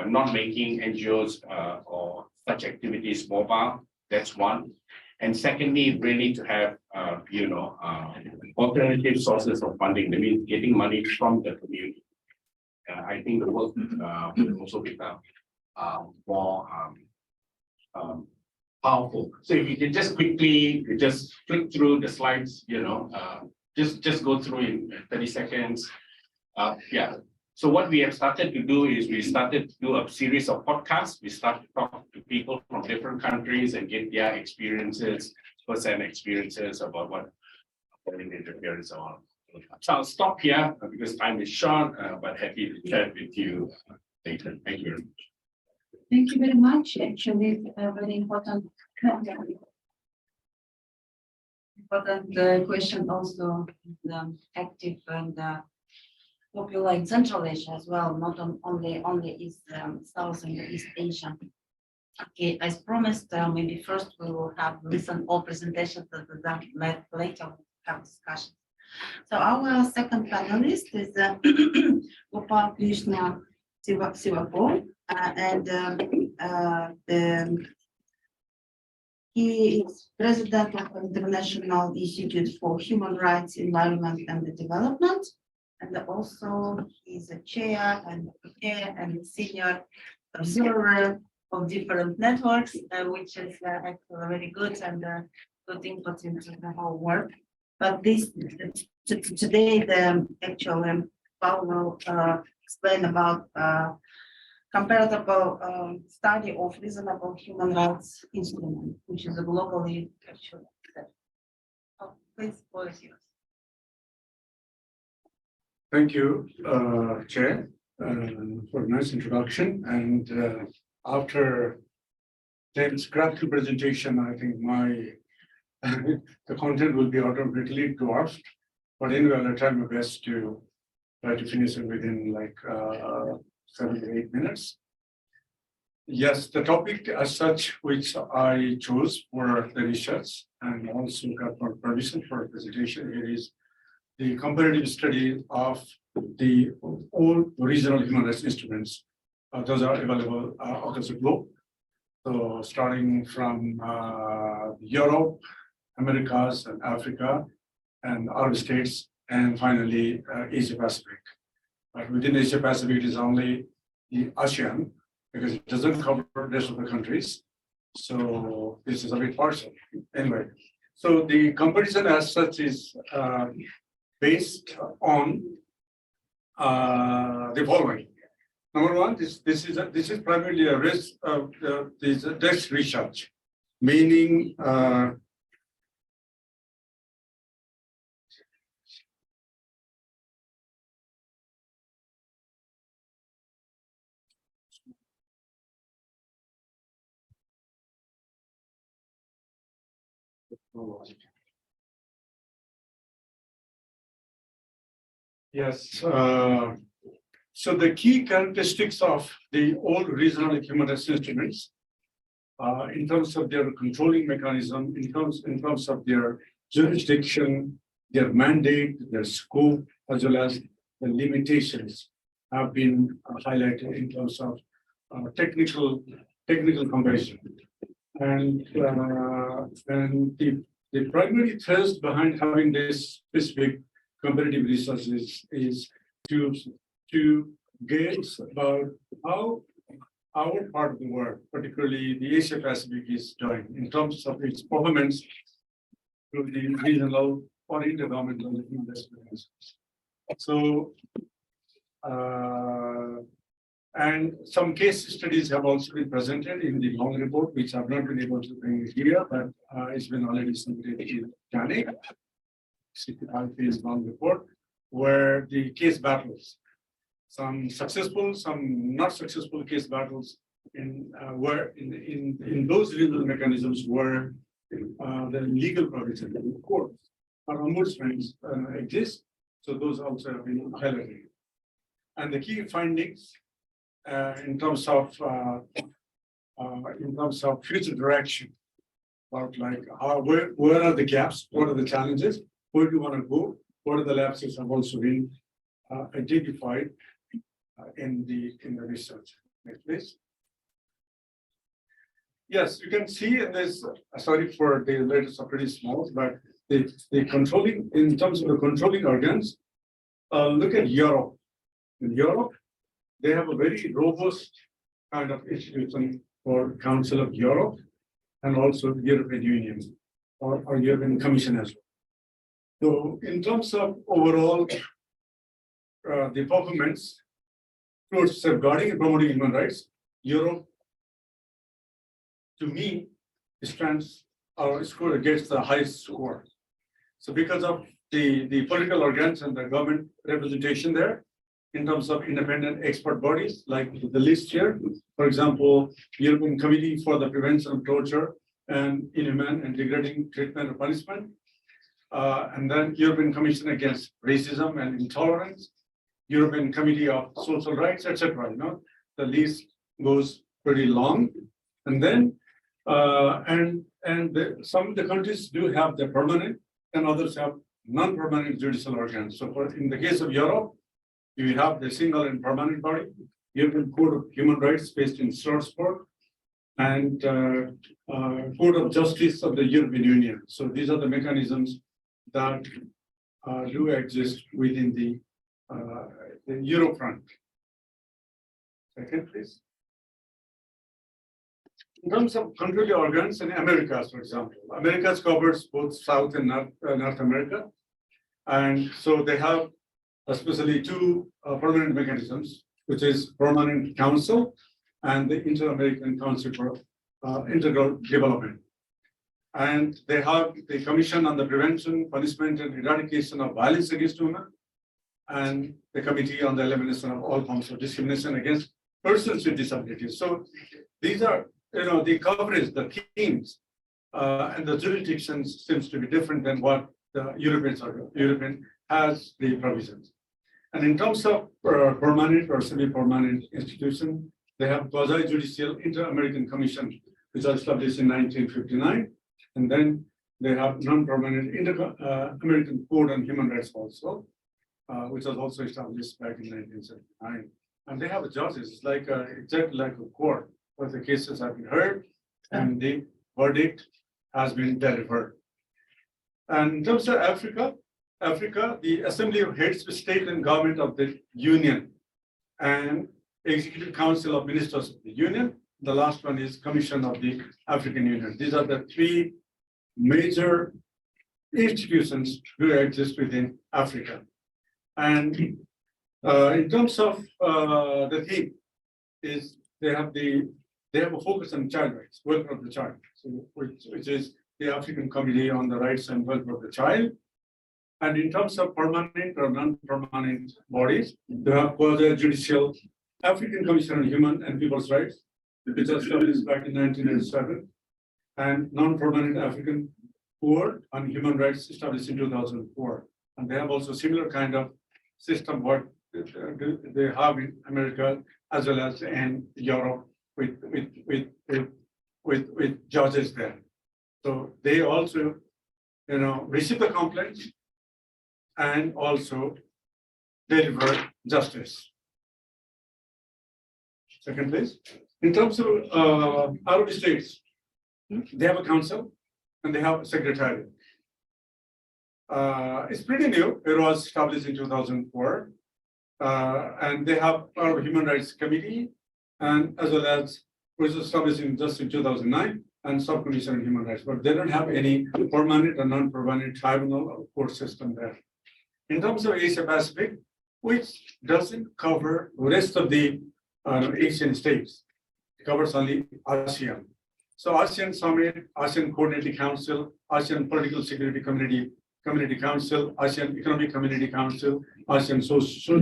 not making NGOs or such activities mobile. That's one. And secondly, really to have, alternative sources of funding. That means getting money from the community. I think the work will also become more powerful. So if you can just quickly just flick through the slides, just go through in 30 seconds. Yeah. So what we have started to do is we started to do a series of podcasts. We started to talk to people from different countries and get their experiences, first-hand experiences about what foreign interference are. So I'll stop here because time is short, but happy to chat with you later. Thank you very much. Thank you very much. Actually, it's a very important important question also, active and popular in Central Asia as well, not only East, South and East Asia. Okay, as promised, maybe first we will have listen all presentations, and then later we'll have discussion. So our second panelist is Gopal Krishna Sivapur, and he is president of the International Institute for Human Rights, Environment and Development, and also he is a chair and senior observer of different networks, which is actually very good and good input into the whole work. But this today, the actual Paul will explain about comparable study of reasonable human rights instrument, which is a globally actually. Oh, please, floor is yours. Thank you, Chair, for a nice introduction. And after James' graphical presentation, I think the content will be automatically dwarfed. But anyway, I'll try my best to try to finish it within like 7 to 8 minutes. Yes, the topic as such, which I chose for the research and also got for permission for presentation here is the comparative study of the all regional human rights instruments. Those are available across the globe. So starting from Europe, Americas and Africa and Arab states, and finally Asia Pacific. But within Asia Pacific, it is only the ASEAN because it doesn't cover the rest of the countries. So this is a bit partial. Anyway, so the comparison as such is based on the following. Number one, this is primarily a risk of this desk research, meaning yes. So the key characteristics of the all regional human rights instruments, in terms of their controlling mechanism, in terms of their jurisdiction, their mandate, their scope, as well as the limitations, have been highlighted in terms of technical comparison. And the primary thrust behind having this specific comparative research is to gauge about how our part of the world, particularly the Asia Pacific, is doing in terms of its performance to the regional or intergovernmental human rights mechanisms. So, and some case studies have also been presented in the long report, which I've not been able to bring here, but it's been already submitted to JANIC, 65-page long report, where the case battles, some successful, some not successful case battles in those legal mechanisms where the legal provision, the courts or ombudsmen exist. So those also have been highlighted. And the key findings in terms of future direction, about like where are the gaps, what are the challenges, where do you want to go, what are the lapses have also been identified in the research. Next, please. Yes, you can see in this. Sorry for the letters are pretty small, but the controlling in terms of the controlling organs. Look at Europe. In Europe, they have a very robust kind of institution for Council of Europe and also the European Union or European Commission as well. So in terms of overall the performance towards safeguarding and promoting human rights, Europe, to me, stands or score gets the highest score. So because of the political organs and the government representation there, in terms of independent expert bodies, like the list here, for example, European Committee for the Prevention of Torture and Inhuman and Degrading Treatment or Punishment, and then European Commission Against Racism and Intolerance, European Committee of Social Rights, etc. You know, the list goes pretty long, and then some of the countries do have the permanent, and others have non-permanent judicial organs. So, in the case of Europe, you have the single and permanent body, European Court of Human Rights based in Strasbourg, and Court of Justice of the European Union. So these are the mechanisms that do exist within the Eurofront. Second, please. In terms of country organs in Americas, for example, Americas covers both South and North America. And so they have especially two permanent mechanisms, which is Permanent Council and the Inter-American Council for Integral Development. And they have the Commission on the Prevention, Punishment, and Eradication of Violence Against Women, and the Committee on the Elimination of All Forms of Discrimination Against Persons with Disabilities. So these are, the coverage, the themes, and the jurisdictions seems to be different than what the European has the provisions. And in terms of permanent or semi-permanent institution, they have quasi-judicial Inter-American Commission, which was established in 1959. And then they have non-permanent Inter-American Court on Human Rights also, which was also established back in 1979. And they have judges, it's like exactly like a court, where the cases have been heard and the verdict has been delivered. And in terms of Africa, the Assembly of Heads of State and Government of the Union and Executive Council of Ministers of the Union. The last one is Commission of the African Union. These are the three major institutions who exist within Africa. And in terms of the theme, is they have a focus on child rights, welfare of the child, so which is the African Committee on the Rights and Welfare of the Child. And in terms of permanent or non-permanent bodies, they have quasi-judicial African Commission on Human and People's Rights, which was established back in 1987, and non-permanent African Court on Human Rights established in 2004. And they have also similar kind of system what they have in America as well as in Europe with judges there. So they also, receive the complaints and also deliver justice. Second, please. In terms of Arab states, they have a council and they have a secretariat. It's pretty new. It was established in 2004. And they have our Human Rights Committee, and as well as which was established just in 2009, and Subcommission on Human Rights, but they don't have any permanent or non-permanent tribunal or court system there. In terms of Asia Pacific, which doesn't cover the rest of the Asian states, it covers only ASEAN. So ASEAN Summit, ASEAN Coordinating Council, ASEAN Political Security Community Council, ASEAN Economic Community Council, ASEAN Social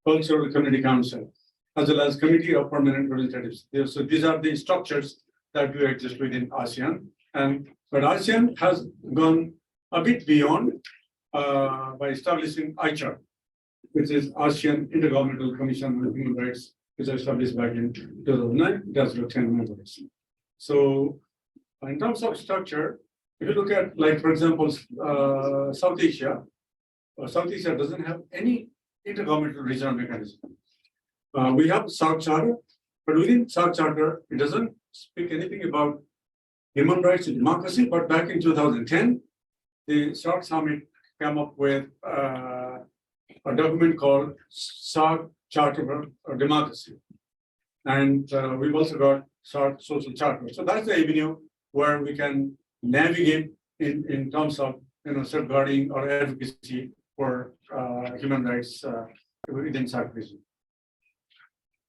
Cultural Community Council, as well as Committee of Permanent Representatives. So these are the structures that do exist within ASEAN. But ASEAN has gone a bit beyond by establishing ICHAR, which is ASEAN Intergovernmental Commission on Human Rights, which was established back in 2009. That's got 10 members. So in terms of structure, if you look at, like, for example, South Asia doesn't have any intergovernmental regional mechanism. We have SAARC Charter, but within SAARC Charter, it doesn't speak anything about human rights and democracy. But back in 2010, the SAARC Summit came up with a document called SAARC Charter for Democracy. And we've also got SAARC Social Charter. So that's the avenue where we can navigate in terms of safeguarding or advocacy for human rights within SAARC region.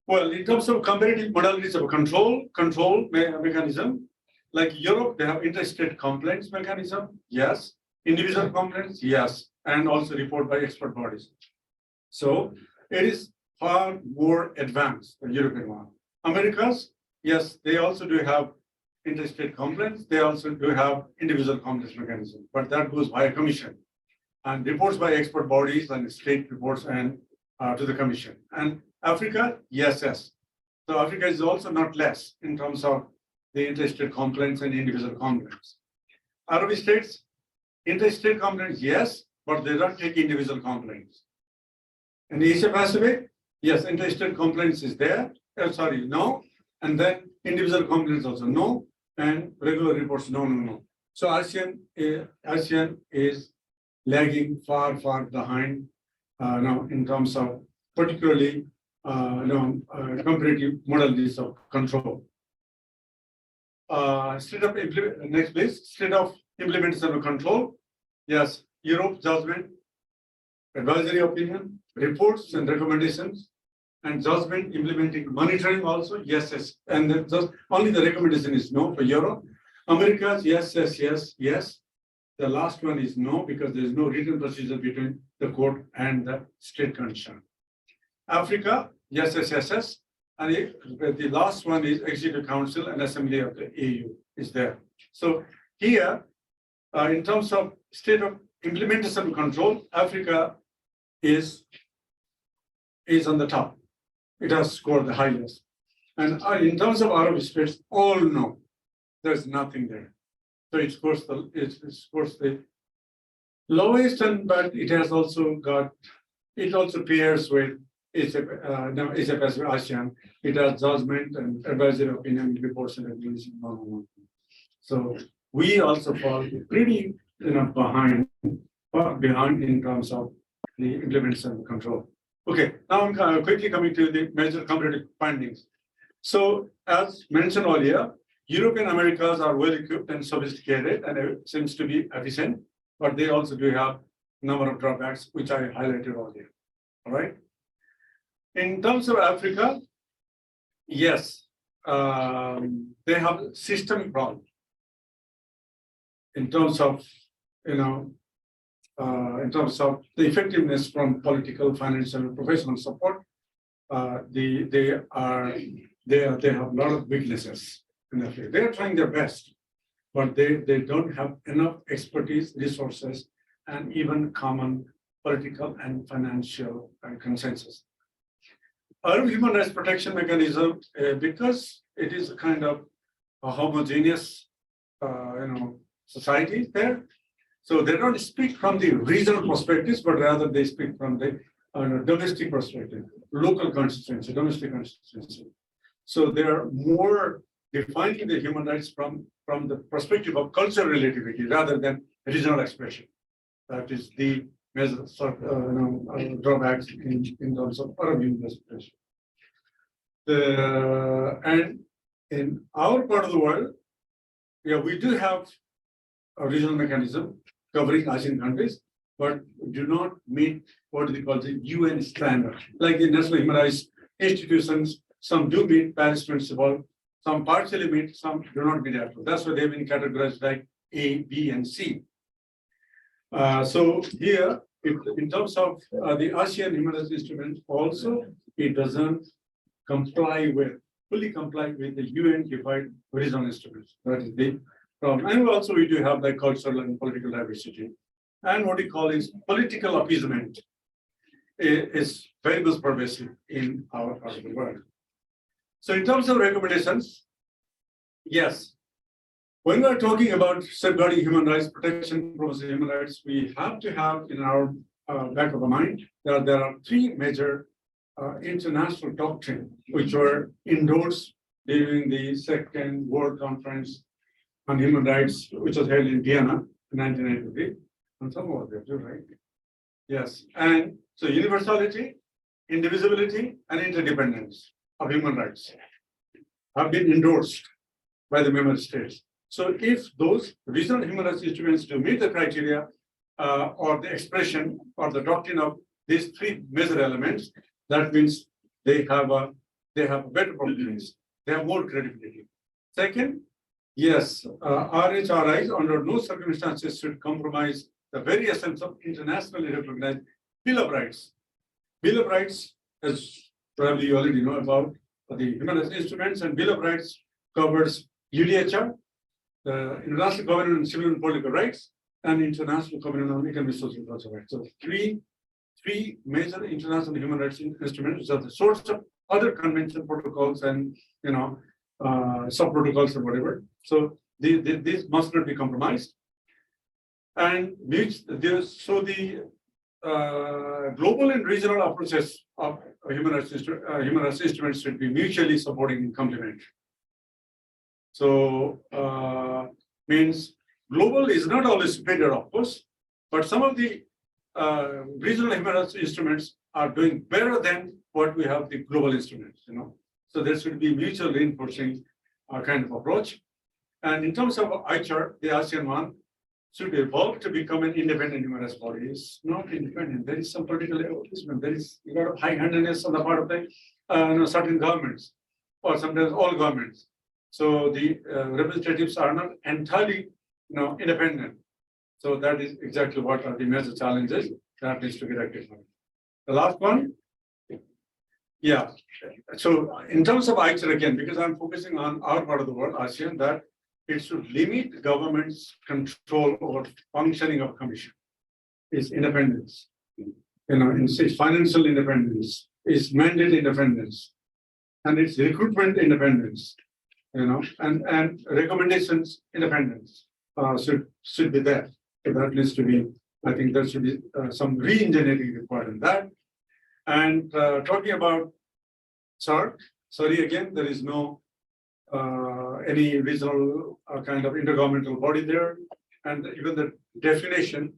Well, in terms of comparative modalities of control mechanism, like Europe, they have interstate complaints mechanism, yes. Individual complaints, yes, and also report by expert bodies. So it is far more advanced than European one. Americas, yes, they also do have interstate complaints, they also do have individual complaints mechanism, but that goes by a commission. And reports by expert bodies and state reports and to the commission. And Africa, yes. So Africa is also not less in terms of the interstate complaints and individual complaints. Arab states, interstate complaints, yes, but they don't take individual complaints. In Asia Pacific, yes, interstate complaints is there, no, and then individual complaints also no, and regular reports no. So ASEAN is lagging far behind now in terms of particularly comparative modalities of control. Next please, state of implementation of control. Yes, Europe judgment, advisory opinion, reports and recommendations, and judgment implementing monitoring also, yes. And then just only the recommendation is no for Europe. Americas, yes. The last one is no, because there is no written procedure between the court and the state concerned. Africa, yes. And the last one is Executive Council and Assembly of the AU is there. So here, in terms of state of implementation control, Africa is on the top. It has scored the highest. And in terms of Arab states, all no, there's nothing there. So it scores the lowest, but it has also got, it also pairs with Asia Pacific ASEAN. It has judgment and advisory opinion reports and recommendations. So we also fall pretty behind in terms of the implementation and control. Okay, now I'm quickly coming to the major comparative findings. So as mentioned earlier, European Americas are well equipped and sophisticated and it seems to be efficient, but they also do have a number of drawbacks, which I highlighted earlier. All right. In terms of Africa, yes, they have systemic problems in terms of, in terms of the effectiveness from political, financial, and professional support. They have a lot of weaknesses in Africa. They are trying their best, but they don't have enough expertise, resources, and even common political and financial consensus. Our human rights protection mechanism, because it is a kind of a homogeneous, society there. So they don't speak from the regional perspectives, but rather they speak from the domestic perspective, local constituency, domestic constituency. So they are more defining the human rights from the perspective of cultural relativity rather than regional expression. That is the major drawbacks in terms of Arab human rights protection. And in our part of the world, we do have a regional mechanism covering ASEAN countries, but do not meet what they call the UN standard. Like the National Human Rights Institutions, some do meet Paris Principle, some partially meet, some do not meet at all. That's why they've been categorized like A, B, and C. So here, in terms of the ASEAN Human Rights Instrument, also it doesn't fully comply with the UN-defined regional instruments. That is the problem. And also we do have the cultural and political diversity. And what we call is political appeasement is very much pervasive in our part of the world. So in terms of recommendations, yes, when we're talking about safeguarding human rights, protection, promoting human rights, we have to have in our back of our mind that there are three major international doctrines which were endorsed during the Second World Conference on Human Rights, which was held in Vienna in 1993. And some of them too, right? Yes. And so universality, indivisibility, and interdependence of human rights have been endorsed by the member states. So if those regional human rights instruments do meet the criteria or the expression or the doctrine of these three major elements, that means they have a better performance, they have more credibility. Second, yes, RHRIs under no circumstances should compromise the very essence of internationally recognized Bill of Rights. Bill of Rights, as probably you already know about the human rights instruments, and Bill of Rights covers UDHR, the International Covenant on Civil and Political Rights, and International Covenant on Economic, Social, and Cultural Rights. So three major international human rights instruments, which are the source of other convention protocols and sub-protocols or whatever. So these must not be compromised. And the global and regional approaches of human rights instruments should be mutually supporting and complementary. So means global is not always superior, of course, but some of the regional human rights instruments are doing better than what we have the global instruments, So there should be mutual reinforcing kind of approach. And in terms of ICHR, the ASEAN one should evolve to become an independent human rights body. It's not independent. There is some political evolution. There is a lot of high-handedness on the part of the certain governments, or sometimes all governments. So the representatives are not entirely, independent. So that is exactly what are the major challenges that needs to be rectified. The last one, yeah. So in terms of ICHR again, because I'm focusing on our part of the world, ASEAN, that it should limit government's control over functioning of commission. Its independence, its financial independence, its mandate independence, and its recruitment independence, and recommendations independence should be there. So that needs to be, I think there should be some re-engineering required in that. And talking about SARC, sorry again, there is no any regional kind of intergovernmental body there, and even the definition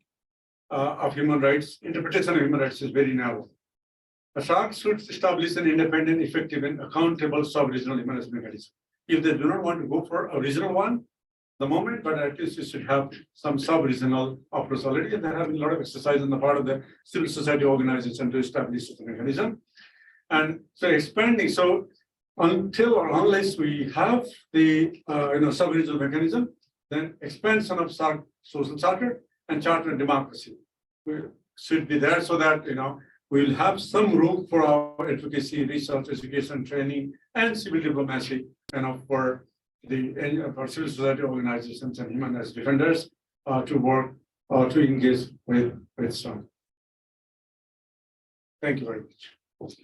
of human rights, interpretation of human rights is very narrow. A SARC should establish an independent, effective, and accountable sub-regional human rights mechanism. If they do not want to go for a regional one, the moment, but at least you should have some sub-regional approach already. They're having a lot of exercise on the part of the civil society organization to establish the mechanism. And so expanding, so until or unless we have the sub-regional mechanism, then expansion of SARC social charter and charter and democracy should be there so that we will have some room for our advocacy, research, education, training, and civil diplomacy, for civil society organizations and human rights defenders to work to engage with some. Thank you very much.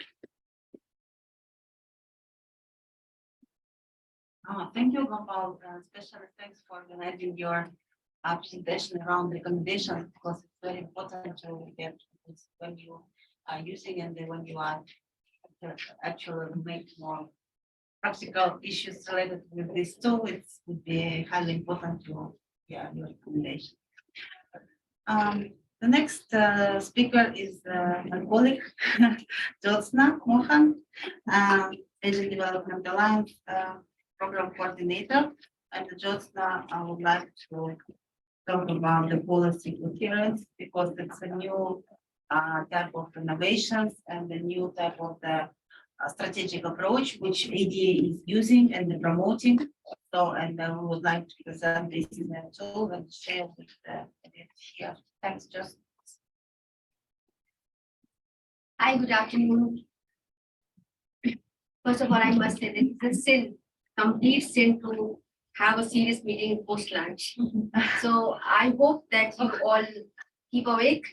Thank you, Gopal. Especially thanks for organizing your presentation around recommendations, because it's very important to get this when you are using and then when you are actually make more practical issues related with this tool. It would be highly important to hear your recommendation. The next speaker is my colleague, Jyotsna Mohan, Asian Development Alliance Program Coordinator. And Jyotsna, I would like to talk about the policy coherence, because it's a new type of innovations and a new type of the strategic approach which ADA is using and promoting. So, and we would like to present this in a tool and share with here. Thanks, Jyotsna. Hi, good afternoon. First of all, I must say this is a sin, complete sin, to have a serious meeting post lunch. So I hope that you all keep awake.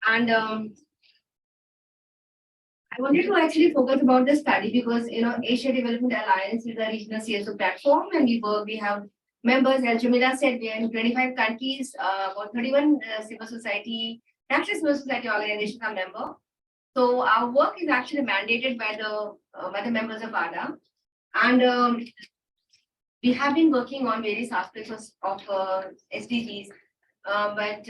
And I wanted to actually focus about the study because Asia Development Alliance is a regional CSO platform, and we have members, as Jamila said, we are in 25 countries, about 31 civil society, national civil society organizations are members. So our work is actually mandated by the members of ADA, and we have been working on various aspects of SDGs, but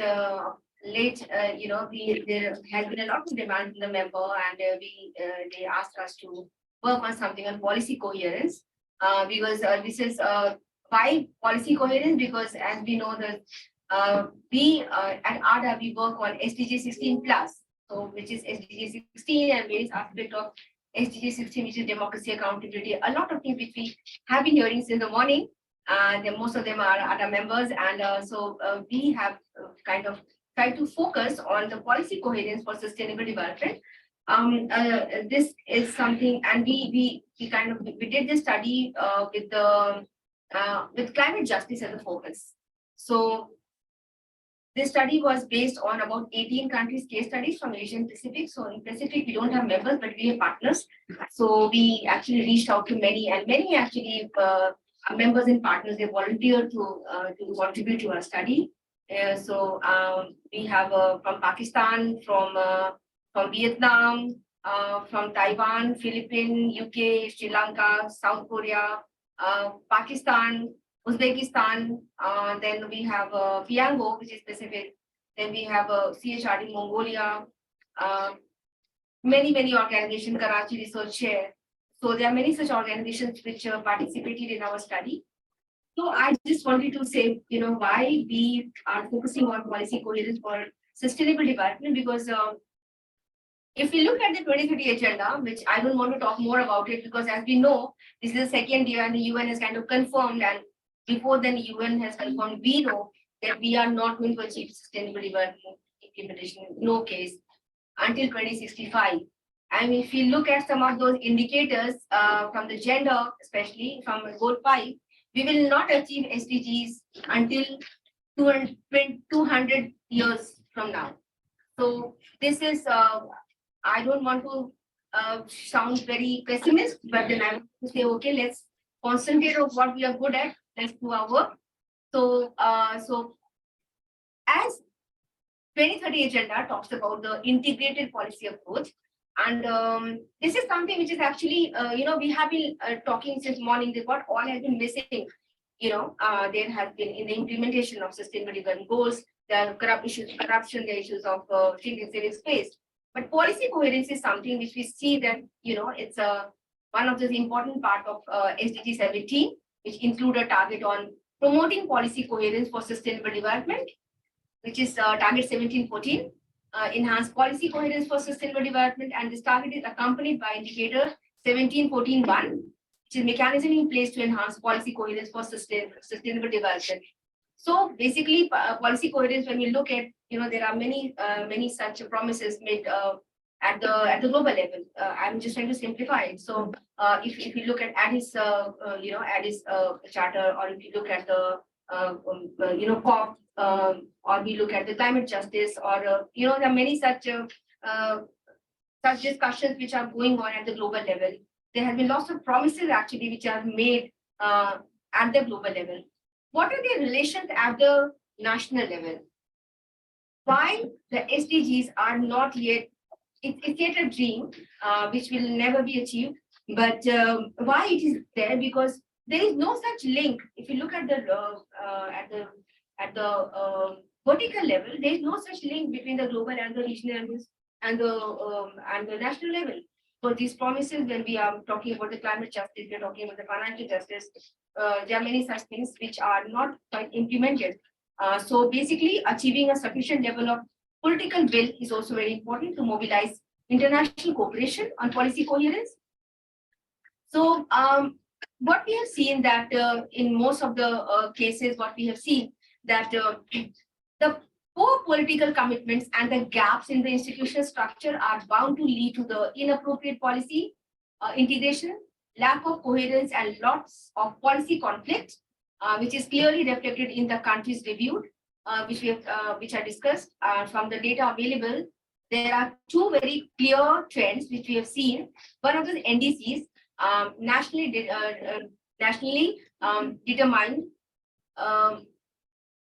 late, there has been a lot of demand from the member, and they asked us to work on something on policy coherence, because this is why policy coherence, because as we know that we at ADA we work on SDG 16 plus. So which is SDG 16 and various aspects of SDG 16, which is democracy, accountability, a lot of things which we have been hearing since the morning. Most of them are other members, and so we have kind of tried to focus on the policy coherence for sustainable development. This is something, and we did this study with the with climate justice as a focus. So this study was based on about 18 countries case studies from Asian Pacific. So in Pacific, we don't have members, but we have partners. So we actually reached out to many, and many actually are members and partners. They volunteered to contribute to our study. We have from Pakistan, from Vietnam, from Taiwan, Philippines, UK, Sri Lanka, South Korea, Pakistan, Uzbekistan, then we have Piango, which is Pacific. Then we have CHRD Mongolia, many organizations, Karachi Research Chair. So there are many such organizations which participated in our study. So I just wanted to say, why we are focusing on policy coherence for sustainable development, because if we look at the 2030 agenda, which I don't want to talk more about it, because as we know, this is the second year and the UN has kind of confirmed, and before then the UN has confirmed, we know that we are not going to achieve sustainable development implementation in no case until 2065. And if you look at some of those indicators from the gender, especially from goal 5, we will not achieve SDGs until 200 years from now. So this is, I don't want to sound very pessimist, but then I want to say, okay, let's concentrate on what we are good at. Let's do our work. So as 2030 agenda talks about the integrated policy approach, and this is something which is actually, we have been talking since morning about all has been missing. There has been in the implementation of sustainable development goals, there are corruption, the issues of Democracy and Civic Space. But policy coherence is something which we see that, it's one of the important part of SDG 17, which include a target on promoting policy coherence for sustainable development, which is target 1714, enhance policy coherence for sustainable development. And this target is accompanied by indicator 1714.1, which is mechanism in place to enhance policy coherence for sustainable development. So basically, policy coherence, when we look at, there are many such promises made at the global level. I'm just trying to simplify it. So if you look at Addis, Addis Charter, or if you look at the COP, or we look at the climate justice, or there are many such discussions which are going on at the global level. There have been lots of promises actually which are made at the global level. What are their relations at the national level? Why the SDGs are not yet, it's yet a dream which will never be achieved. But why it is there? Because there is no such link. If you look at the vertical level, there is no such link between the global and the regional and the national level. So these promises, when we are talking about the climate justice, we are talking about the financial justice, there are many such things which are not quite implemented. So basically, achieving a sufficient level of political will is also very important to mobilize international cooperation on policy coherence. So what we have seen that in most of the cases, what we have seen that the poor political commitments and the gaps in the institutional structure are bound to lead to the inappropriate policy integration, lack of coherence, and lots of policy conflict, which is clearly reflected in the countries reviewed, which are discussed from the data available. There are two very clear trends which we have seen. One of the NDCs, nationally determined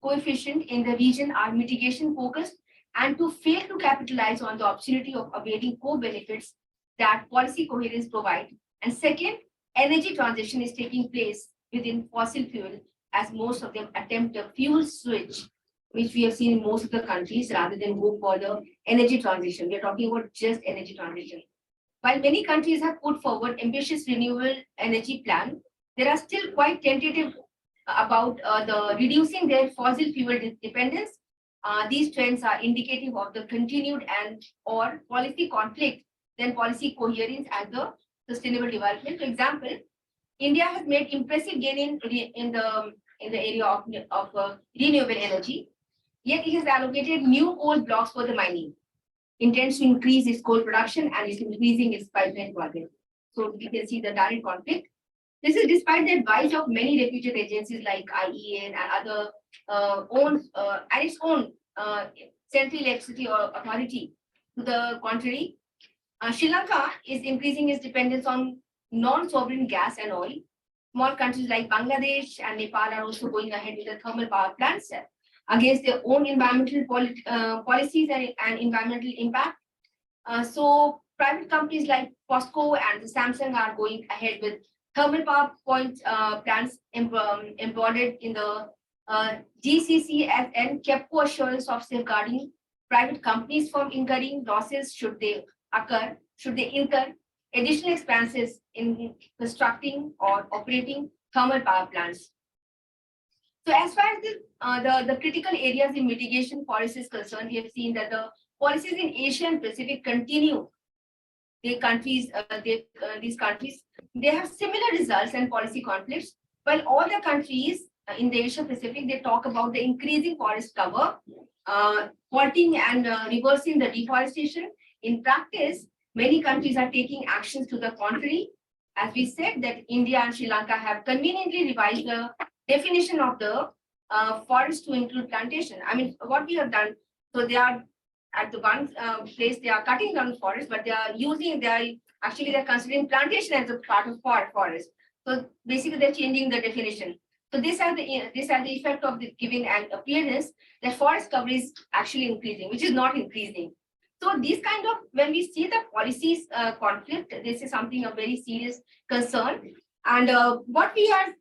coefficient in the region are mitigation focused and to fail to capitalize on the opportunity of availing co-benefits that policy coherence provide. And second, energy transition is taking place within fossil fuel as most of them attempt a fuel switch, which we have seen in most of the countries rather than go for the energy transition. We are talking about just energy transition. While many countries have put forward ambitious renewable energy plan, there are still quite tentative about the reducing their fossil fuel dependence. These trends are indicative of the continued and or policy conflict than policy coherence and the sustainable development. For example, India has made impressive gain in the area of renewable energy, yet it has allocated new coal blocks for the mining, intends to increase its coal production and is increasing its pipeline project. So we can see the direct conflict. This is despite the advice of many reputed agencies like IEA and other and its own central electricity or authority. To the contrary, Sri Lanka is increasing its dependence on non-sovereign gas and oil. Small countries like Bangladesh and Nepal are also going ahead with the thermal power plants against their own environmental policies and environmental impact. So private companies like POSCO and Samsung are going ahead with thermal power plants embodied in the DCCSA and KEPCO assurance of safeguarding private companies from incurring losses should they incur additional expenses in constructing or operating thermal power plants. So as far as the critical areas in mitigation policy is concerned, we have seen that the policies in Asia and Pacific continue. These countries, they have similar results and policy conflicts, while all the countries in the Asia Pacific, they talk about the increasing forest cover, halting and reversing the deforestation. In practice, many countries are taking actions to the contrary. As we said, that India and Sri Lanka have conveniently revised the definition of the forest to include plantation. I mean, what we have done, so they are at the one place they are cutting down forest, but they're considering plantation as a part of forest. So basically, they're changing the definition. So this has the effect of giving an appearance that forest cover is actually increasing, which is not increasing. So these kind of, when we see the policies conflict, this is something of very serious concern. And what we are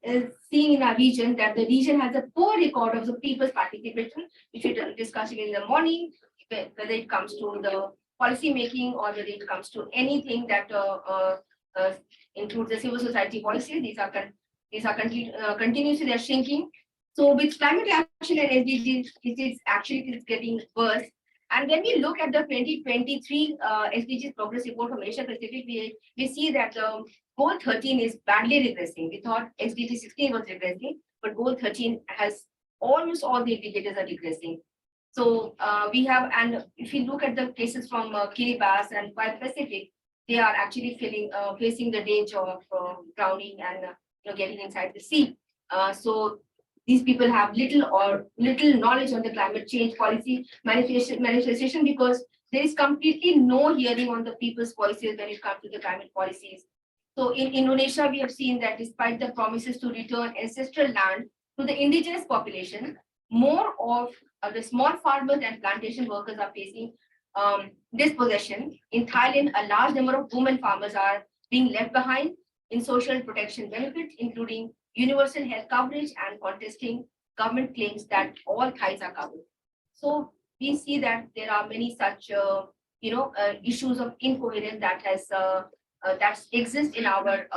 seeing in our region, that the region has a poor record of the people's participation, which we were discussing in the morning, whether it comes to the policy making or whether it comes to anything that includes the civil society policy. These are continuously they're shrinking. So with climate action and SDGs, it is getting worse. And when we look at the 2023 SDGs progress report from Asia Pacific, we see that goal 13 is badly regressing. We thought SDG 16 was regressing, but goal 13 has almost all the indicators are regressing. So we have, and if you look at the cases from Kiribati and South Pacific, they are actually facing the danger of drowning and getting inside the sea. So these people have little knowledge on the climate change policy manifestation because there is completely no hearing on the people's voices when it comes to the climate policies. So in Indonesia, we have seen that despite the promises to return ancestral land to the indigenous population, more of the small farmers and plantation workers are facing dispossession. In Thailand, a large number of women farmers are being left behind in social protection benefits, including universal health coverage and contesting government claims that all Thais are covered. So we see that there are many such issues of incoherence that exist in our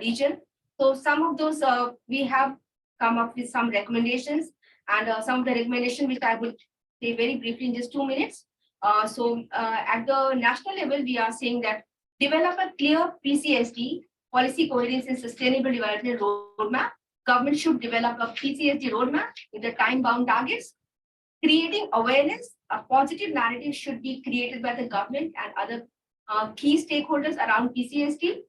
region. So some of those we have come up with some recommendations, and some of the recommendations which I would say very briefly in just 2 minutes. So at the national level, we are saying that develop a clear PCSD, policy coherence and sustainable development roadmap. Government should develop a PCSD roadmap with the time-bound targets. Creating awareness, a positive narrative should be created by the government and other key stakeholders around PCSD.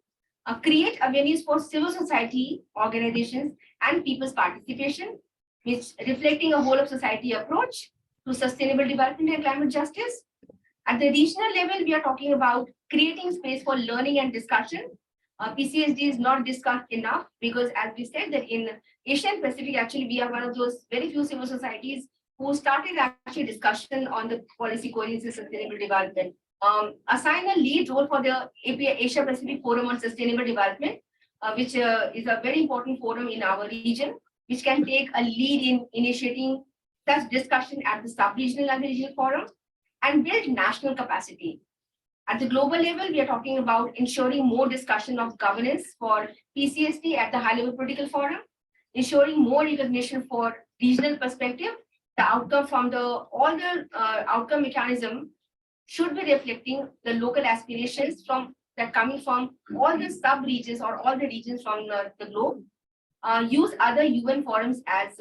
Create avenues for civil society organizations and people's participation, which reflecting a whole of society approach to sustainable development and climate justice. At the regional level, we are talking about creating space for learning and discussion. PCSD is not discussed enough because, as we said, that in Asian Pacific, actually, we are one of those very few civil societies who started actually discussion on the policy coherence and sustainable development. Assign a lead role for the Asia Pacific Forum on Sustainable Development, which is a very important forum in our region, which can take a lead in initiating such discussion at the sub-regional and regional forum and build national capacity. At the global level, we are talking about ensuring more discussion of governance for PCSD at the high-level political forum, ensuring more recognition for regional perspective. The outcome from all the outcome mechanism should be reflecting the local aspirations that coming from all the sub-regions or all the regions from the globe. Use other UN forums as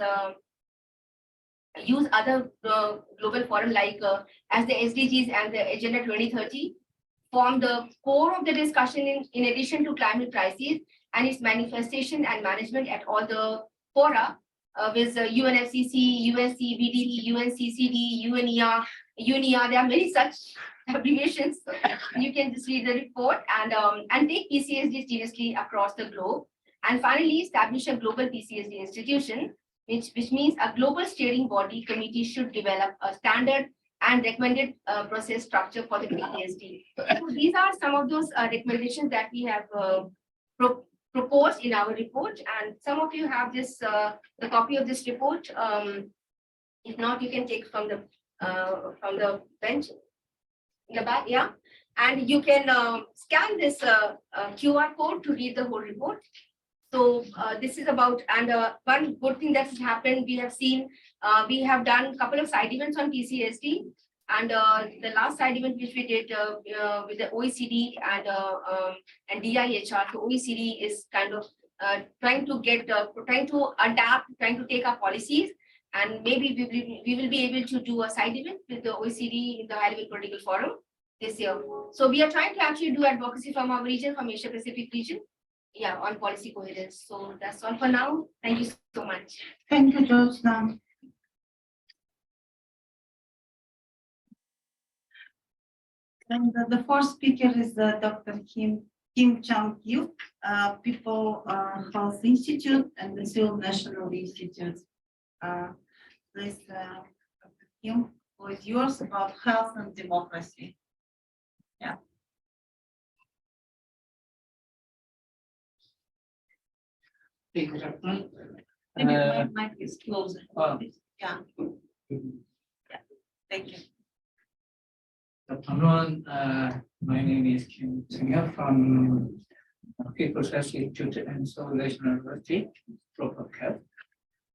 global forum like as the SDGs and the Agenda 2030 form the core of the discussion in addition to climate crisis and its manifestation and management at all the fora with UNFCCC, UNCBD, UNCCD, UNEA. There are many such abbreviations. You can just read the report and take PCSD seriously across the globe. And finally, establish a global PCSD institution, which means a global steering body committee should develop a standard and recommended process structure for the PCSD. So these are some of those recommendations that we have proposed in our report, and some of you have this the copy of this report. If not, you can take from the bench in the back, yeah. And you can scan this QR code to read the whole report. So this is about, and one good thing that has happened, we have seen, we have done a couple of side events on PCSD, and the last side event which we did with the OECD and DIHR. So OECD is kind of trying to adapt, trying to take our policies, and maybe we will be able to do a side event with the OECD in the High Level Political Forum this year. So we are trying to actually do advocacy from our region, from Asia Pacific region. Yeah, on policy coherence. So that's all for now. Thank you so much. Thank you, Jyotsna. And the first speaker is Dr. Kim Chang-Gil, People Health Institute and the Seoul National Institute. Please, Dr. Kim, who is yours about health and democracy. Yeah. Good afternoon. Maybe my mic is closer. Yeah. Thank you. Good afternoon. My name is Kim Chang-Gil from People's Health Institute and Seoul National University, Global Health.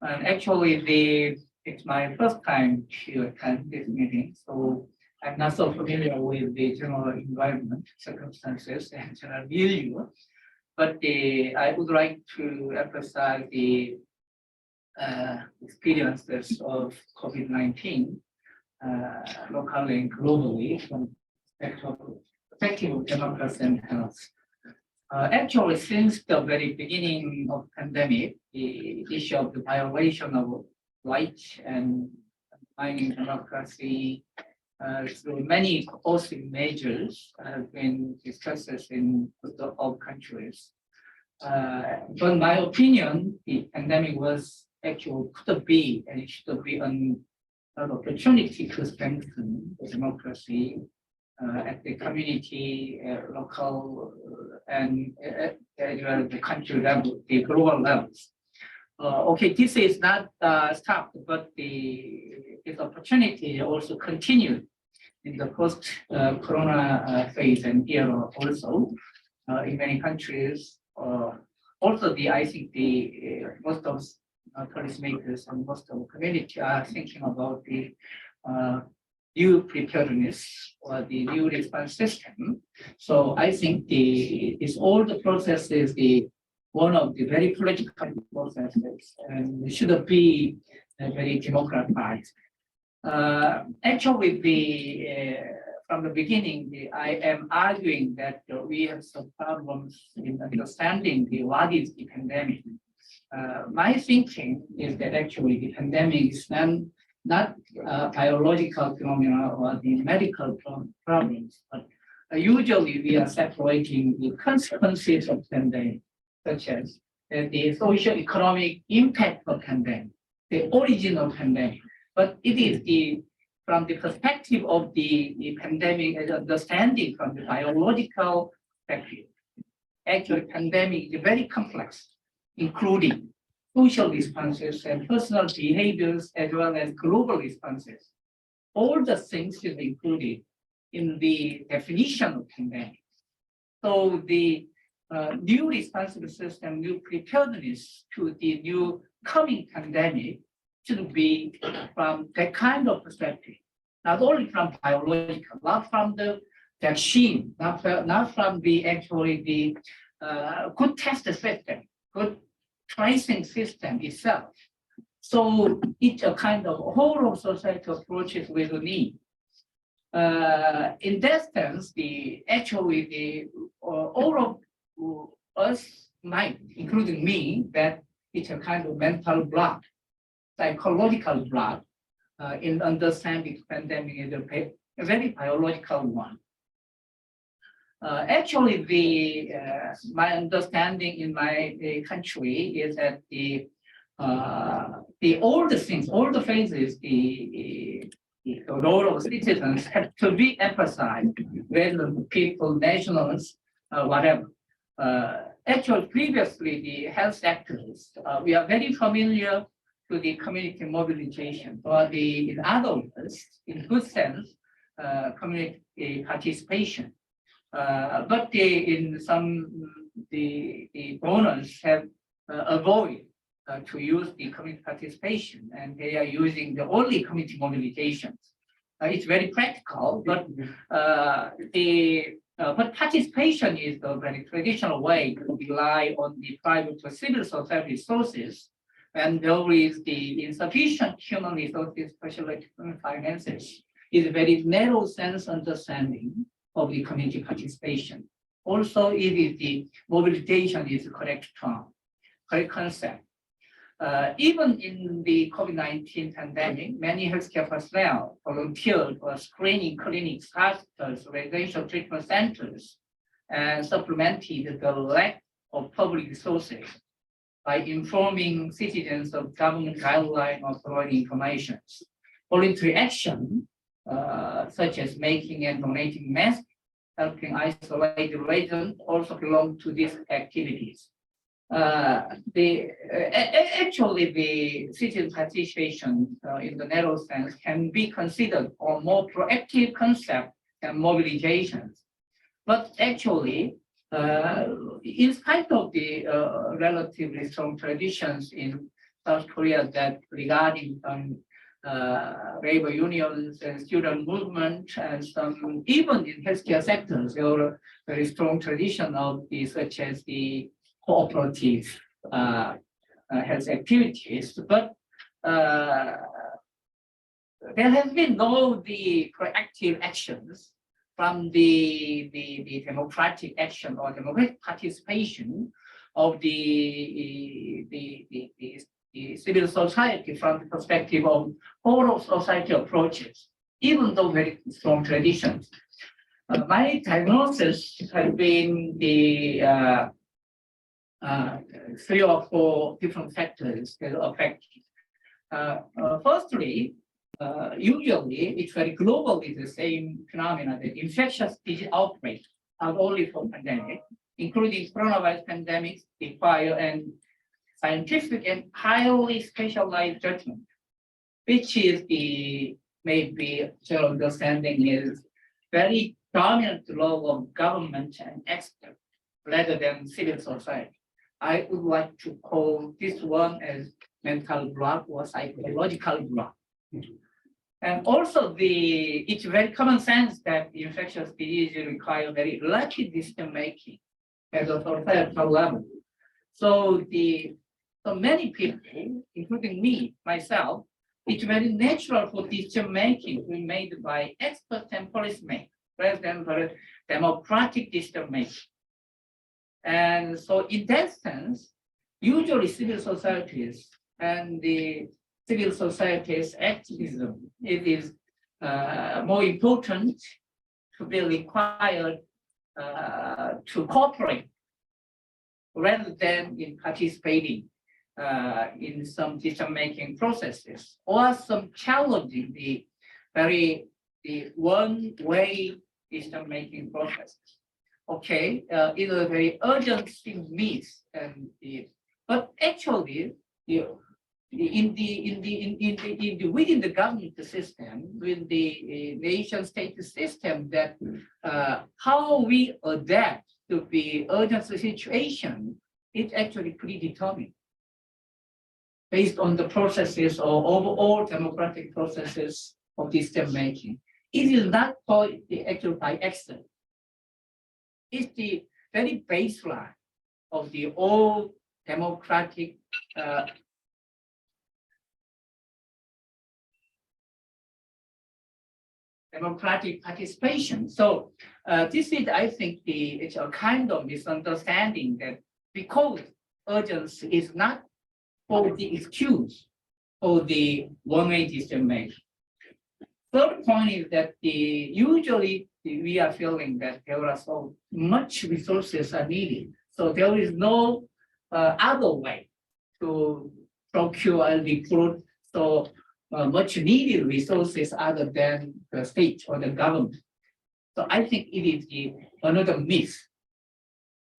And actually, it's my first time to attend this meeting, so I'm not so familiar with the general environment, circumstances, and general milieu. But I would like to emphasize the experiences of COVID-19 locally and globally from the perspective of democracy and health. Actually, since the very beginning of pandemic, the issue of the violation of rights and undermining democracy through many coercive measures have been discussed in all countries. But in my opinion, the pandemic was actually could be and it should be an opportunity to strengthen the democracy at the community, local, and as well as the country level, the global levels. Okay, this is not stopped, but this opportunity also continued in the post-corona phase and era also in many countries. Also, I think most of policymakers and most of the community are thinking about the new preparedness or the new response system. So I think all the process is one of the very political processes and should be very democratized. Actually, from the beginning, I am arguing that we have some problems in understanding what is the pandemic. My thinking is that actually the pandemic is not biological phenomena or the medical problems, but usually we are separating the consequences of pandemic, such as the social economic impact of pandemic, the origin of pandemic. But it is from the perspective of the pandemic as understanding from the biological perspective. Actually, pandemic is very complex, including social responses and personal behaviors as well as global responses. All the things is included in the definition of pandemic. So the new responsive system, new preparedness to the new coming pandemic should be from that kind of perspective, not only from biological, not from the vaccine, not from the good test system, good tracing system itself. So it's a kind of whole of society approaches we will need. In that sense, all of us might, including me, that it's a kind of mental block, psychological block, in understanding pandemic is a very biological one. My understanding in my country is that all the phases, the role of citizens have to be emphasized, whether people, nationals, whatever. Actually, previously, the health sectors, we are very familiar to the community mobilization, or in other words, in good sense, community participation. But the donors have avoided to use the community participation, and they are using the only community mobilizations. It's very practical, but participation is the very traditional way to rely on the private or civil society sources, and there is the insufficient human resources, especially finances, is a very narrow sense understanding of the community participation. Also, it is the mobilization is the correct term, correct concept. Even in the COVID-19 pandemic, many healthcare personnel volunteered for screening clinics, hospitals, residential treatment centers, and supplemented the lack of public resources by informing citizens of government guidelines or providing information. Voluntary action, such as making and donating masks, helping isolated residents, also belong to these activities. Actually, the citizen participation in the narrow sense can be considered a more proactive concept than mobilizations. But actually, in spite of the relatively strong traditions in South Korea that regarding labor unions and student movement, and some even in healthcare sectors, there are very strong tradition of the such as the cooperative health activities, but there has been no proactive actions from the democratic action or democratic participation of the civil society from the perspective of whole of society approaches, even though very strong traditions. My diagnosis has been the 3 or 4 different factors that affect it. Firstly, usually it's very globally the same phenomena, the infectious disease outbreak, not only for pandemic, including coronavirus pandemics, require and scientific and highly specialized judgment, which is maybe general understanding is very dominant role of government and experts rather than civil society. I would like to call this one as mental block or psychological block. And also it's very common sense that infectious diseases require very rapid decision making at a societal level. So many people, including me, myself, it's very natural for decision making to be made by experts and policemen rather than for democratic decision making. And so in that sense, usually civil societies and the civil society's activism, it is more important to be required to cooperate rather than in participating in some decision-making processes or some challenging the one-way decision-making process. Okay, it's a very urgent thing needs, but actually, within the government system, with the nation-state system, that how we adapt to the urgent situation is actually predetermined based on the processes or overall democratic processes of decision making. It is not called the actual by accident. It's the very baseline of the all democratic democratic participation. So this is, I think, it's a kind of misunderstanding that because urgency is not for the excuse or the one-way decision making. Third point is that usually we are feeling that there are so much resources are needed. So there is no other way to procure and recruit so much needed resources other than the state or the government. So I think it is another myth.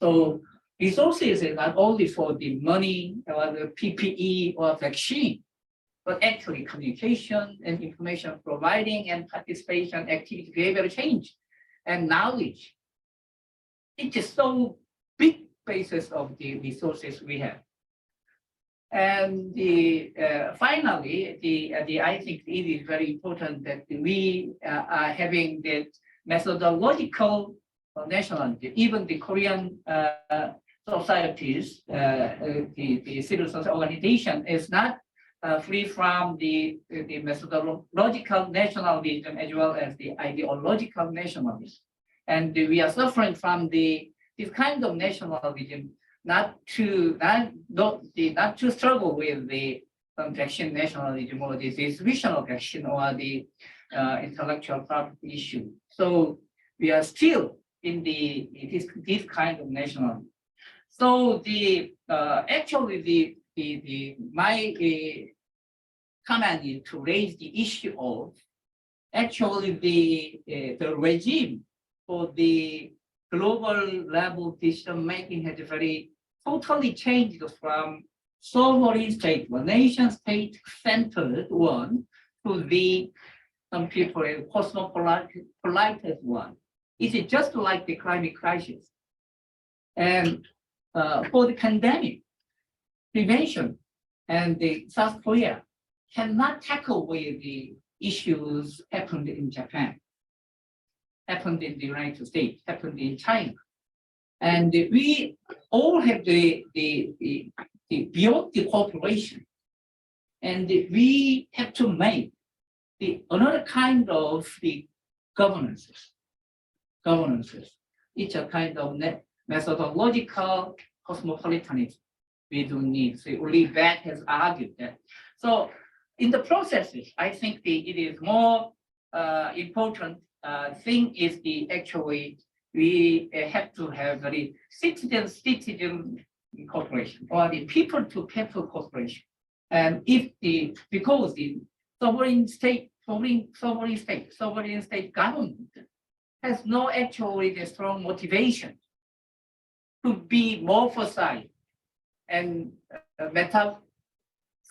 So resources is not only for the money or the PPE or vaccine, but actually communication and information providing and participation, activity, behavior change, and knowledge. It is so big basis of the resources we have. And finally, I think it is very important that we are having the methodological nationality. Even the Korean societies, the civil society organization is not free from the methodological nationalism as well as the ideological nationalism. And we are suffering from this kind of nationalism, not to struggle with the vaccine nationalism or the distribution of vaccine or the intellectual property issue. So we are still in this kind of nationalism. So actually my comment is to raise the issue of actually the regime for the global level decision making has very totally changed from sovereign state, one nation state centered one, to the some people cosmopolitan one. It is just like the climate crisis. And for the pandemic prevention, and the South Korea cannot tackle with the issues happened in Japan, happened in the United States, happened in China. And we all have the beyond the cooperation. And we have to make another kind of the governances. It's a kind of methodological cosmopolitanism we don't need. So only Beck has argued that. So in the processes, I think it is more important thing is actually we have to have very citizen cooperation or the people to people cooperation. And because the sovereign state government has no actually the strong motivation to be more foresight and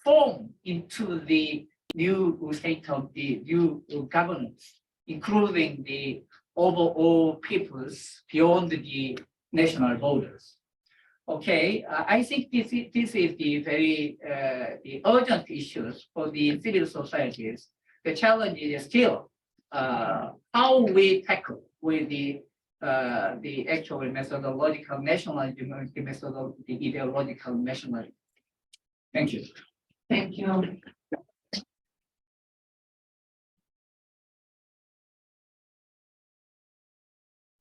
form into the new state of the new governance, including the overall peoples beyond the national borders. Okay, I think this is the very the urgent issues for the civil societies. The challenge is still how we tackle with the actual methodological nationalism, the ideological nationalism. Thank you. Thank you.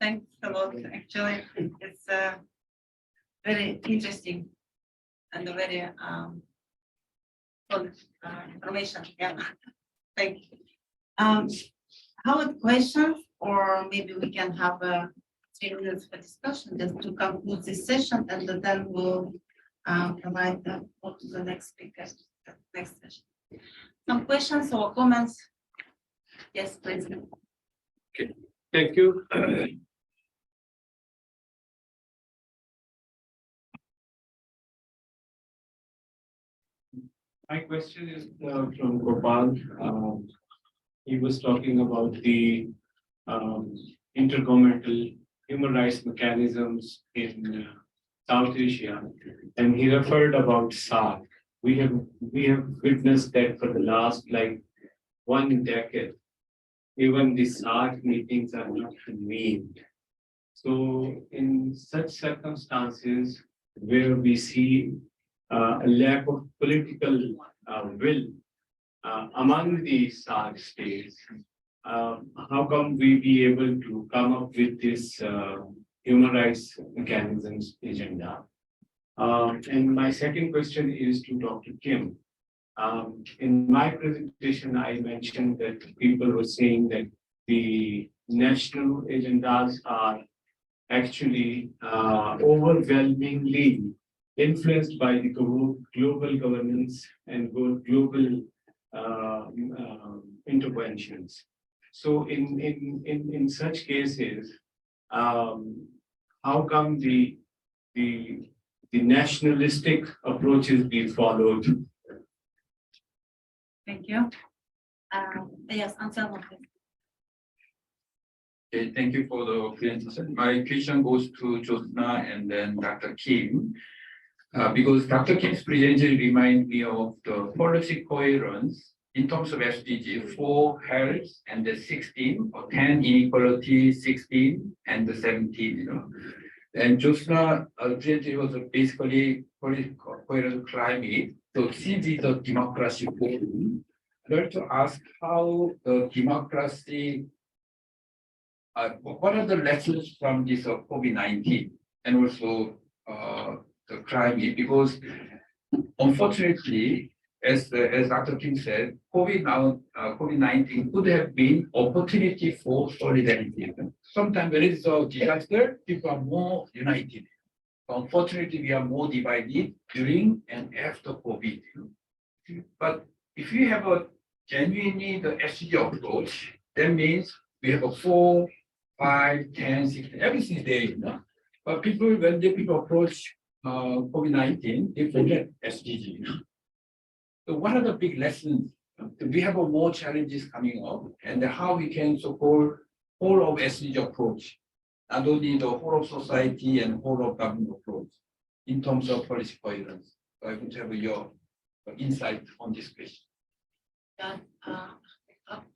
Thanks a lot. Actually, it's very interesting and very good information. Yeah, thank you. How about questions, or maybe we can have 3 minutes for discussion just to conclude this session, and then we'll provide the floor to the next speaker, the next session. Some questions or comments? Yes, please. Okay, thank you. My question is from Gopal. He was talking about the intergovernmental human rights mechanisms in South Asia, and he referred about SARC. We have witnessed that for the last 1 decade. Even the SARC meetings are not convened. So in such circumstances where we see a lack of political will among the SARC states, how come we be able to come up with this human rights mechanisms agenda? And my second question is to Dr. Kim. In my presentation, I mentioned that people were saying that the national agendas are actually overwhelmingly influenced by the global governance and global interventions. So in such cases, how come the nationalistic approaches be followed? Thank you. Yes, Anselmo, please. Okay, thank you for the presentation. My question goes to Jyotsna and then Dr. Kim. Because Dr. Kim's presentation reminds me of the policy coherence in terms of SDG 4 health and the 16 or 10 inequality, 16 and the 17, you know. And Jyotsna presentation was basically political coherent climate. So since it's a democracy forum, I'd like to ask how the democracy what are the lessons from this COVID-19 and also the climate? Because unfortunately, as Dr. Kim said, COVID-19 could have been opportunity for solidarity. Sometimes when it's a disaster, people are more united. Unfortunately, we are more divided during and after COVID. But if you have a genuinely the SDG approach, that means we have a 4, 5, 10, 16, everything is there, you know. But people, when people approach COVID-19, they forget SDG. You know? So what are the big lessons? We have more challenges coming up, and how we can support whole of SDG approach, not only the whole of society and whole of government approach in terms of policy coherence. So I would have your insight on this question.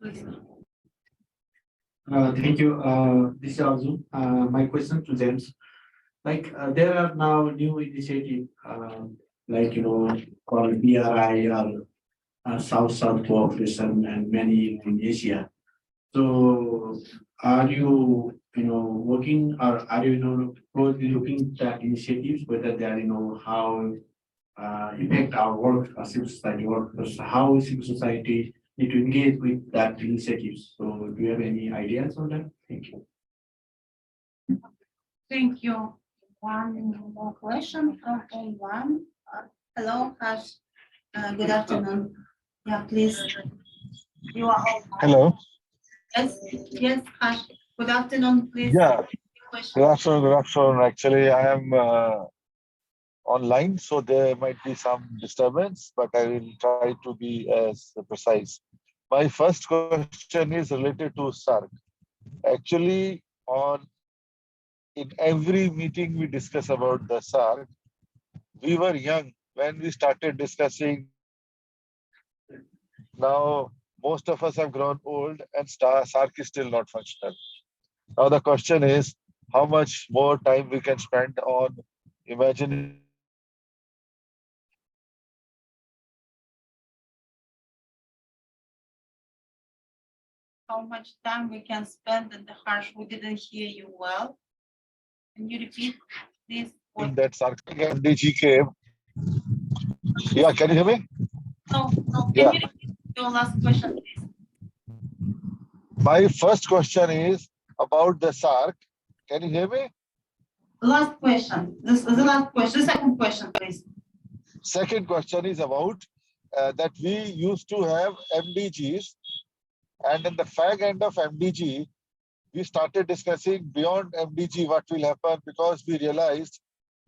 Please. Thank you. This is Arjun. My question to James. Like there are now new initiatives like called BRI or South-South cooperation and many in Asia. So are you working or are you closely looking at initiatives whether they are how impact our work, civil society work, how civil society need to engage with that initiatives. So do you have any ideas on that? Thank you. Thank you. One more question from online. Hello, Hash. Good afternoon. Yeah, please. You are on. Hello. Yes, Hash. Good afternoon, please. Yeah. Good afternoon. Actually, I am online, so there might be some disturbance, but I will try to be as precise. My first question is related to SARC. Actually, in every meeting we discuss about the SARC, we were young when we started discussing. Now, most of us have grown old and SARC is still not functional. Now, the question is, how much more time we can spend on imagining. How much time we can spend in the Harsh? We didn't hear you well. Can you repeat this? That SARC MDG came. Yeah, can you hear me? No. Can Yeah. you repeat your last question, please? My first question is about the SARC. Can you hear me? Last question. This is the last question. The second question, please. Second question is about that we used to have MDGs, and in the fag end of MDG, we started discussing beyond MDG what will happen because we realized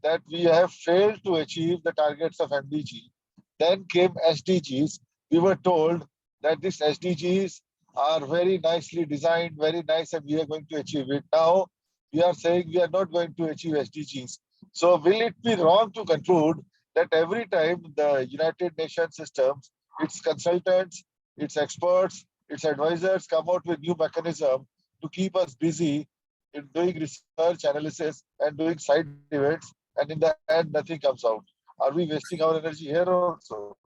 that we have failed to achieve the targets of MDG. Then came SDGs. We were told that these SDGs are very nicely designed, very nice, and we are going to achieve it. Now, we are saying we are not going to achieve SDGs. So will it be wrong to conclude that every time the United Nations systems, its consultants, its experts, its advisors come out with new mechanism to keep us busy in doing research, analysis, and doing side events, and in the end, nothing comes out? Are we wasting our energy here also?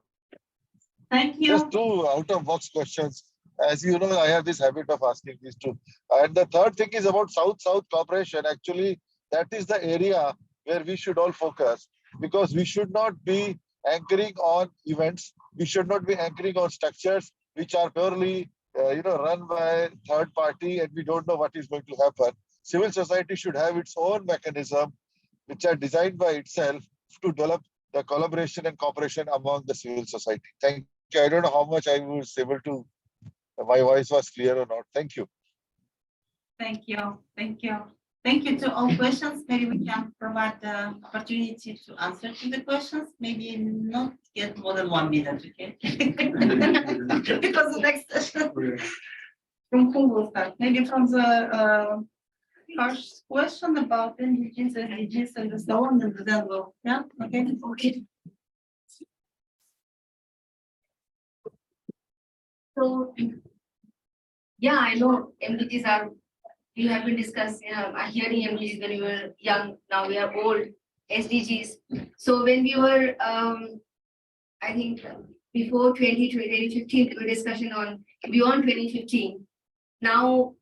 Thank you. Just two out-of-box questions. As you know, I have this habit of asking these two. And the third thing is about South-South cooperation. Actually, that is the area where we should all focus, because we should not be anchoring on events. We should not be anchoring on structures which are purely run by third party, and we don't know what is going to happen. Civil society should have its own mechanism, which are designed by itself to develop the collaboration and cooperation among the civil society. Thank you. I don't know how much I was able to, my voice was clear or not. Thank you. Thank you. Thank you. Thank you to all questions. Maybe we can provide the opportunity to answer to the questions. Maybe not get more than 1 minute, okay? Because the next session. From whom will start? Maybe from the first question about NGOs, SDGs, and so on, and then we'll, yeah, okay, okay. So, yeah, I know MDGs are, we have been discussing, hearing MDGs when we were young, now we are old, SDGs. So when we were, I think before 2015, we were discussion on beyond 2015. Now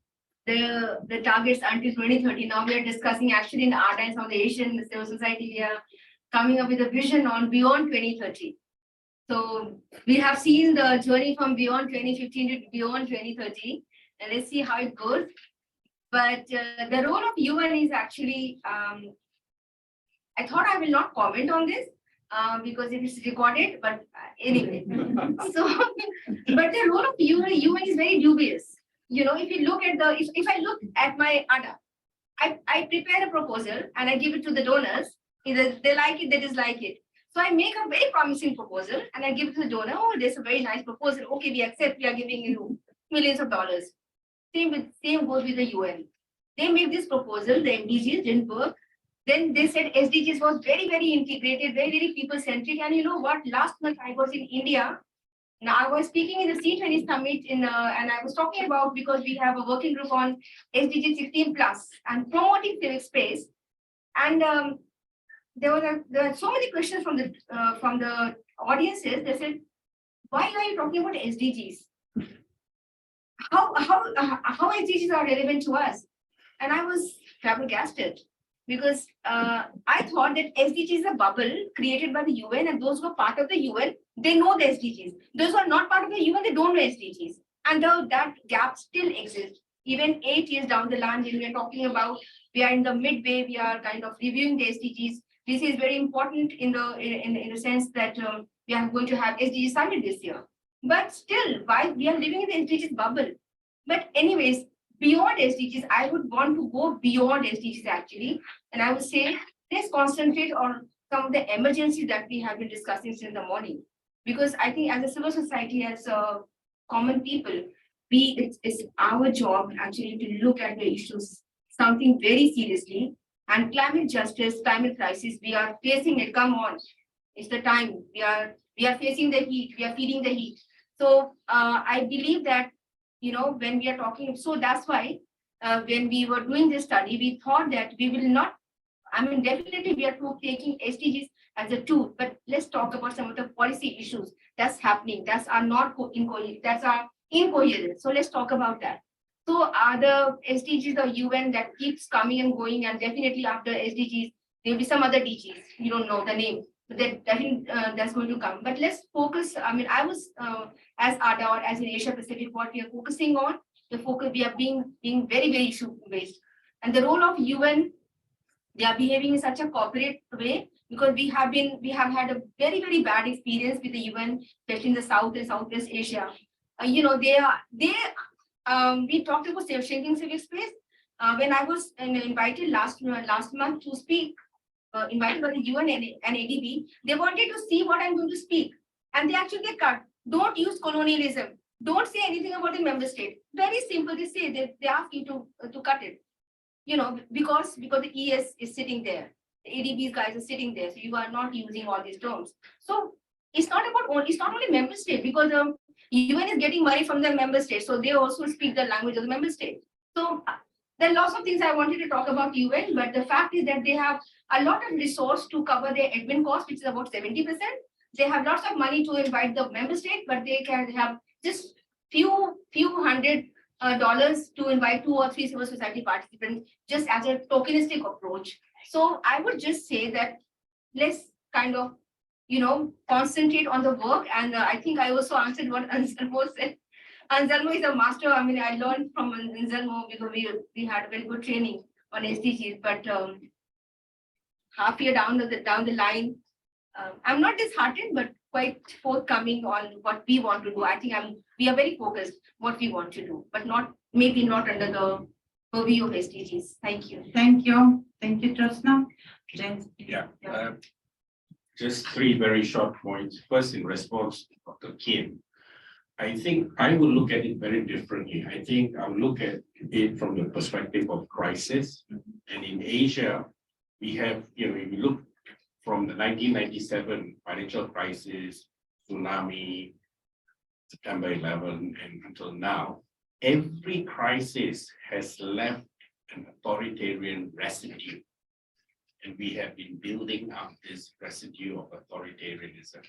the targets until 2030. Now we are discussing actually in ARDA and some of the Asian civil society, we are coming up with a vision on beyond 2030. So we have seen the journey from beyond 2015 to beyond 2030, and let's see how it goes. But the role of UN is actually, I thought I will not comment on this because it is recorded, but anyway. So, but the role of UN is very dubious. You know, if you look at the, if I look at my ADA, I prepare a proposal and I give it to the donors. Either they like it, they dislike it. So I make a very promising proposal and I give it to the donor. Oh, there's a very nice proposal. Okay, we accept. We are giving you millions of dollars. Same goes with the UN. They made this proposal. The MDGs didn't work. Then they said SDGs was very, very integrated, very, very people-centric. And you know what? Last month I was in India. Now I was speaking in the C20 summit and I was talking about, because we have a working group on SDG 16+ and promoting civic space. And there were so many questions from the audiences. They said, "Why are you talking about SDGs? How SDGs are relevant to us?" And I was flabbergasted, because I thought that SDGs is a bubble created by the UN, and those who are part of the UN, they know the SDGs. Those who are not part of the UN, they don't know SDGs. And that gap still exists. Even 8 years down the line, when we are talking about, we are in the midway, we are kind of reviewing the SDGs. This is very important in the sense that we are going to have SDG summit this year. But still, why we are living in the SDGs bubble? But anyways, beyond SDGs, I would want to go beyond SDGs actually. And I would say, let's concentrate on some of the emergencies that we have been discussing since the morning. Because I think as a civil society, as common people, it's our job actually to look at the issues, something very seriously. And climate justice, climate crisis, we are facing it. Come on, it's the time. We are facing the heat. We are feeling the heat. So I believe that, you know, when we are talking, so that's why when we were doing this study, we thought that we will not, I mean, definitely we are taking SDGs as a tool, but let's talk about some of the policy issues that's happening, that's are not incoherent. So let's talk about that. So are the SDGs or UN that keeps coming and going, and definitely after SDGs, there will be some other DGs. You don't know the name, but that's going to come. But let's focus. I mean, I was as ADA or as in Asia Pacific, what we are focusing on, we are being very, very issue based. And the role of UN, they are behaving in such a corporate way, because we have had a very, very bad experience with the UN, especially in the South and Southwest Asia. You know, we talked about shrinking civic space. When I was invited last month to speak, invited by the UN and ADB, they wanted to see what I'm going to speak. And they actually cut. Don't use colonialism. Don't say anything about the member state. Very simple. They say they ask you to cut it. You know, because the ES is sitting there. The ADB's guys are sitting there. So you are not using all these terms. So it's not only member state, because UN is getting money from the member state, so they also speak the language of the member state. So there are lots of things I wanted to talk about UN, but the fact is that they have a lot of resource to cover their admin cost, which is about 70%. They have lots of money to invite the member state, but they can have just few hundred dollars to invite 2 or 3 civil society participants, just as a tokenistic approach. So I would just say that let's kind of, concentrate on the work. And I think I also answered what Anselmo said. Anselmo is a master. I mean, I learned from Anselmo because we had very good training on SDGs, but half year down the line, I'm not disheartened, but quite forthcoming on what we want to do. I think we are very focused what we want to do, but maybe not under the purview of SDGs. Thank you. Thank you. Thank you, Jyotsna. James. Yeah, just 3 very short points. First, in response to Dr. Kim, I think I will look at it very differently. I think I'll look at it from the perspective of crisis. And in Asia, we have, if you look from the 1997 financial crisis, tsunami, September 11, and until now, every crisis has left an authoritarian residue. And we have been building up this residue of authoritarianism.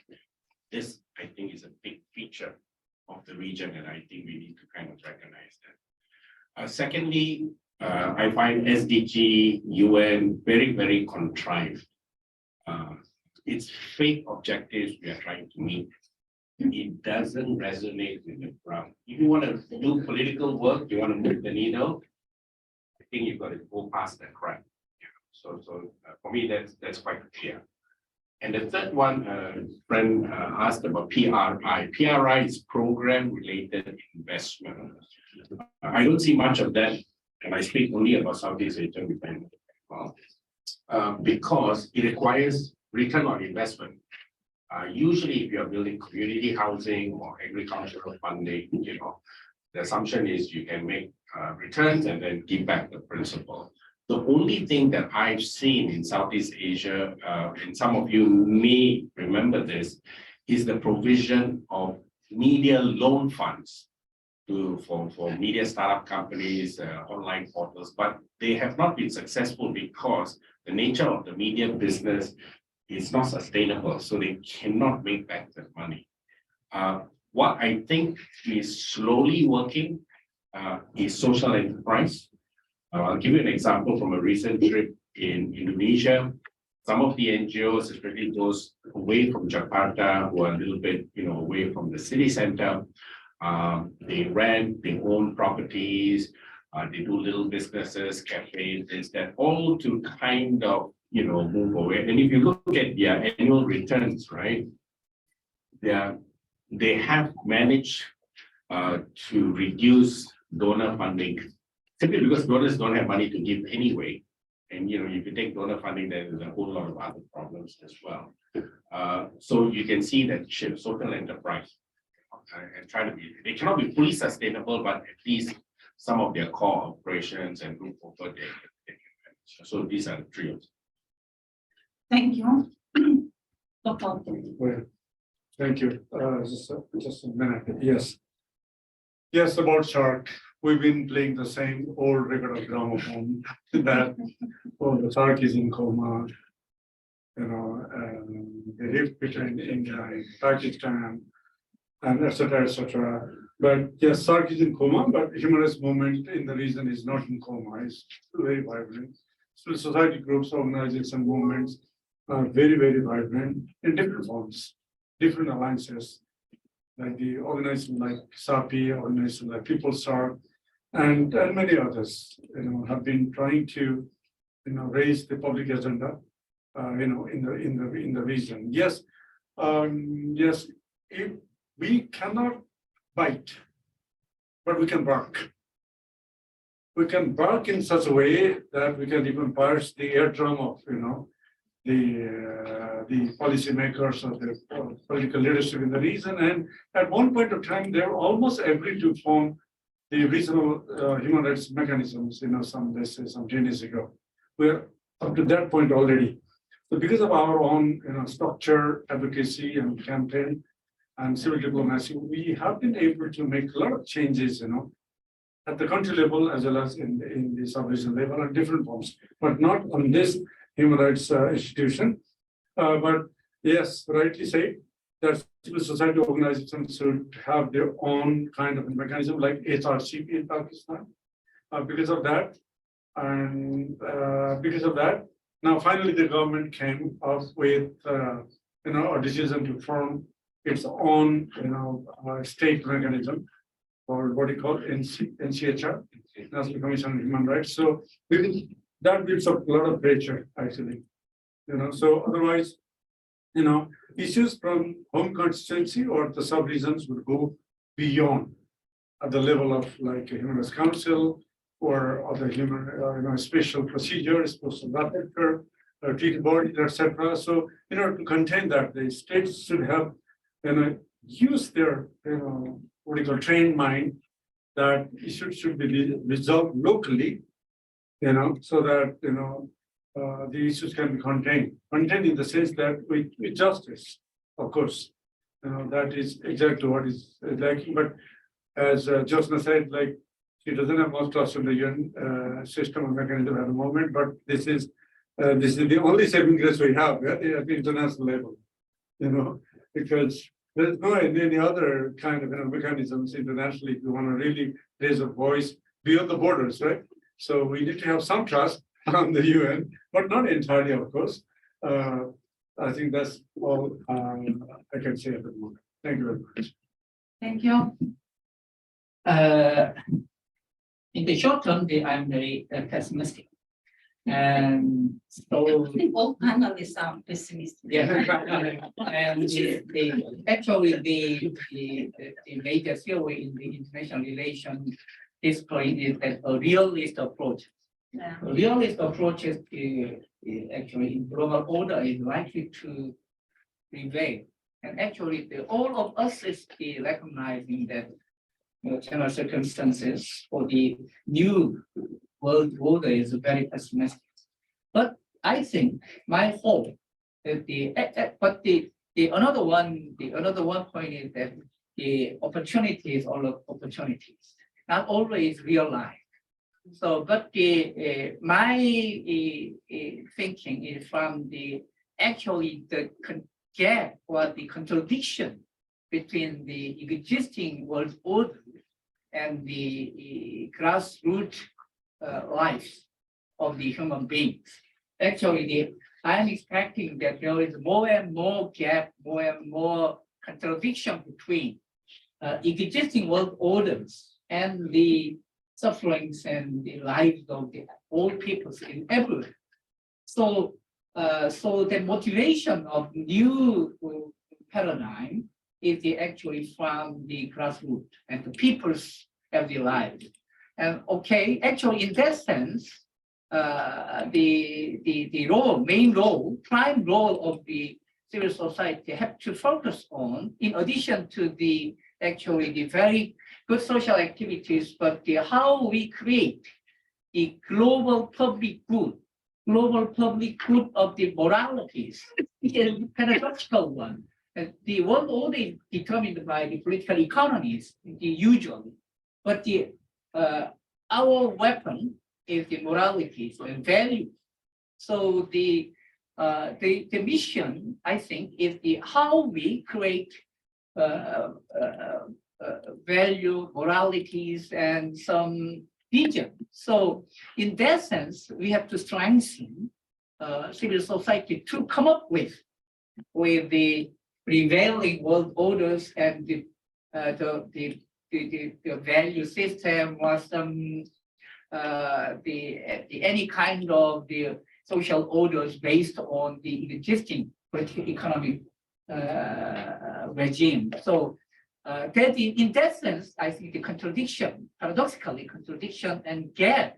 This, I think, is a big feature of the region, and I think we need to kind of recognize that. Secondly, I find SDG, UN very, very contrived. It's fake objectives we are trying to meet. It doesn't resonate with the ground. If you want to do political work, you want to move the needle, I think you've got to go past that crap. So for me, that's quite clear. And the third one, friend asked about PRI. PRI is program-related investment. I don't see much of that, and I speak only about Southeast Asia because it requires return on investment. Usually, if you're building community housing or agricultural funding, the assumption is you can make returns and then give back the principal. The only thing that I've seen in Southeast Asia, and some of you may remember this, is the provision of media loan funds for media startup companies, online portals, but they have not been successful because the nature of the media business is not sustainable, so they cannot make back that money. What I think is slowly working is social enterprise. I'll give you an example from a recent trip in Indonesia. Some of the NGOs, especially those away from Jakarta, who are a little bit, away from the city center, they rent, they own properties, they do little businesses, cafes, this, that, all to kind of, move away. And if you look at their annual returns, right, they have managed to reduce donor funding. Simply because donors don't have money to give anyway. And if you take donor funding, there's a whole lot of other problems as well. So you can see that shift, social enterprise, and try to be, they cannot be fully sustainable, but at least some of their core operations and group over there. So these are the 3 of them. Thank you. Well, thank you. Just a minute. Yes, about SARC. We've been playing the same old record of gramophone that the SARC is in coma, the rift between India and Pakistan, and etc. But yes, SARC is in coma, but human rights movement in the region is not in coma. It's very vibrant. Civil society groups, organizations, movements are very, very vibrant in different forms, different alliances, like the organization like SAPI, organization like People's SARC, and many others, have been trying to, raise the public agenda, in the region. Yes, if we cannot bite, but we can bark. We can bark in such a way that we can even burst the eardrum of, the policymakers or the political leadership in the region. And at one point of time, they were almost agreed to form the regional human rights mechanisms, some 10 years ago. We're up to that point already. So because of our own, structure, advocacy, and campaign, and civil diplomacy, we have been able to make a lot of changes, at the country level as well as in the sub-regional level and different forms, but not on this human rights institution. But yes, rightly said, that civil society organizations should have their own kind of mechanism like HRC in Pakistan. Because of that, now finally the government came up with a decision to form its own state mechanism, or what you call NCHR, National Commission on Human Rights. So that builds up a lot of pressure actually. So otherwise, issues from home constituency or the sub-regions would go beyond at the level of like a Human Rights Council or other human special procedures, special rapporteur, treaty bodies, etc. So in order to contain that, the states should have use their what you call trained mind that issues should be resolved locally, so that the issues can be contained in the sense that with justice, of course, that is exactly what is lacking. But as Josna said, like she doesn't have much trust in the UN system or mechanism at the moment, but this is the only saving grace we have at the international level, because there's no any other kind of mechanisms internationally if you want to really raise a voice beyond the borders, right? So we need to have some trust on the UN, but not entirely, of course. I think that's all I can say at the moment. Thank you very much. Thank you. In the short term, I'm very pessimistic. And so I think all panelists are pessimistic. yeah, and actually the major theory in the international relations display is that a realist approach. Yeah. A realist approach is actually in global order is likely to prevail. And actually, all of us is recognizing that general circumstances for the new world order is very pessimistic. But I think my hope that the another one point is that the opportunities are opportunities, not always realized. So, but my thinking is from the gap or the contradiction between the existing world order and the grassroots lives of the human beings. Actually, I'm expecting that there is more and more gap, more and more contradiction between existing world orders and the sufferings and the lives of the old peoples in everywhere. So, so the motivation of new paradigm is actually from the grassroots and the people's everyday lives. And okay, actually, in that sense, the prime role of the civil society have to focus on, in addition to the very good social activities, but how we create the global public good of the moralities, is a paradoxical one. The world order is determined by the political economies, usually, but our weapon is the moralities and values. So the mission, I think, is how we create value, moralities, and some vision. So in that sense, we have to strengthen civil society to come up with the prevailing world orders and the value system or some any kind of the social orders based on the existing political economic regime. So that in that sense, I think the paradoxically contradiction and gap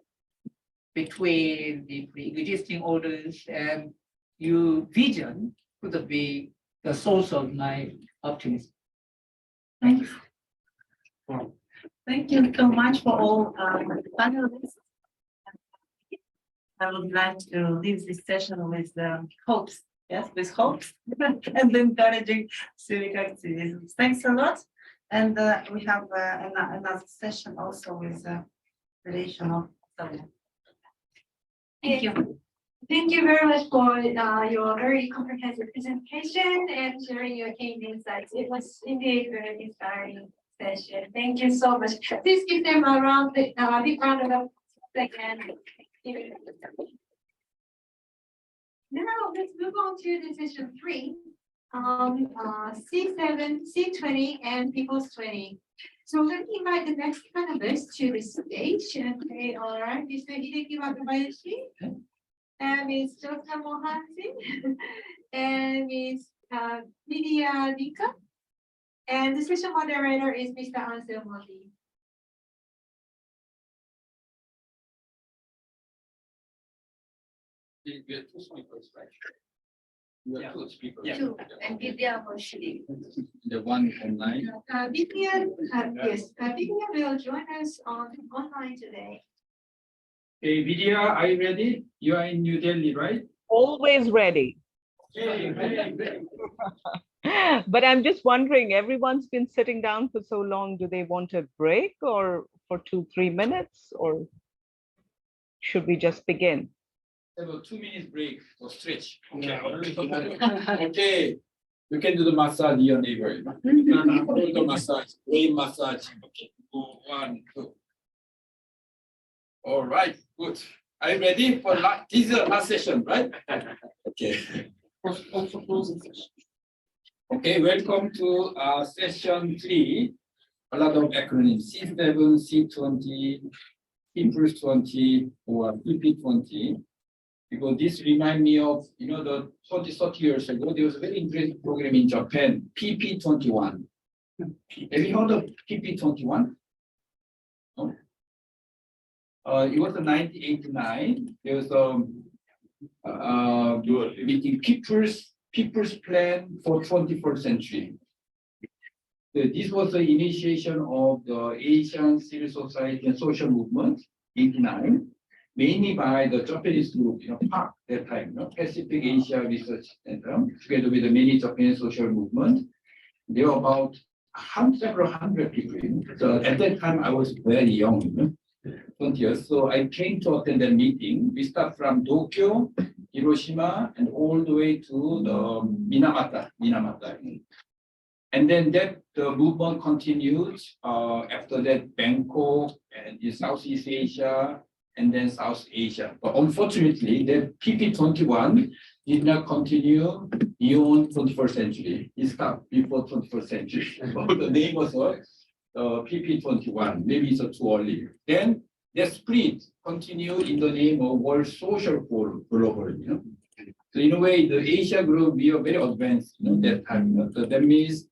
between the existing orders and new vision could be the source of my optimism. Thank you. Thank you so much for all panelists. I would like to leave this session with hopes, yes, with hopes and encouraging civic activism. Thanks a lot. And we have another session also with relation of. Thank you. Thank you very much for your very comprehensive presentation and sharing your keen insights. It was indeed a very inspiring session. Thank you so much. Please give them a big round of applause again. Now let's move on to the session 3. C7, C20, and People's 20. So let me invite the next panelists to the stage. And they are Mr. Hideki Wakabayashi, and Ms. Jyotsna Mohanty, and Ms. Vidya Dika. And the session moderator is Mr. Ansel Modi. We have two speakers, right? We have two speakers. Two, and Vidya Moshidi. The one online. Vidya, yes, Vidya will join us online today. Hey, Vidya, are you ready? You are in New Delhi, right? Always ready. Hey. But I'm just wondering, everyone's been sitting down for so long. Do they want a break or for 2-3 minutes, or should we just begin? Have a 2 minutes break for stretch. Okay. Okay. You can do the massage your neighbor. The massage, brain massage. Okay. 1, 2. All right, good. Are you ready for this is the last session, right? Okay. Okay, welcome to session 3. A lot of acronyms: C7, C20, People's 20, or PP20. Because this reminds me of, the 30 years ago, there was a very interesting program in Japan, PP21. Have you heard of PP21? No? It was in 1989. There was a meeting, People's Plan for 21st Century. This was the initiation of the Asian civil society and social movement in 1989. Mainly by the Japanese group, PAC that time, Pacific Asia Research Center, together with the many Japanese social movement. There were about several hundred people. So at that time, I was very young, 20 years. So I came to attend the meeting. We start from Tokyo, Hiroshima, and all the way to the Minamata. And then the movement continued. After that, Bangkok and in Southeast Asia, and then South Asia. But unfortunately, the PP21 did not continue beyond 21st century. It stopped before 21st century. The name was PP21. Maybe it's too early. Then the split continued in the name of World Social Forum globally. So in a way, the Asia group, we are very advanced that time. So that means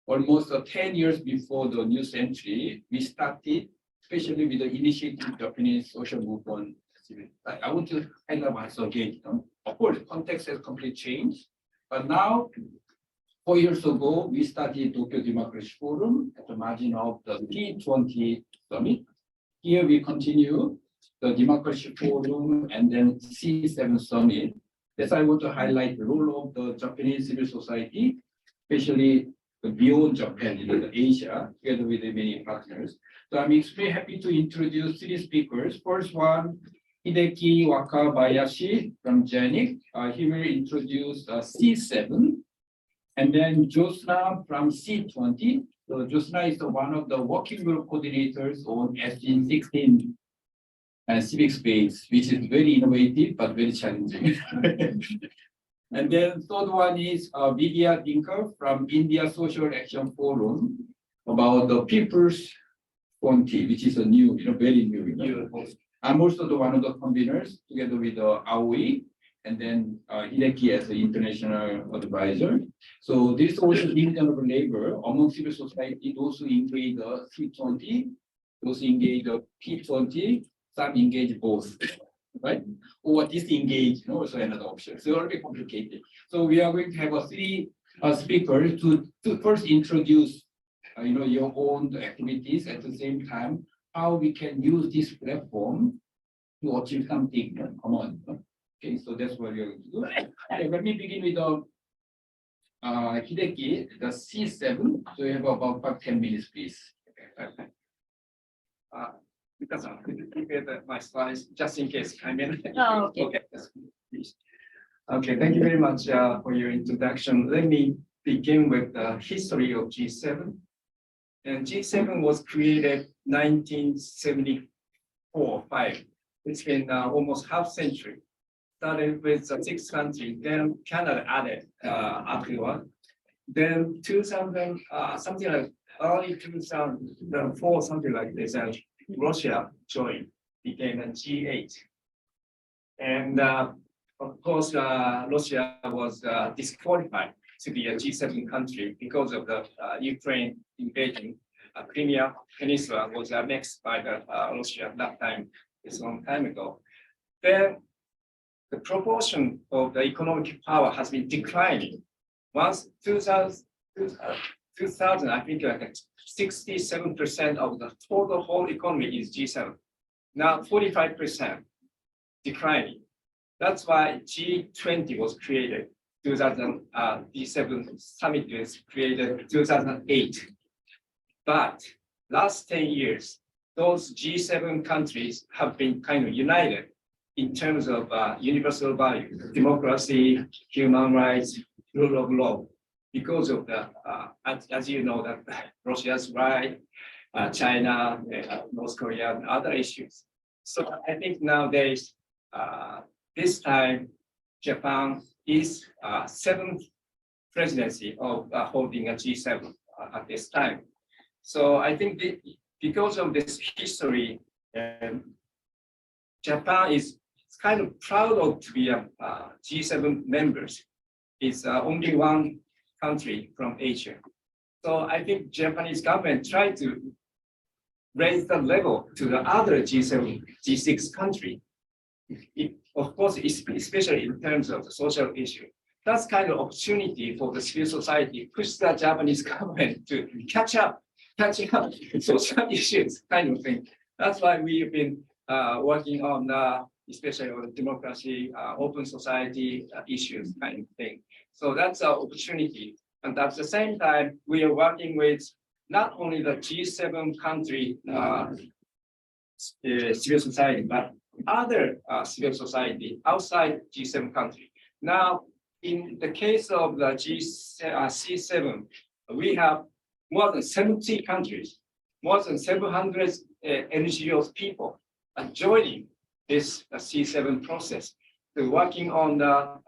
almost 10 years before the new century, we started, especially with the initiative Japanese social movement. I want to highlight once again. Of course, context has completely changed, but now, 4 years ago, we started Tokyo Democracy Forum at the margin of the T20 summit. Here we continue the Democracy Forum and then C7 summit. That's why I want to highlight the role of the Japanese civil society, especially beyond Japan, the Asia, together with the many partners. So I'm extremely happy to introduce 3 speakers. First one, Hideki Wakabayashi from JANIC. He will introduce C7. And then Jyotsna from C20. So Jyotsna is one of the working group coordinators on SDG 16 civic space, which is very innovative but very challenging. And then third one is Vidya Dika from India Social Action Forum about the People's 20, which is a new, very new. I'm also the one of the conveners together with Aoi, and then Hideki as the international advisor. So this also division of labor among civil society, those who engage the C20, those who engage the P20, some engage both, right? Or disengage, also another option. So it'll be complicated. So we are going to have 3 speakers to first introduce your own activities, at the same time, how we can use this platform to achieve something common. Okay, so that's what we are going to do. Okay, let me begin with Hideki, the C7. So you have about 10 minutes, please. Because I prepare my slides just in case I mean. Oh, okay. Okay. please. Okay, thank you very much for your introduction. Let me begin with the history of G7. And G7 was created 1974-5. It's been almost half century. Started with 6 countries, then Canada added afterward. Then 2000, something like early 2004, something like this, Russia joined, became a G8. And of course, Russia was disqualified to be a G7 country because of the Ukraine invasion. Crimea Peninsula was annexed by Russia at that time. It's a long time ago. Then the proportion of the economic power has been declining. Once 2000, I think like 67% of the total whole economy is G7. Now 45% declining. That's why G20 was created. G7 summit was created 2008. But last 10 years, those G7 countries have been kind of united in terms of universal values, democracy, human rights, rule of law, because of the, as you know, that Russia's right, China, North Korea, and other issues. So I think nowadays, this time, Japan is 7th presidency of holding a G7 at this time. So I think because of this history, Japan is kind of proud of to be a G7 members. It's only one country from Asia. So I think Japanese government tried to raise the level to the other G7, G6 country. Of course, especially in terms of the social issue. That's kind of opportunity for the civil society, push the Japanese government to catching up social issues kind of thing. That's why we've been working on especially on democracy, open society issues kind of thing. So that's our opportunity. And at the same time, we are working with not only the G7 country civil society, but other civil society outside G7 country. Now, in the case of the C7, we have more than 70 countries, more than 700 NGOs people are joining this C7 process. They're working on the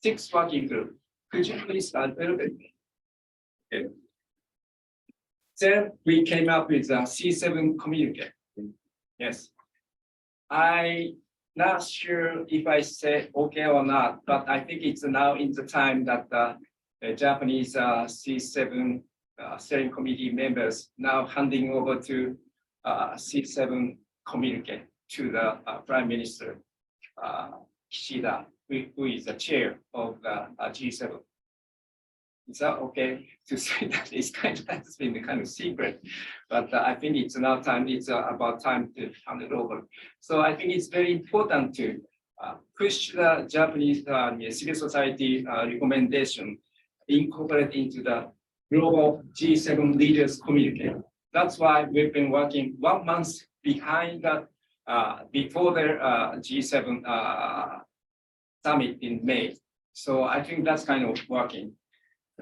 6 working group. Could you please start a little bit? Okay. Then we came up with a C7 communique. Yes. I'm not sure if I say okay or not, but I think it's now in the time that the Japanese C7 steering committee members now handing over to C7 communique to the Prime Minister Kishida, who is the chair of the G7. Is that okay to say that it's has been the kind of secret, but I think it's now time. It's about time to hand it over. So I think it's very important to push the Japanese civil society recommendation, incorporate into the global G7 leaders communique. That's why we've been working 1 month behind the before the G7 summit in May. So I think that's kind of working.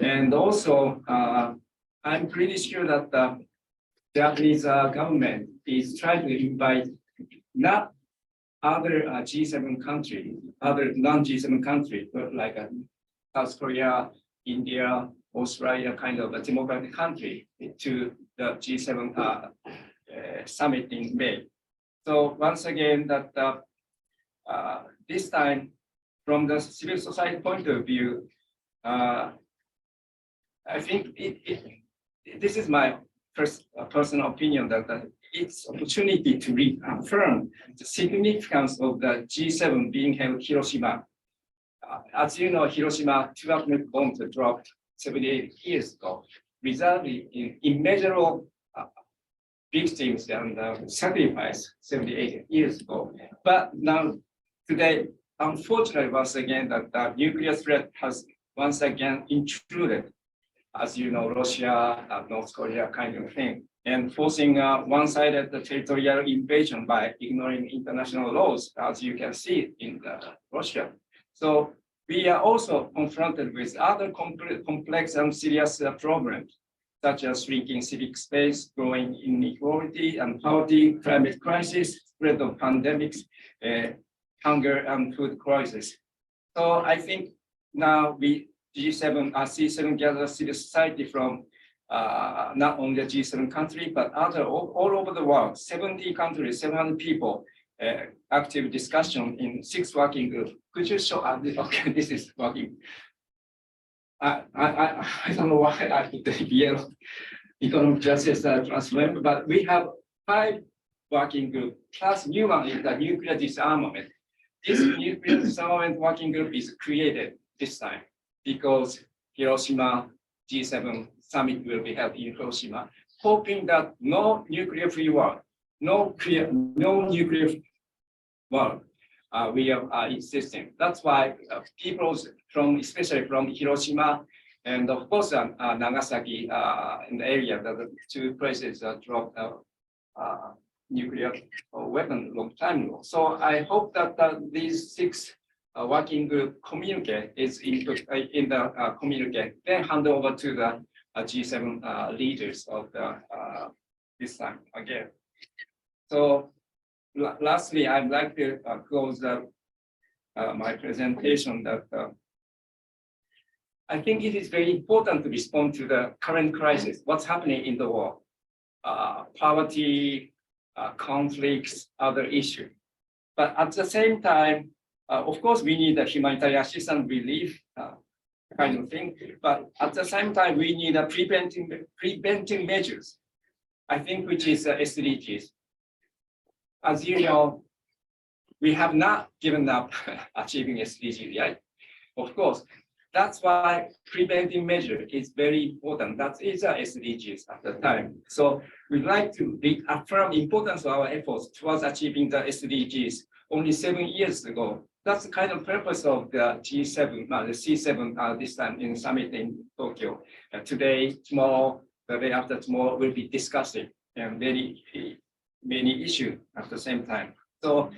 And also, I'm pretty sure that the Japanese government is trying to invite not other G7 countries, other non-G7 countries, but like South Korea, India, Australia, kind of a democratic country to the G7 summit in May. So once again, that this time, from the civil society point of view, I think this is my personal opinion that it's opportunity to reaffirm the significance of the G7 being held in Hiroshima. As you know, Hiroshima 2 atomic bombs dropped 78 years ago, resulting in immeasurable victims and sacrifice 78 years ago. But now, today, unfortunately, once again, that the nuclear threat has once again intruded. As you know, Russia, North Korea kind of thing. and forcing one-sided territorial invasion by ignoring international laws, as you can see in Russia. So we are also confronted with other complex and serious problems, such as shrinking civic space, growing inequality and poverty, climate crisis, spread of pandemics, hunger and food crisis. So I think now C7 gathers civil society from not only the G7 country, but all over the world, 70 countries, 700 people, active discussion in 6 working groups. Could you show okay, this is working. I don't know why I put the yellow economic justice transformation, but we have 5 working groups, plus new one is the nuclear disarmament. This nuclear disarmament working group is created this time because Hiroshima G7 summit will be held in Hiroshima, hoping that no nuclear free world, no nuclear world we are insisting. That's why people especially from Hiroshima and of course Nagasaki in the area, the 2 places dropped nuclear weapon long time ago. So I hope that these 6 working group communicate is in the communicate, then hand over to the G7 leaders of the this time again. So lastly, I'd like to close my presentation that I think it is very important to respond to the current crisis, what's happening in the world, poverty, conflicts, other issues. But at the same time, of course, we need a humanitarian assistance relief kind of thing. But at the same time, we need a preventing measures, I think, which is SDGs. As you know, we have not given up achieving SDGs yet. Of course, that's why preventing measure is very important. That is a SDGs at the time. So we'd like to reaffirm the importance of our efforts towards achieving the SDGs only 7 years ago. That's the kind of purpose of the G7, the C7 this time in summit in Tokyo. Today, tomorrow, the day after tomorrow, we'll be discussing many issues at the same time. So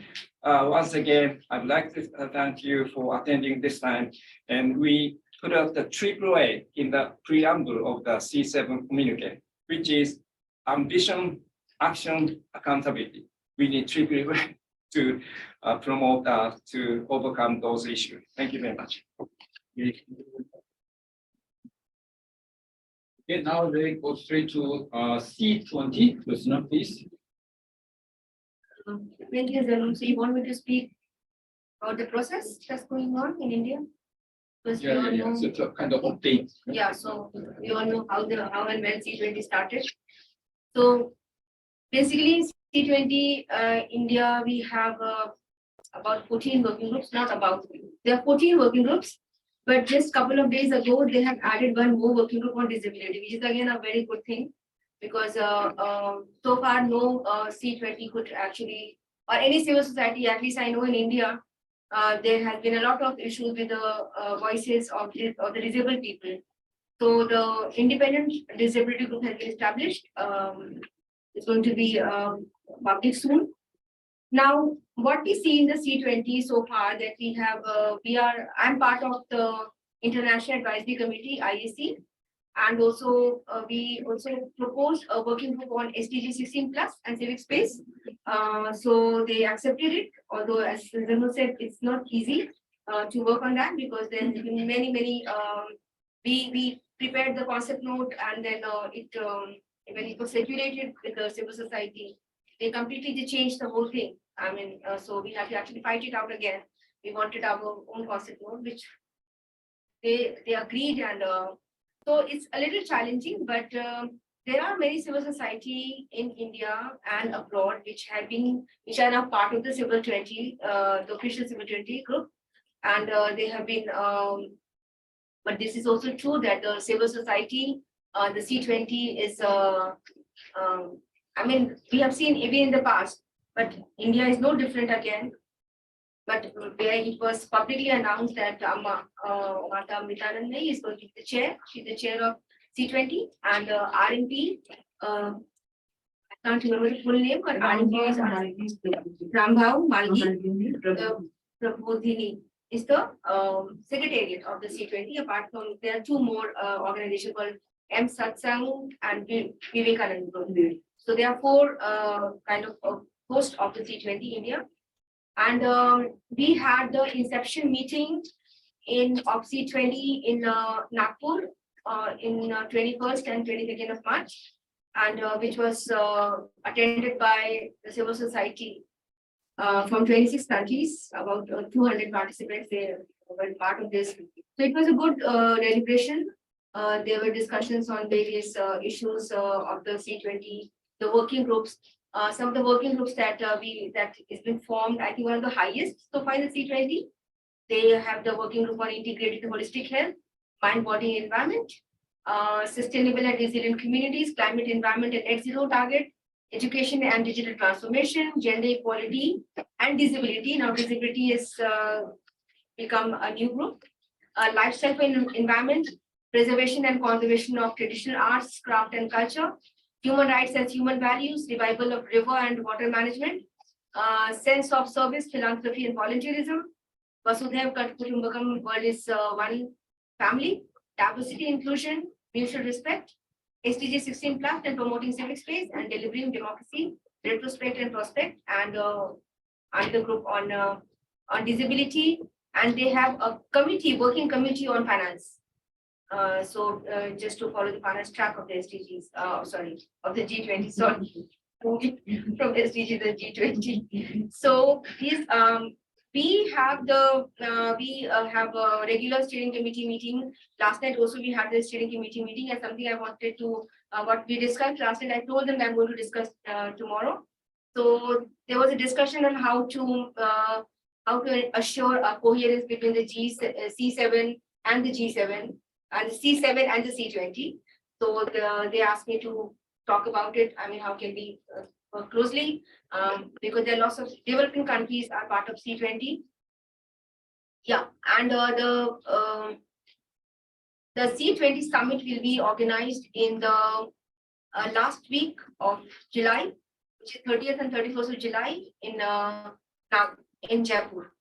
once again, I'd like to thank you for attending this time. And we put out the AAA in the preamble of the C7 communique, which is ambition, action, accountability. We need AAA to promote, to overcome those issues. Thank you very much. Okay, now we go straight to C20. Listener, please. Thank you, Zanun. So you want me to speak about the process that's going on in India? Because Yeah, so it's a kind of update. Yeah, so we all know how and when C20 started. So basically, C20 India, we have about 14 working groups, there are 14 working groups, but just a couple of days ago, they have added 1 more working group on disability, which is again a very good thing, because so far no C20 could actually, or any civil society, at least I know in India, there has been a lot of issues with the voices of the disabled people. So the independent disability group has been established. It's going to be public soon. Now, what we see in the C20 so far that we have, I'm part of the International Advisory Committee, IAC, and also we also proposed a working group on SDG 16+ and civic space. So they accepted it, although as Zanul said, it's not easy to work on that because there's been many, we prepared the concept note and then when it was circulated with the civil society, they completely changed the whole thing. I mean, so we have to actually fight it out again. We wanted our own concept note, which they agreed, and so it's a little challenging, but there are many civil society in India and abroad which are now part of the Civil 20, the official Civil 20 group, and they have been. But this is also true that the civil society, the C20 is. I mean, we have seen even in the past, but India is no different again. But where it was publicly announced that Mata Mitanand is going to be the chair. She's the chair of C20, and RNP, can't remember the full name, but RMG is Rambhav Malgi, Prabodhini is the secretariat of the C20. Apart from, there are two more organizations called M Satsang and Vivekanand Group. So there are four kind of hosts of the C20 India. And we had the inception meeting of C20 in Nagpur in 21st and 22nd of March, and which was attended by the civil society from 26 countries. About 200 participants they were part of this. So it was a good deliberation. There were discussions on various issues of the C20, the working groups. Some of the working groups that has been formed, I think one of the highest so far in the C20. They have the working group on integrated holistic health, mind, body, and environment, sustainable and resilient communities, climate, environment, and net zero target, education and digital transformation, gender equality, and disability. Now, disability has become a new group. Lifestyle and environment, preservation and conservation of traditional arts, craft, and culture, human rights as human values, revival of river and water management, sense of service, philanthropy, and volunteerism. Vasudhaiva Kutumbakam, world is one family, diversity, inclusion, mutual respect, SDG 16 plus, and promoting civic space and delivering democracy, retrospect and prospect, and the group on disability, and they have a committee, working committee on finance. So just to follow the finance track of the SDGs, sorry, of the G20, sorry, from SDG to G20. So these we have a regular steering committee meeting. Last night also we had the steering committee meeting, and something I wanted to what we discussed last night. I told them I'm going to discuss tomorrow. So there was a discussion on how to assure a coherence between the C7 and the G7, and the C7 and the C20. So they asked me to talk about it. I mean, how can we work closely, because there are lots of developing countries are part of C20. Yeah, and the C20 summit will be organized in the last week of July, which is 30th and 31st of July in Jaipur.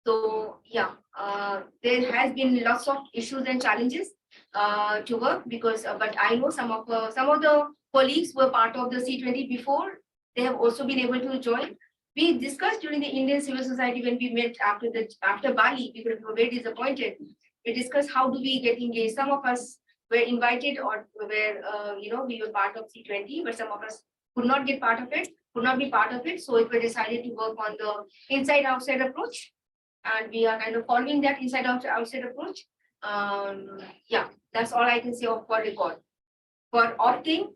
So yeah, there has been lots of issues and challenges to work, because but I know some of the colleagues were part of the C20 before. They have also been able to join. We discussed during the Indian civil society when we met after Bali, because we were very disappointed. We discussed how do we get engaged. Some of us were invited or were we were part of C20, but some of us could not get part of it, could not be part of it. So it was decided to work on the inside-outside approach, and we are kind of following that inside-outside approach. Yeah, that's all I can say for record. For offline,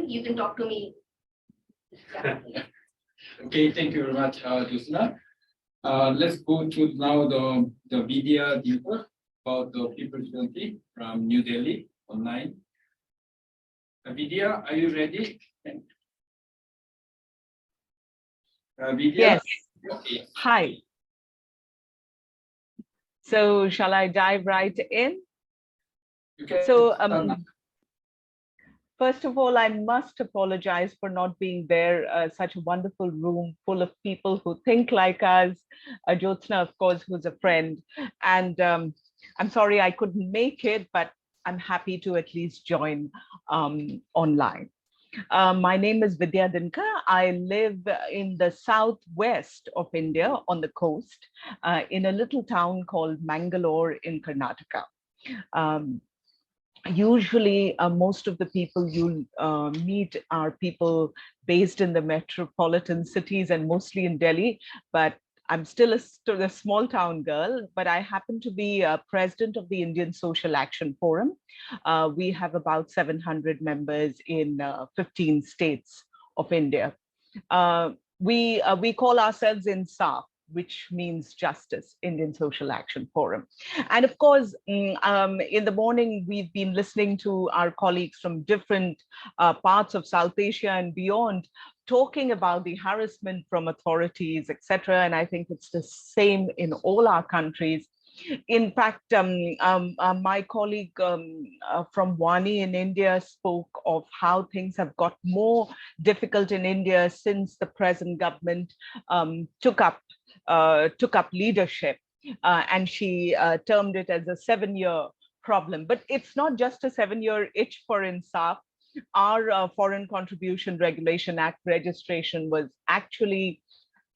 you can talk to me. Yeah. Okay, thank you very much, Jyotsna. Let's go to now the Vidya Dinka about the People's 20 from New Delhi online. Vidya, are you ready? Vidya? Yes. Okay. Hi. So shall I dive right in? So first of all, I must apologize for not being there. Such a wonderful room full of people who think like us. Jyotsna, of course, who's a friend. And I'm sorry I couldn't make it, but I'm happy to at least join online. My name is Vidya Dinka. I live in the southwest of India on the coast, in a little town called Mangalore in Karnataka. Usually, most of the people you meet are people based in the metropolitan cities and mostly in Delhi, but I'm still a small town girl, but I happen to be president of the Indian Social Action Forum. We have about 700 members in 15 states of India. We call ourselves INSAF, which means Justice, Indian Social Action Forum. And of course, in the morning, we've been listening to our colleagues from different parts of South Asia and beyond, talking about the harassment from authorities, etc. And I think it's the same in all our countries. In fact, my colleague from WANI in India spoke of how things have got more difficult in India since the present government took up leadership, and she termed it as a 7-year problem. But it's not just a 7-year itch for INSAF. Our Foreign Contribution Regulation Act registration was actually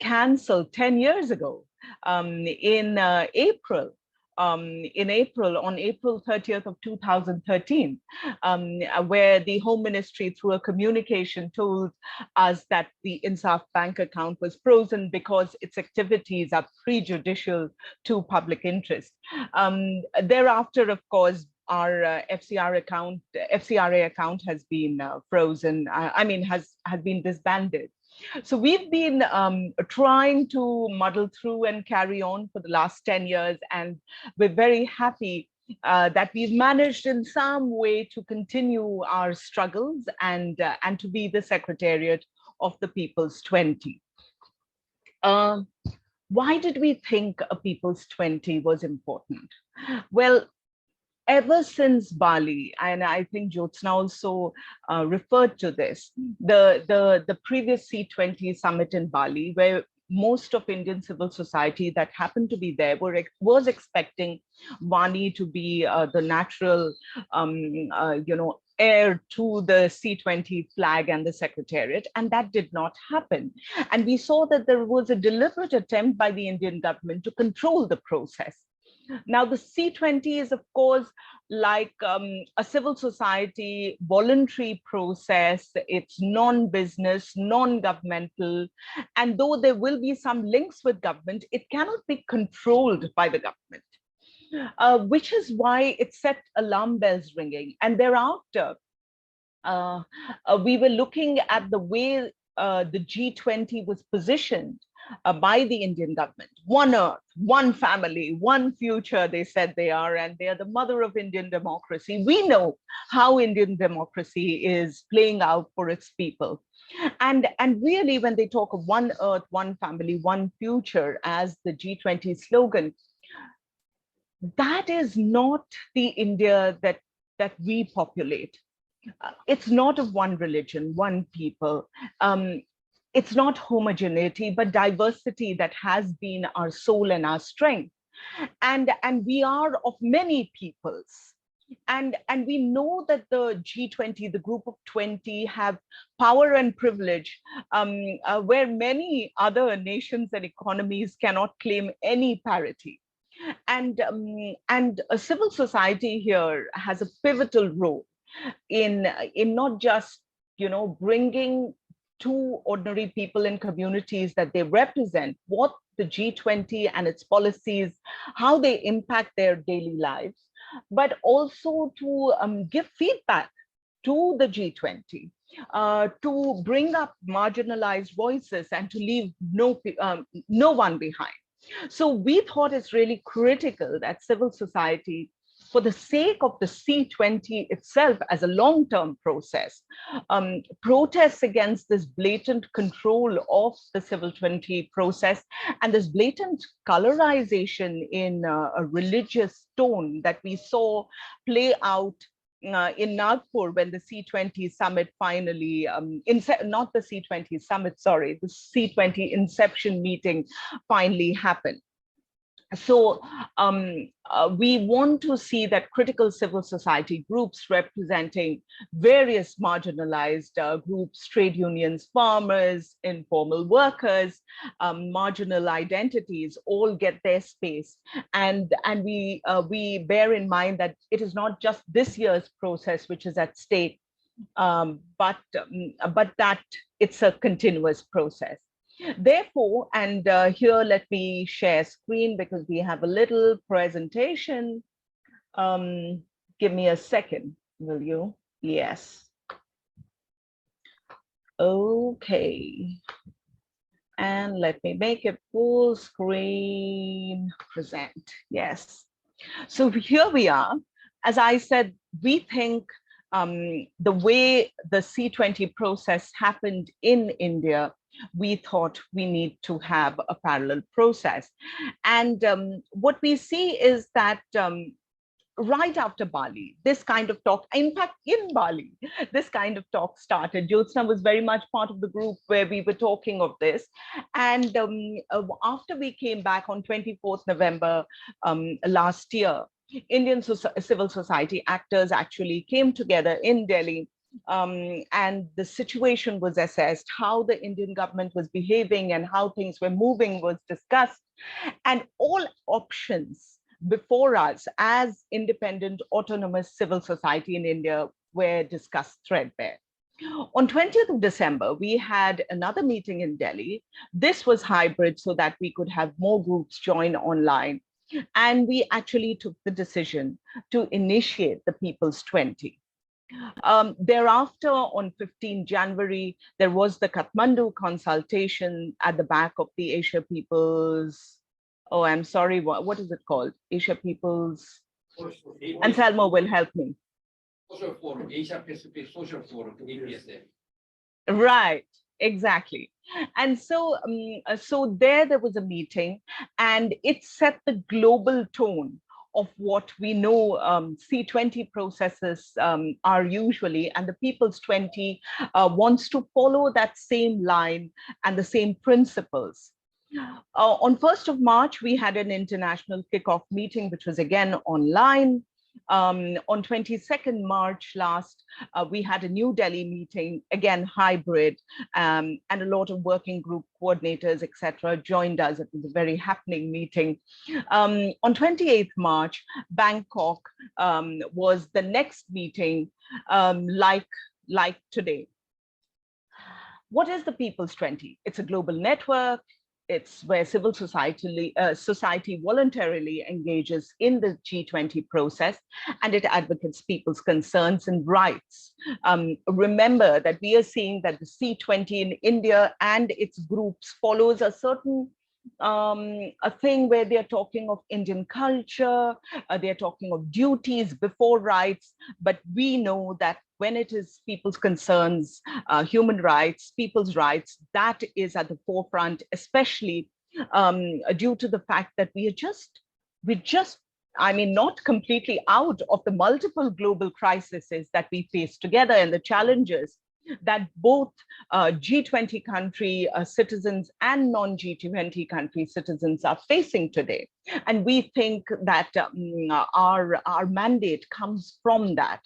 cancelled 10 years ago in April. On April 30th of 2013, where the Home Ministry, through a communication, told us that the INSAF bank account was frozen because its activities are prejudicial to public interest. Thereafter, of course, our FCRA account has been frozen. Has been disbanded. So we've been trying to muddle through and carry on for the last 10 years, and we're very happy that we've managed in some way to continue our struggles and to be the Secretariat of the People's 20. Why did we think a People's 20 was important? Well, ever since Bali, and I think Jyotsna also referred to this, the previous C20 summit in Bali, where most of Indian civil society that happened to be there was expecting WANI to be the natural, heir to the C20 flag and the Secretariat, and that did not happen. And we saw that there was a deliberate attempt by the Indian government to control the process. Now, the C20 is, of course, like a civil society voluntary process. It's non-business, non-governmental, and though there will be some links with government, it cannot be controlled by the government, which is why it set alarm bells ringing. And thereafter, we were looking at the way the G20 was positioned by the Indian government. One earth, one family, one future, they said they are, and they are the mother of Indian democracy. We know how Indian democracy is playing out for its people. And really, when they talk of one earth, one family, one future as the G20 slogan, that is not the India that we populate. It's not of one religion, one people. It's not homogeneity, but diversity that has been our soul and our strength. And we are of many peoples. And we know that the G20, the group of 20, have power and privilege where many other nations and economies cannot claim any parity. And a civil society here has a pivotal role in not just, bringing to ordinary people in communities that they represent what the G20 and its policies, how they impact their daily lives, but also to give feedback to the G20, to bring up marginalized voices and to leave no one behind. So we thought it's really critical that civil society, for the sake of the C20 itself as a long-term process, protests against this blatant control of the civil 20 process and this blatant colorization in a religious tone that we saw play out in Nagpur when the C20 summit finally, not the C20 summit, sorry, the C20 inception meeting finally happened. So we want to see that critical civil society groups representing various marginalized groups, trade unions, farmers, informal workers, marginal identities, all get their space. And we bear in mind that it is not just this year's process which is at stake, but that it's a continuous process. Therefore, and here let me share screen because we have a little presentation. Give me a second, will you? Yes. Okay. And let me make it full screen present. Yes. So here we are. As I said, we think the way the C20 process happened in India we thought we need to have a parallel process. And what we see is that right after Bali, this kind of talk, in fact, in Bali, this kind of talk started. Jyotsna was very much part of the group where we were talking of this. And after we came back on 24th November last year, Indian civil society actors actually came together in Delhi, and the situation was assessed, how the Indian government was behaving and how things were moving was discussed, and all options before us as independent autonomous civil society in India were discussed threadbare. On 20th of December, we had another meeting in Delhi. This was hybrid so that we could have more groups join online. And we actually took the decision to initiate the People's 20. Thereafter, on 15 January, there was the Kathmandu consultation at the back of the Asia People's, oh, I'm sorry, what is it called? Asia People's, and Salmo will help me. Social Forum, Asia Pacific Social Forum, APSA. Right, exactly. And so, so there was a meeting, and it set the global tone of what we know C20 processes are usually, and the People's 20 wants to follow that same line and the same principles. On 1st of March, we had an international kickoff meeting, which was again online. On 22nd March last, we had a New Delhi meeting, again hybrid, and a lot of working group coordinators, etc., joined us. It was a very happening meeting. On 28th March, Bangkok was the next meeting, like today. What is the People's 20? It's a global network. It's where civil society voluntarily engages in the G20 process, and it advocates people's concerns and rights. Remember that we are seeing that the C20 in India and its groups follows a certain a thing where they're talking of Indian culture, they're talking of duties before rights, but we know that when it is people's concerns, human rights, people's rights, that is at the forefront, especially due to the fact that we're just, I mean, not completely out of the multiple global crises that we face together and the challenges that both G20 country citizens and non-G20 country citizens are facing today. And we think that our mandate comes from that.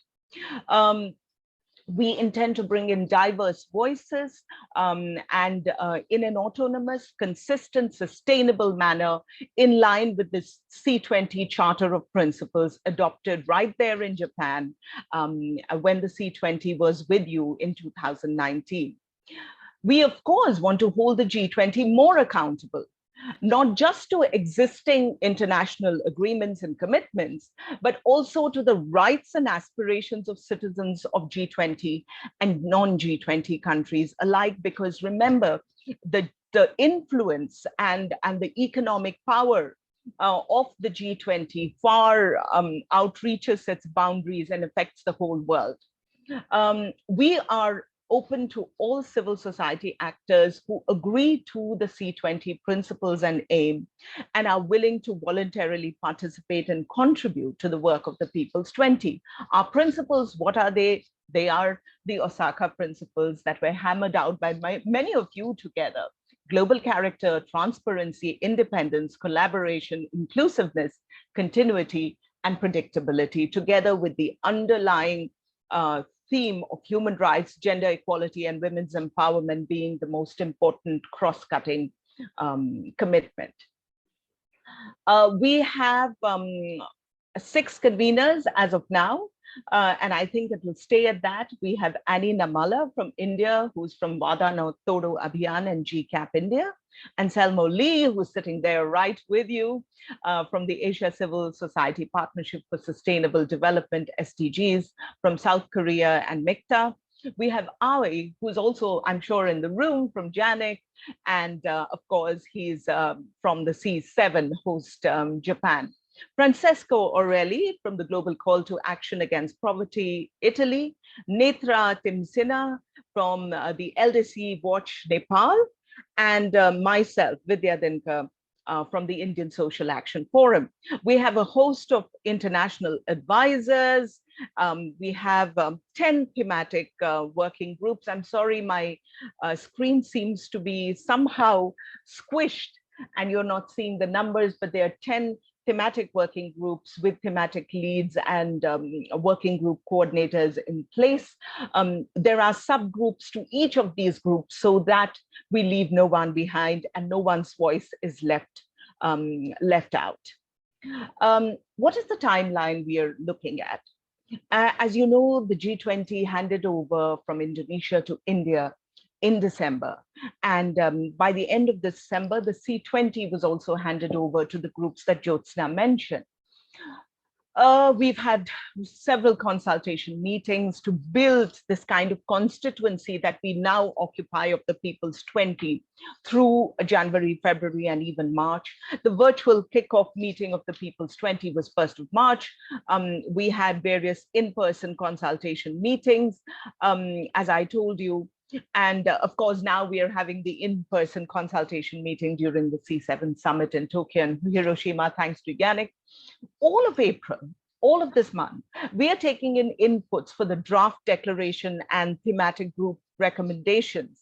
We intend to bring in diverse voices and in an autonomous, consistent, sustainable manner in line with this C20 Charter of Principles adopted right there in Japan when the C20 was with you in 2019. We, of course, want to hold the G20 more accountable, not just to existing international agreements and commitments, but also to the rights and aspirations of citizens of G20 and non-G20 countries alike, because remember, the influence and the economic power of the G20 far outreaches its boundaries and affects the whole world. We are open to all civil society actors who agree to the C20 principles and aim and are willing to voluntarily participate and contribute to the work of the People's 20. Our principles, what are they? They are the Osaka principles that were hammered out by many of you together. Global character, transparency, independence, collaboration, inclusiveness, continuity, and predictability, together with the underlying theme of human rights, gender equality, and women's empowerment being the most important cross-cutting commitment. We have 6 conveners as of now, and I think it will stay at that. We have Annie Namala from India, who's from Vada No Todo Abhiyan and GCAP India, and Salmo Lee, who's sitting there right with you from the Asia Civil Society Partnership for Sustainable Development, SDGs, from South Korea and MICTA. We have Aoi, who's also, I'm sure, in the room from JANIC, and of course, he's from the C7 host Japan. Francesco Orelli from the Global Call to Action Against Poverty, Italy. Netra Timsina from the LDC Watch, Nepal. and myself, Vidya Dinkar, from the Indian Social Action Forum. We have a host of international advisors. We have 10 thematic working groups. I'm sorry, my screen seems to be somehow squished and you're not seeing the numbers, but there are 10 thematic working groups with thematic leads and working group coordinators in place. There are subgroups to each of these groups so that we leave no one behind and no one's voice is left out. What is the timeline we are looking at? As you know, the G20 handed over from Indonesia to India in December. And by the end of December, the C20 was also handed over to the groups that Jyotsna mentioned. We've had several consultation meetings to build this kind of constituency that we now occupy of the People's 20 through January, February, and even March. The virtual kickoff meeting of the People's 20 was 1st of March. We had various in-person consultation meetings, as I told you. And of course, now we are having the in-person consultation meeting during the C7 summit in Tokyo and Hiroshima, thanks to JANIC. All of April, all of this month, we are taking in inputs for the draft declaration and thematic group recommendations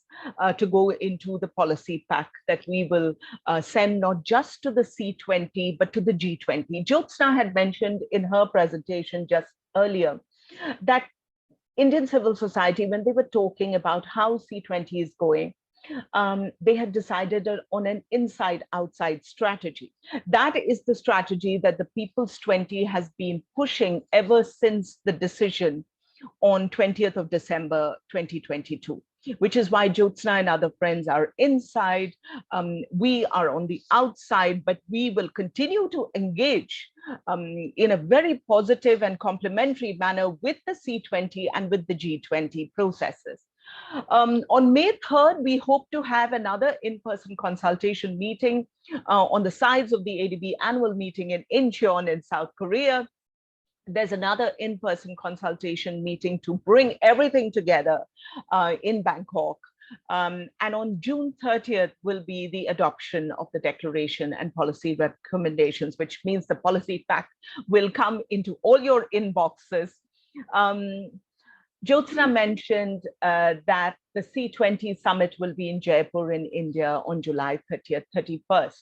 to go into the policy pack that we will send not just to the C20, but to the G20. Jyotsna had mentioned in her presentation just earlier that Indian civil society, when they were talking about how C20 is going, they had decided on an inside-outside strategy. That is the strategy that the People's 20 has been pushing ever since the decision on 20th of December 2022, which is why Jyotsna and other friends are inside. We are on the outside, but we will continue to engage in a very positive and complementary manner with the C20 and with the G20 processes. On May 3rd, we hope to have another in-person consultation meeting on the sides of the ADB annual meeting in Incheon in South Korea. There's another in-person consultation meeting to bring everything together in Bangkok. And on June 30th will be the adoption of the declaration and policy recommendations, which means the policy pack will come into all your inboxes. Jyotsna mentioned that the C20 summit will be in Jaipur in India on July 30th, 31st.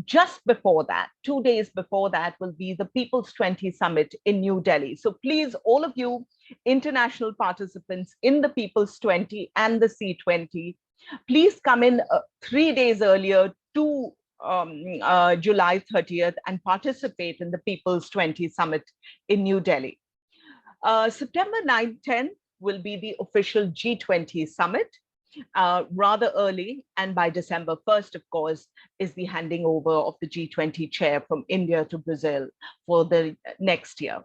Just before that, 2 days before that, will be the People's 20 summit in New Delhi. So please, all of you international participants in the People's 20 and the C20, please come in 3 days earlier to July 30th and participate in the People's 20 summit in New Delhi. September 9-10 will be the official G20 summit, rather early, and by December 1st, of course, is the handing over of the G20 chair from India to Brazil for the next year.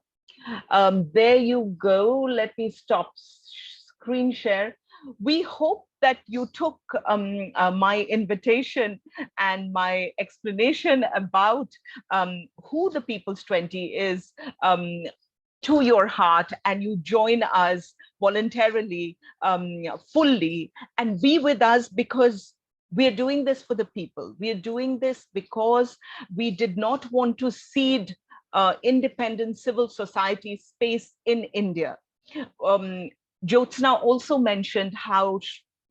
There you go. Let me stop screen share. We hope that you took my invitation and my explanation about who the People's 20 is to your heart, and you join us voluntarily, fully, and be with us, because we are doing this for the people. We are doing this because we did not want to cede independent civil society space in India. Jyotsna also mentioned how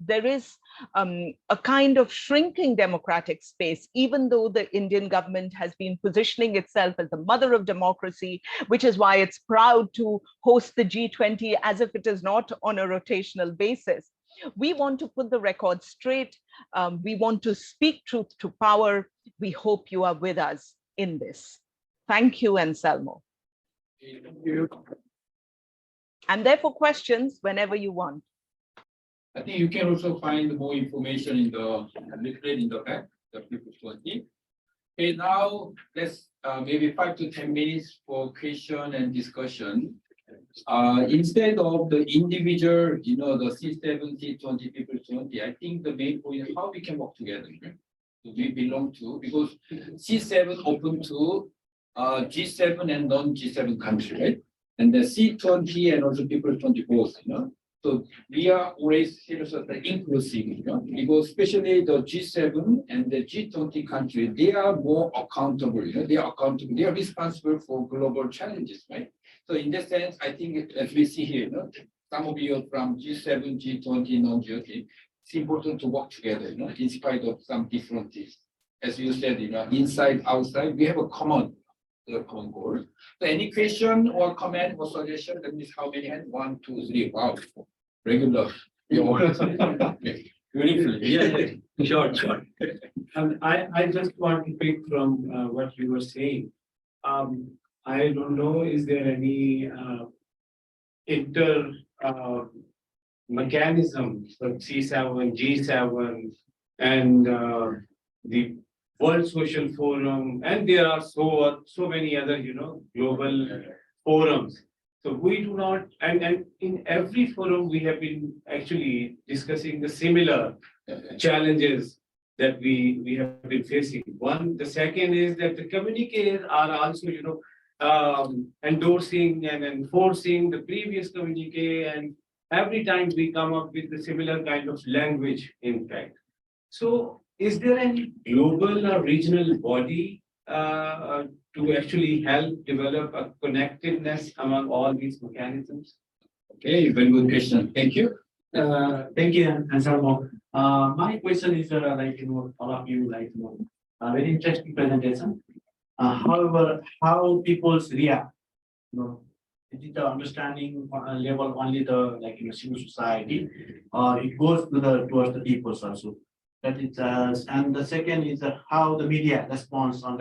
there is a kind of shrinking democratic space, even though the Indian government has been positioning itself as the mother of democracy, which is why it's proud to host the G20 as if it is not on a rotational basis. We want to put the record straight. We want to speak truth to power. We hope you are with us in this. Thank you, Anselmo. Thank you. I'm there for questions whenever you want. I think you can also find more information in the leaflet in the back, the People's 20. Okay, now let's maybe 5 to 10 minutes for question and discussion. Instead of the individual, the C7, C20, People's 20, I think the main point is how we can work together. So we belong to, because C7 open to G7 and non-G7 countries, right? And the C20 and also People's 20 both, So we are always serious about the inclusive, because especially the G7 and the G20 countries, they are more accountable, they are accountable, they are responsible for global challenges, right? So in that sense, I think as we see here, some of you are from G7, G20, non-G20, it's important to work together, in spite of some differences. As you said, inside, outside, we have a common goal. So any question or comment or suggestion, that means how many hands? 1, 2, 3. Wow, regular. Beautifully. Yeah, sure. I just want to pick from what you were saying. I don't know, is there any mechanism for C7, G7, and the World Social Forum, and there are so many other, global forums. So we do not, and in every forum we have been actually discussing the similar challenges that we have been facing. One, the second is that the communiques are also, endorsing and enforcing the previous communique, and every time we come up with the similar kind of language, in fact. So is there any global or regional body to actually help develop a connectedness among all these mechanisms? Okay, very good question. Thank you. Thank you, Anselmo. My question is all of you very interesting presentation. However, how people's react, is it the understanding level only the civil society, or it goes to towards the peoples also? That is, and the second is how the media responds on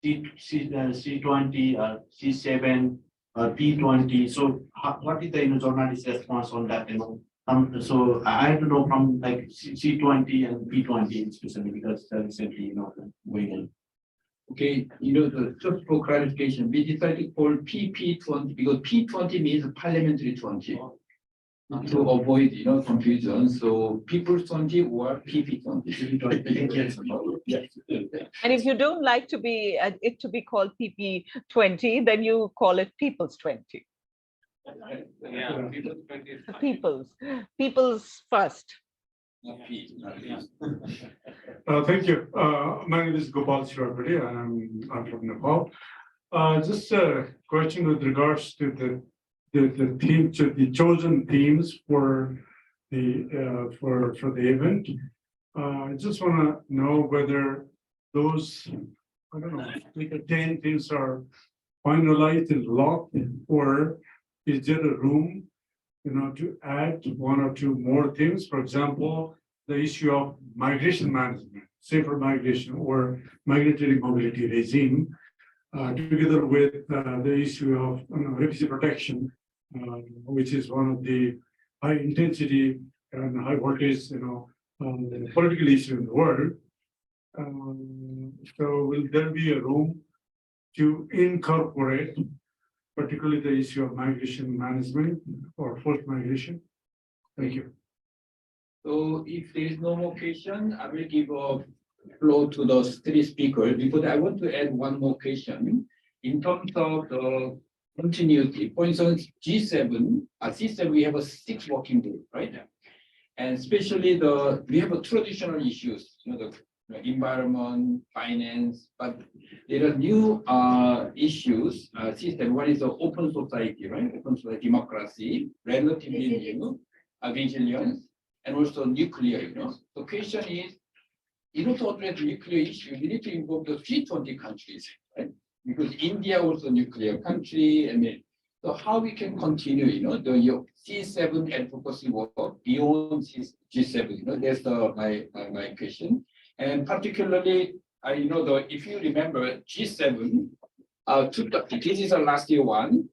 C20 or C7 or P20. So what is the journalist response on that? So I have to know from C20 and P20 especially, because recently going on. Okay, just for clarification, we decided to call PP20 because P20 means parliamentary 20. To avoid confusion, so People's 20 or PP20. And if you don't like to be it to be called PP20, then you call it People's 20. Yeah, People's 20. People's first. Thank you. My name is Gopal Shivapati, and I'm from Nepal. Just a question with regards to the theme, to the chosen themes for the event. I just want to know whether those, I don't know, the 10 themes are finalized and locked, or is there a room, to add 1 or 2 more themes? For example, the issue of migration management, safer migration, or migratory mobility regime, together with the issue of refugee protection, which is one of the high intensity and high voltage, political issue in the world. So will there be a room to incorporate, particularly the issue of migration management or forced migration? Thank you. So if there is no more question, I will give a floor to those 3 speakers, because I want to add 1 more question in terms of the continuity. For instance, G7, C7, we have a 6 working group, right? And especially we have a traditional issues, the environment, finance, but there are new issues, system. One is the open society, right? Open society, democracy, relatively new, resilience, and also nuclear, The question is, to address nuclear issue, you need to involve the G20 countries, right? Because India also nuclear country, so how we can continue, the C7 advocacy work beyond G7, that's my question. And particularly, if you remember G7, this is the last year one,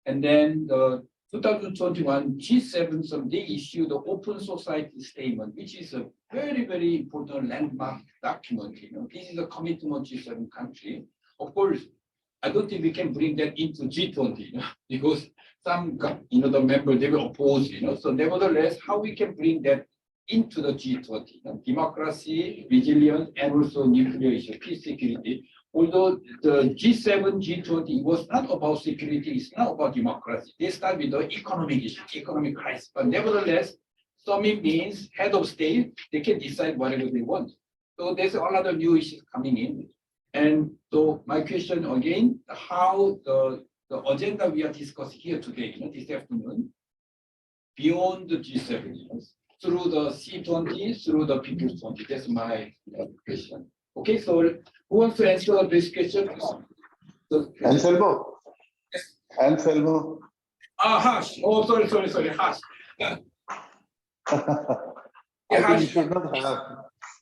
and then the 2021 G7, so they issued the open society statement, which is a very, very important landmark document. This is a commitment G7 country. Of course, I don't think we can bring that into G20, because some, the members, they will oppose, So nevertheless, how we can bring that into the G20, democracy, resilience, and also nuclear issue, peace, security. although the G7, G20 was not about security, it's not about democracy. They start with the economic issue, economic crisis. But nevertheless, summit means head of state, they can decide whatever they want. So there's a lot of new issues coming in. And so my question again, how the agenda we are discussing here today, this afternoon, beyond the G7, through the C20, through the P20. That's my question. Okay, so who wants to answer this question? Anselmo. Anselmo. Harsh. Oh, sorry, Harsh. I think you should not have.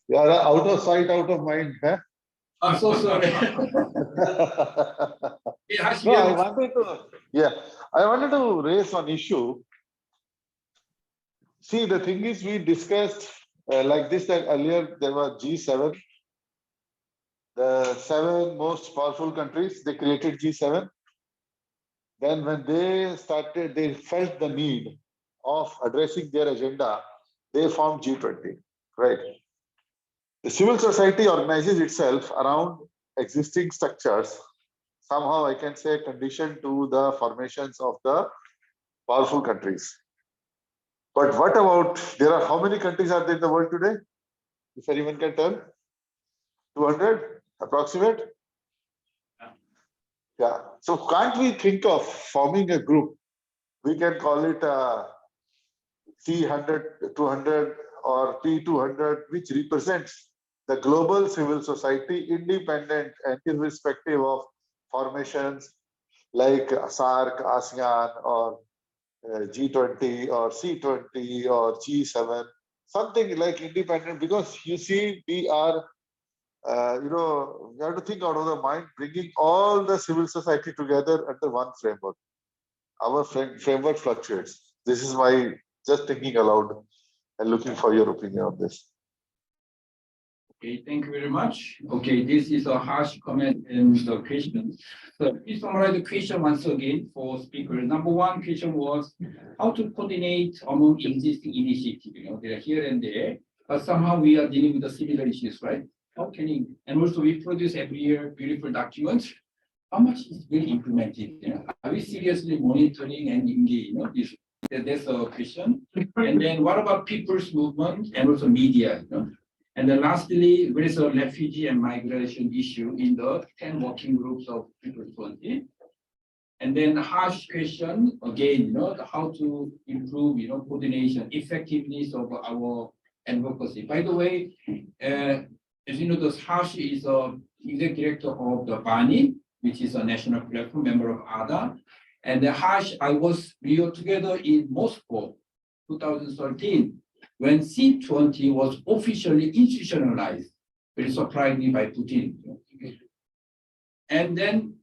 You are out of sight, out of mind. Huh? I'm so sorry. No, I wanted to raise one issue. See, the thing is, we discussed like this that earlier there was G7, the 7 most powerful countries, they created G7. Then when they started, they felt the need of addressing their agenda, they formed G20, right? The civil society organizes itself around existing structures, somehow I can say conditioned to the formations of the powerful countries. But what about, there are how many countries are there in the world today? If anyone can tell? 200 approximate? Yeah. So can't we think of forming a group? We can call it C100, 200 or P200, which represents the global civil society, independent and irrespective of formations like SARC, ASEAN, or G20 or C20 or G7, something like independent, because you see, we are, we have to think out of the mind, bringing all the civil society together under one framework. Our framework fluctuates. This is my just thinking aloud and looking for your opinion on this. Okay, thank you very much. Okay, this is a harsh comment in the question. So please summarize the question once again for speakers. Number 1 question was how to coordinate among existing initiatives. They are here and there, but somehow we are dealing with the similar issues, right? How can you, and also we produce every year beautiful documents. How much is really implemented? Are we seriously monitoring and engaging? That's a question. And then what about people's movement and also media? And then lastly, there is a refugee and migration issue in the 10 working groups of P20. And then the harsh question, again, how to improve, coordination, effectiveness of our advocacy. By the way, as you know, the harsh is the executive director of the BANI, which is a national platform, member of ADA. And the harsh, we were together in Moscow, 2013. When C20 was officially institutionalized, very surprisingly by Putin. And then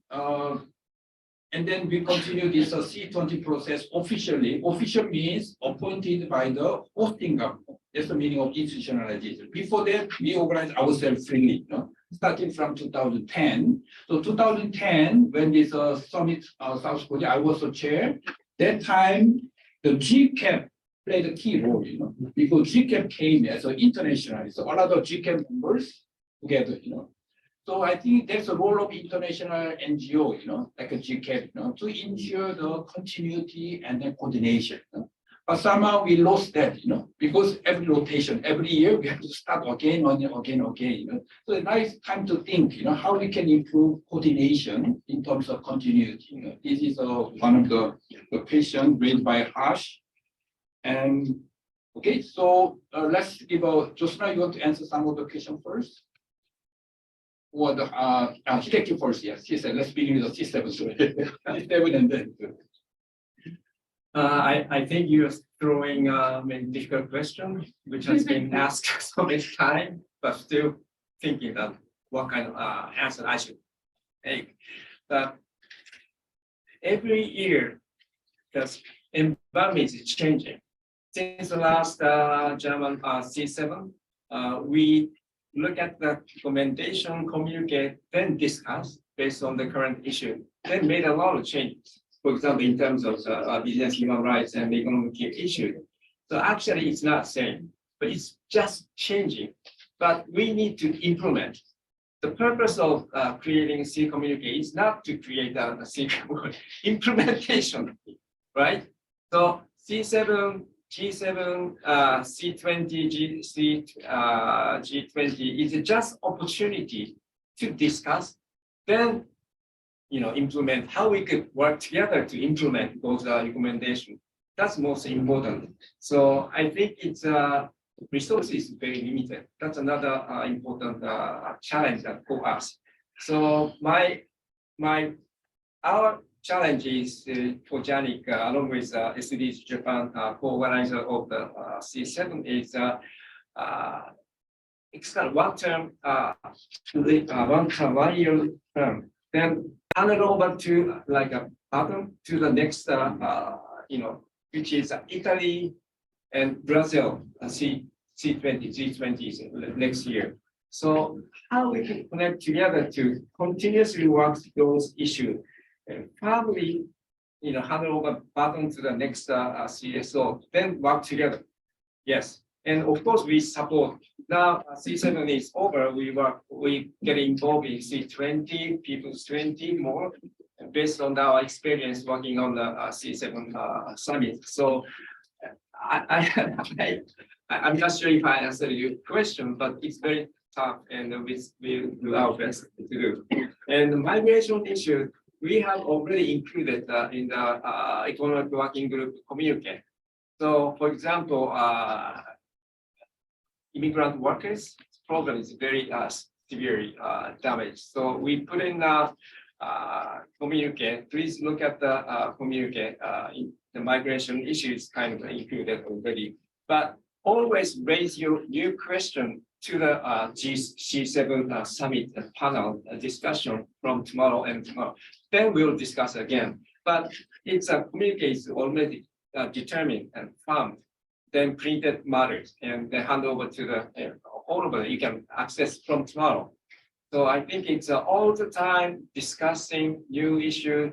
we continue this C20 process officially. Official means appointed by the hosting government. That's the meaning of institutionalization. Before that, we organized ourselves freely, starting from 2010. So 2010, when this summit, South Korea, I was the chair. That time, the GCAP played a key role, because GCAP came as an international, so a lot of GCAP members together, So I think that's the role of international NGO, like a GCAP, to ensure the continuity and the coordination. But somehow we lost that, because every rotation, every year we have to start again. So now it's time to think, how we can improve coordination in terms of continuity. This is one of the questions raised by Harsh. And okay, so let's give Josna, you want to answer some of the questions first? Or the Hideki first, yes. She said, let's begin with the C7. C7 and then. I think you're throwing a difficult question, which has been asked so many times, but still thinking that what kind of answer I should take. But every year, the environment is changing. Since the last German C7, we look at the recommendation, communicate, then discuss based on the current issue, then made a lot of changes. For example, in terms of business human rights and economic issues. So actually it's not same, but it's just changing. But we need to implement. the purpose of creating C communique is not to create a C implementation, right? So C7, G7, C20, G20 is just opportunity to discuss, then implement how we could work together to implement those recommendations. That's most important. So I think it's resources very limited. That's another important challenge for us. So our challenge is for JANIC, along with SDGs Japan, co-organizer of the C7 is extend one term, one year term, then hand it over to like a bottom to the next, which is Italy and Brazil, C20, G20 next year. So how we can connect together to continuously work those issues and probably, hand over button to the next CSO, then work together. Yes, and of course we support. Now C7 is over, we get involved in C20, People's 20 more, based on our experience working on the C7 summit. So I'm not sure if I answered your question, but it's very tough, and we do our best to do. And the migration issue, we have already included in the economic working group communique. So, for example, immigrant workers problem is very severely damaged. So we put in communique. Please look at the communique. In the migration issue is kind of included already. But always raise your new question to the G7 summit panel discussion from tomorrow and tomorrow. Then we'll discuss again. But it's a communique is already determined and found. Then printed matters and then hand over to the all of it. You can access from tomorrow. So I think it's all the time discussing new issue,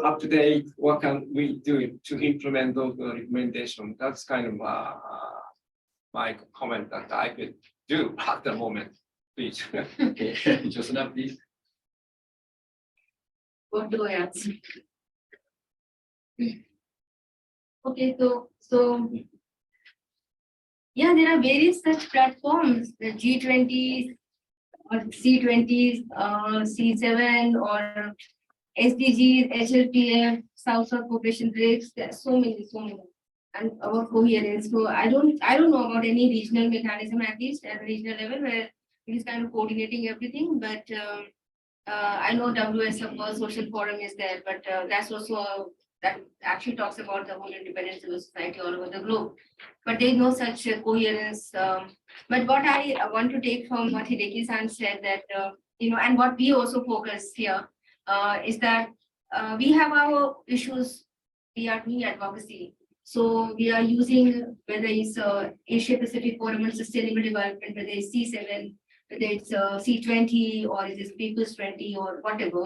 up to date. What can we do to implement those recommendations? That's kind of my comment that I could do at the moment. Please, okay, just enough, please. What do I answer? Okay, so yeah, there are various such platforms, the G20s or C20s, C7 or SDGs, HLTF, South-South Cooperation Breaks. There are so many, and our coherence. So I don't know about any regional mechanism, at least at regional level, where it is kind of coordinating everything. But I know WSF Social Forum is there, but that's also that actually talks about the whole independent civil society all over the globe. But there is no such coherence. But what I want to take from what Hideki-san said, that and what we also focus here is that we have our issues. We are doing advocacy. So we are using, whether it's Asia Pacific Forum on Sustainable Development, whether it's C7, whether it's C20 or it is People's 20 or whatever.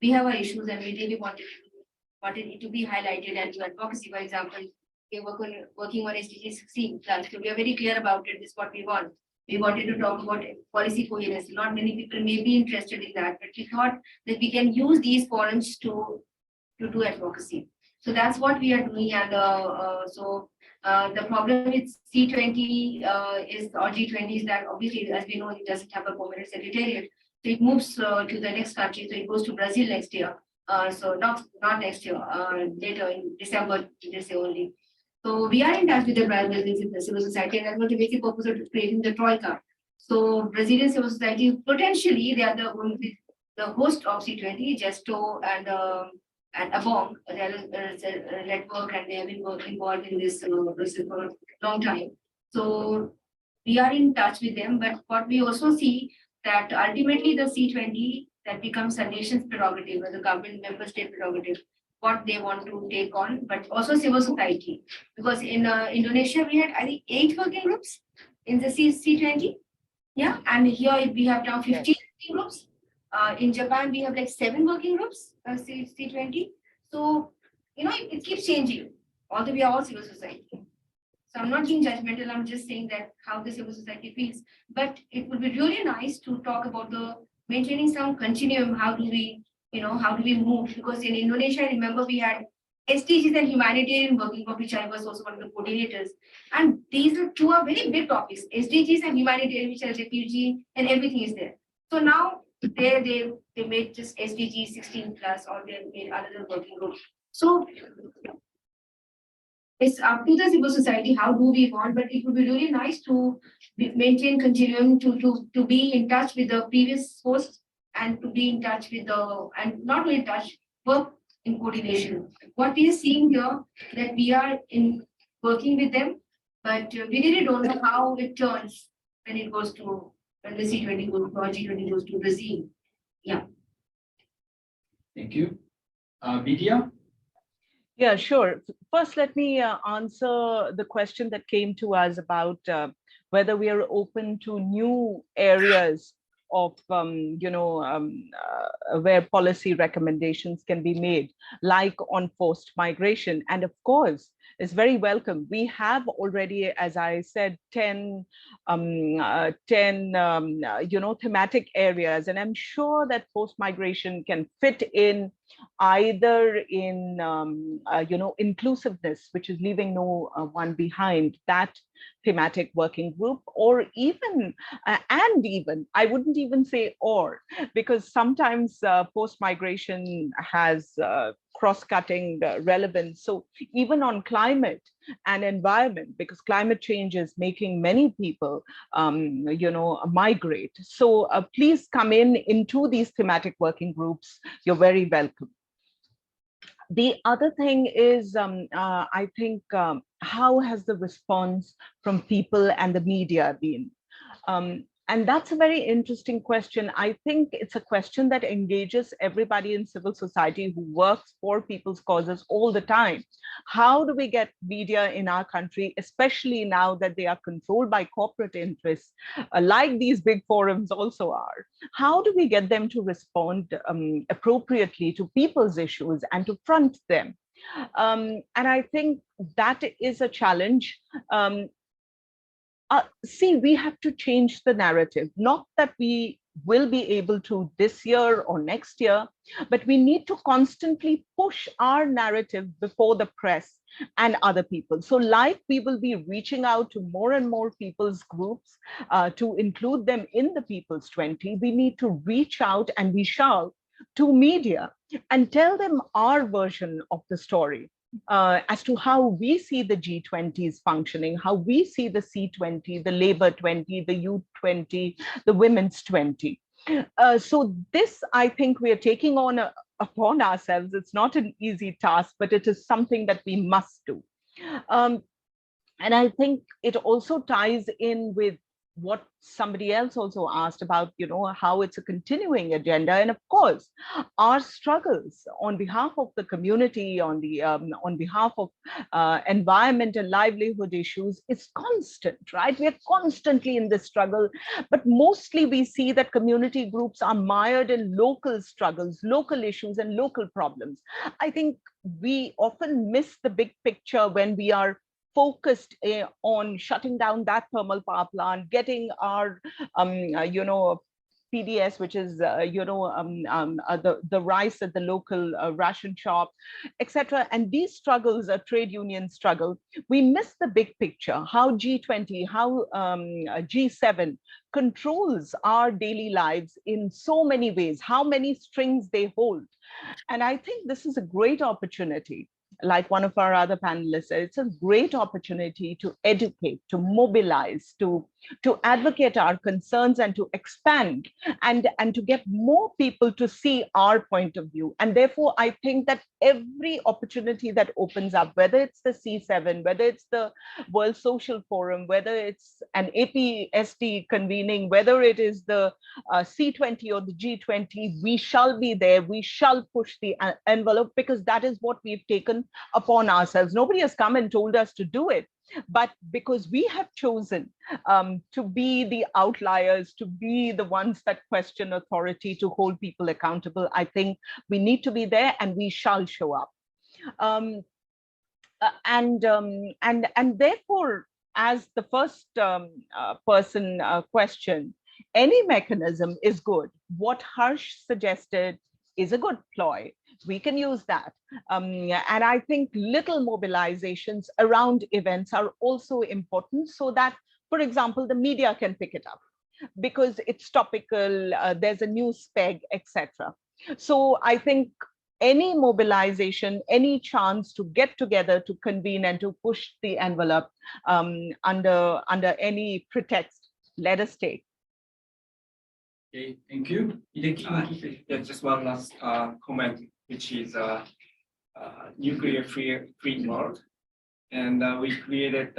We have our issues and we really wanted it to be highlighted, and advocacy, for example, we are working on SDGs 16 plans. So we are very clear about it. This is what we want. We wanted to talk about policy coherence. Not many people may be interested in that, but we thought that we can use these forums to do advocacy. So that's what we are doing. And the problem with C20 or G20 is that obviously, as we know, it doesn't have a permanent secretariat. So it moves to the next country. So it goes to Brazil next year. So not next year, later in December this year only. So we are in touch with the Brazilian civil society, and that's what the basic purpose of creating the Troika. So Brazilian civil society, potentially they are the host of C20, Gesto and ABONG. They are a network and they have been involved in this process for a long time. So we are in touch with them, but what we also see that ultimately the C20 that becomes a nation's prerogative or the government member state prerogative, what they want to take on, but also civil society. Because in Indonesia, we had, I think, 8 working groups in the C20. Yeah, and here we have now 15 working groups. In Japan, we have like 7 working groups, C20. So, it keeps changing, although we are all civil society. So I'm not being judgmental, I'm just saying that how the civil society feels. But it would be really nice to talk about the maintaining some continuum, how do we, how do we move? Because in Indonesia, I remember we had SDGs and humanitarian working group, which I was also one of the coordinators. And these two are very big topics, SDGs and humanitarian, which are refugee and everything is there. So now they made just SDG 16 plus, or they made another working group. So it's up to the civil society, how do we want, but it would be really nice to maintain continuum, to be in touch with the previous posts and to be in touch with and not only in touch, work in coordination. What we are seeing here, that we are in working with them, but we really don't know how it turns when it goes to, when the C20 goes to, or G20 goes to Brazil. Yeah. Thank you. Vidya? Yeah, sure. First, let me answer the question that came to us about whether we are open to new areas of, where policy recommendations can be made, like on forced migration. And of course, it's very welcome. We have already, as I said, 10 thematic areas, and I'm sure that forced migration can fit in either in, inclusiveness, which is leaving no one behind, that thematic working group, or even, I wouldn't even say or, because sometimes post-migration has cross-cutting relevance. So even on climate and environment, because climate change is making many people, migrate. So please come into these thematic working groups. You're very welcome. The other thing is, I think, how has the response from people and the media been? And that's a very interesting question. I think it's a question that engages everybody in civil society who works for people's causes all the time. How do we get media in our country, especially now that they are controlled by corporate interests, like these big forums also are? How do we get them to respond appropriately to people's issues and to front them? And I think that is a challenge. See, we have to change the narrative, not that we will be able to this year or next year, but we need to constantly push our narrative before the press and other people. So like we will be reaching out to more and more people's groups to include them in the People's 20, we need to reach out, and we shall, to media and tell them our version of the story. As to how we see the G20s functioning, how we see the C20, the Labour 20, the Youth 20, the Women's 20. So this, I think, we are taking on upon ourselves. It's not an easy task, but it is something that we must do. And I think it also ties in with what somebody else also asked about, how it's a continuing agenda. And of course, our struggles on behalf of the community, on behalf of environment and livelihood issues, is constant, right? We are constantly in this struggle, but mostly we see that community groups are mired in local struggles, local issues, and local problems. I think we often miss the big picture when we are focused on shutting down that thermal power plant, getting our, PDS, which is, the rice at the local ration shop, etc. And these struggles are trade union struggle. We miss the big picture, how G20, how G7 controls our daily lives in so many ways, how many strings they hold. And I think this is a great opportunity. Like one of our other panelists said, it's a great opportunity to educate, to mobilize, to advocate our concerns, and to expand and to get more people to see our point of view. And therefore, I think that every opportunity that opens up, whether it's the C7, whether it's the World Social Forum, whether it's an APSD convening, whether it is the C20 or the G20, we shall be there. We shall push the envelope, because that is what we've taken upon ourselves. Nobody has come and told us to do it, but because we have chosen to be the outliers, to be the ones that question authority, to hold people accountable, I think we need to be there, and we shall show up. And therefore, as the first person question, any mechanism is good. What Harsh suggested is a good ploy. We can use that. And I think little mobilizations around events are also important so that, for example, the media can pick it up because it's topical, there's a news peg, etc. So I think any mobilization, any chance to get together, to convene and to push the envelope under any pretext, let us take. Okay, thank you. Yeah, just one last comment, which is nuclear-free world, and we created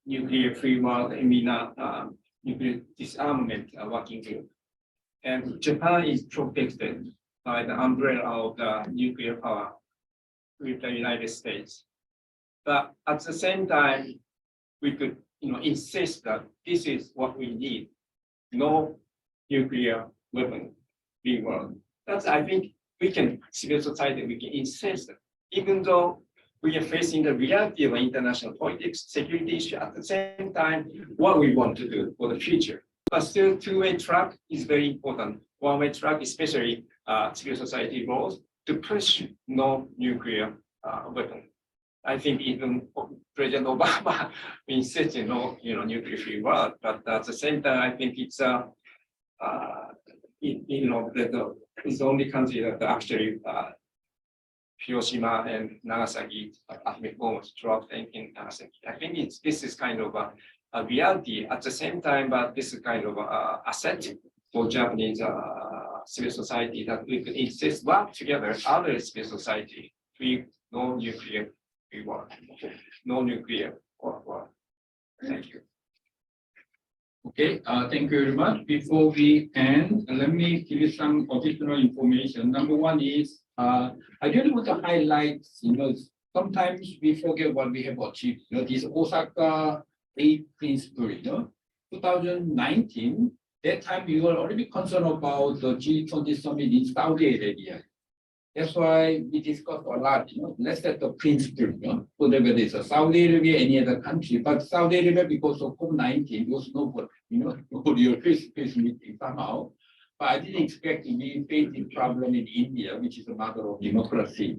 nuclear-free world in MENA nuclear disarmament working group, and Japan is protected by the umbrella of the nuclear power with the United States. But at the same time, we could insist that this is what we need: no nuclear weapon free world. That's, I think, we can, civil society, we can insist that, even though we are facing the reality of international politics, security issue, at the same time, what we want to do for the future. But still, two-way track is very important. One-way track, especially civil society roles, to push no nuclear weapon. I think even President Obama insisted no, nuclear-free world. But at the same time, I think it's it's the only country that actually Hiroshima and Nagasaki atomic bombs dropped in Nagasaki. I think this is kind of a reality at the same time, but this is kind of a asset for Japanese civil society that we could insist work together, other civil society, no nuclear free war, no nuclear war. Thank you. Okay, thank you very much. Before we end, let me give you some additional information. Number one is, I really want to highlight, sometimes we forget what we have achieved. This Osaka 8 principle, 2019, that time we were already concerned about the G20 summit in Saudi Arabia. That's why we discussed a lot, let's set the principle, whether it's a Saudi Arabia, any other country, but Saudi Arabia, because of COVID-19, there was no, your face meeting somehow. But I didn't expect to be facing problem in India, which is a matter of democracy,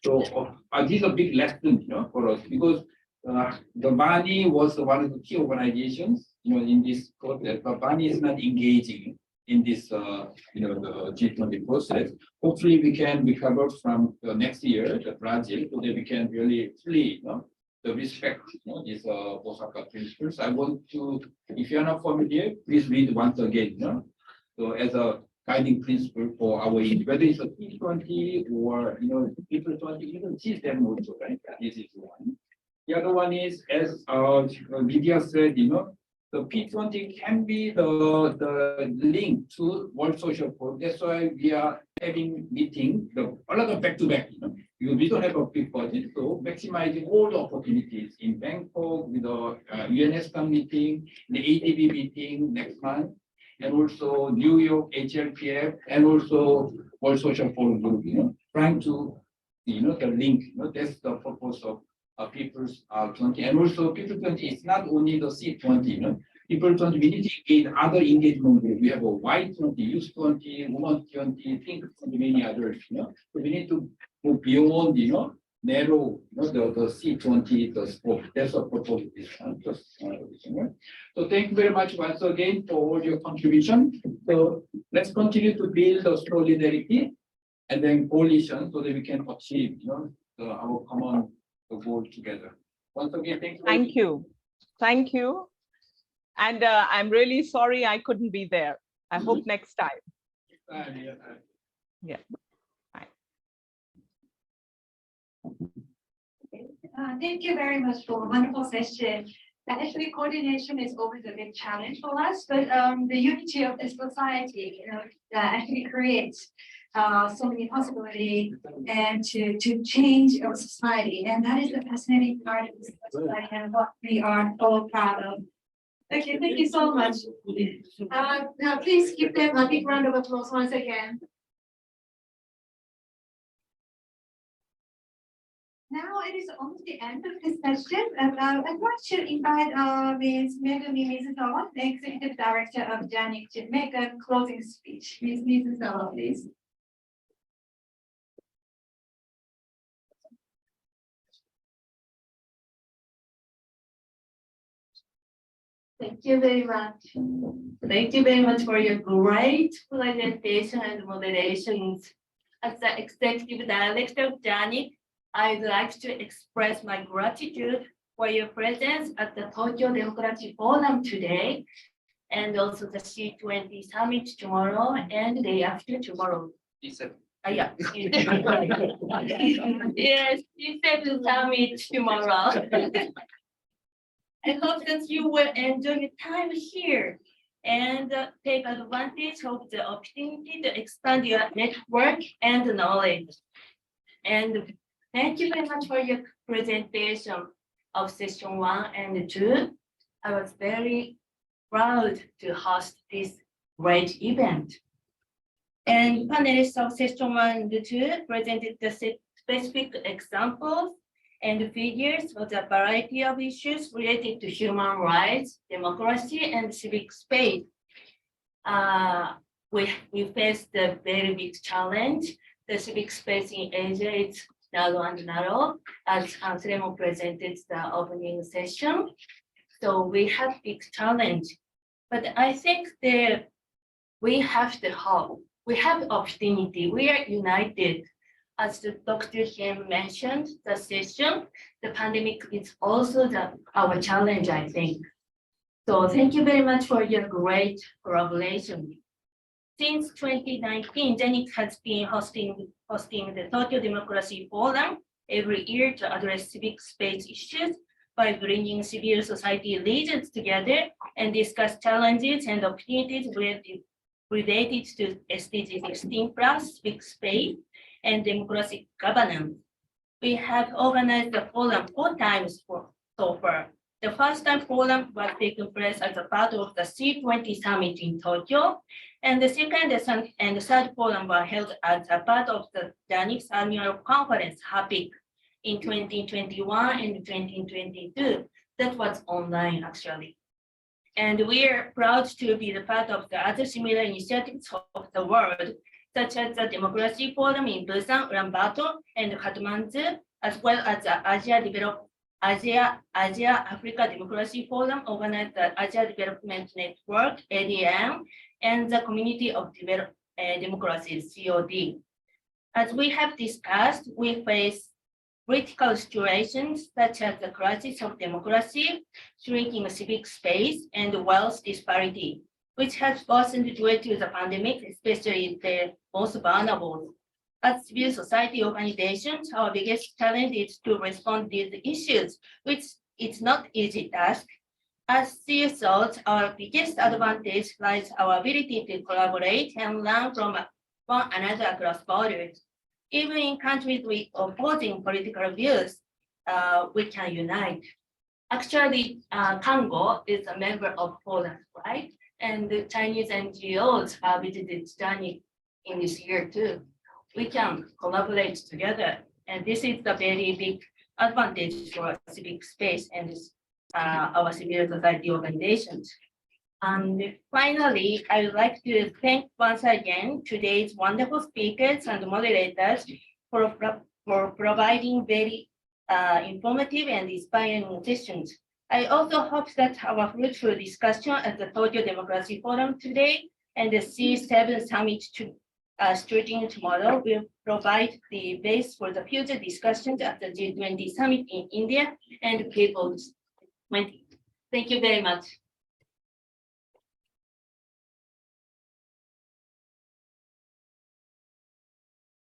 So this is a big lesson, for us, because the Bani was one of the key organizations, in this process, but Bani is not engaging in this, the G20 process. Hopefully, we can recover from next year, the Brazil, so that we can really fully, the respect, these Osaka principles. I want to, if you are not familiar, please read once again, So as a guiding principle for our, whether it's a P20 or, people 20, you can see them also, right? This is one. The other one is, as Vidya said, the P20 can be the link to World Social Forum. That's why we are having meeting, a lot of back-to-back, because we don't have a big budget, so maximizing all the opportunities in Bangkok with the UNESCO meeting, the ADB meeting next month, and also New York HLPF, and also World Social Forum group, trying to, the link, that's the purpose of People's 20, and also People 20 is not only the C20, People 20, we need to engage other engagement groups. We have a Y20, Youth 20, Women 20, Think 20, many others, So we need to move beyond, narrow, the C20, the scope. That's a purpose of this. So thank you very much once again for all your contribution. So let's continue to build the solidarity and then coalition so that we can achieve, our common goal together. Once again, thank you. Thank you. Thank you. And I'm really sorry I couldn't be there. I hope next time. Yeah. Bye. Thank you very much for a wonderful session. Actually, coordination is always a big challenge for us, but the unity of the society, actually creates so many possibilities and to change our society. And that is the fascinating part of this society and what we are all proud of. Okay, thank you so much. Now please give them a big round of applause once again. Now it is almost the end of this session, and I'd like to invite Ms. Megumi Mizusawa, the Executive Director of JANIC, to make a closing speech. Ms. Mizusawa, please. Thank you very much. Thank you very much for your great presentation and moderations. As the Executive Director of JANIC, I'd like to express my gratitude for your presence at the Tokyo Democracy Forum today, and also the C20 Summit tomorrow and the day after tomorrow. Yeah. Yes, C7 Summit tomorrow. I hope that you will enjoy your time here and take advantage of the opportunity to expand your network and knowledge. And thank you very much for your presentation of session 1 and 2. I was very proud to host this great event. And panelists of session 1 and 2 presented the specific examples and figures of the variety of issues related to human rights, democracy, and civic space. We faced a very big challenge. The civic space in Asia is narrow and narrow, as Anselmo presented the opening session. So we have big challenge, but I think that we have the hope. We have opportunity. We are united. As Dr. Kim mentioned, the session, the pandemic is also our challenge, I think. So thank you very much for your great collaboration. Since 2019, JANIC has been hosting the Tokyo Democracy Forum every year to address civic space issues by bringing civil society leaders together and discuss challenges and opportunities related to SDGs 16+, civic space, and democratic governance. We have organized the forum 4 times so far. The first time forum was taking place as a part of the C20 Summit in Tokyo, and the second and third forum were held as a part of the JANIC's annual conference, HAPIC, in 2021 and 2022. That was online, actually. And we are proud to be the part of the other similar initiatives of the world, such as the Democracy Forum in Busan, Ulaanbaatar, and Kathmandu, as well as the Asia-Africa Democracy Forum organized the Asia Development Network, ADM, and the Community of Democracies, COD. As we have discussed, we face critical situations such as the crisis of democracy, shrinking civic space, and wealth disparity, which has worsened due to the pandemic, especially the most vulnerable. As civil society organizations, our biggest challenge is to respond to these issues, which is not easy task. As CSOs, our biggest advantage lies our ability to collaborate and learn from one another across borders. Even in countries with opposing political views, we can unite. Actually, Congo is a member of Poland, right? And the Chinese NGOs visited JANIC in this year too. We can collaborate together, and this is the very big advantage for civic space and our civil society organizations. And finally, I would like to thank once again today's wonderful speakers and moderators for providing very informative and inspiring sessions. I also hope that our fruitful discussion at the Tokyo Democracy Forum today and the C7 Summit starting tomorrow will provide the base for the future discussions at the G20 Summit in India and People's 20. Thank you very much.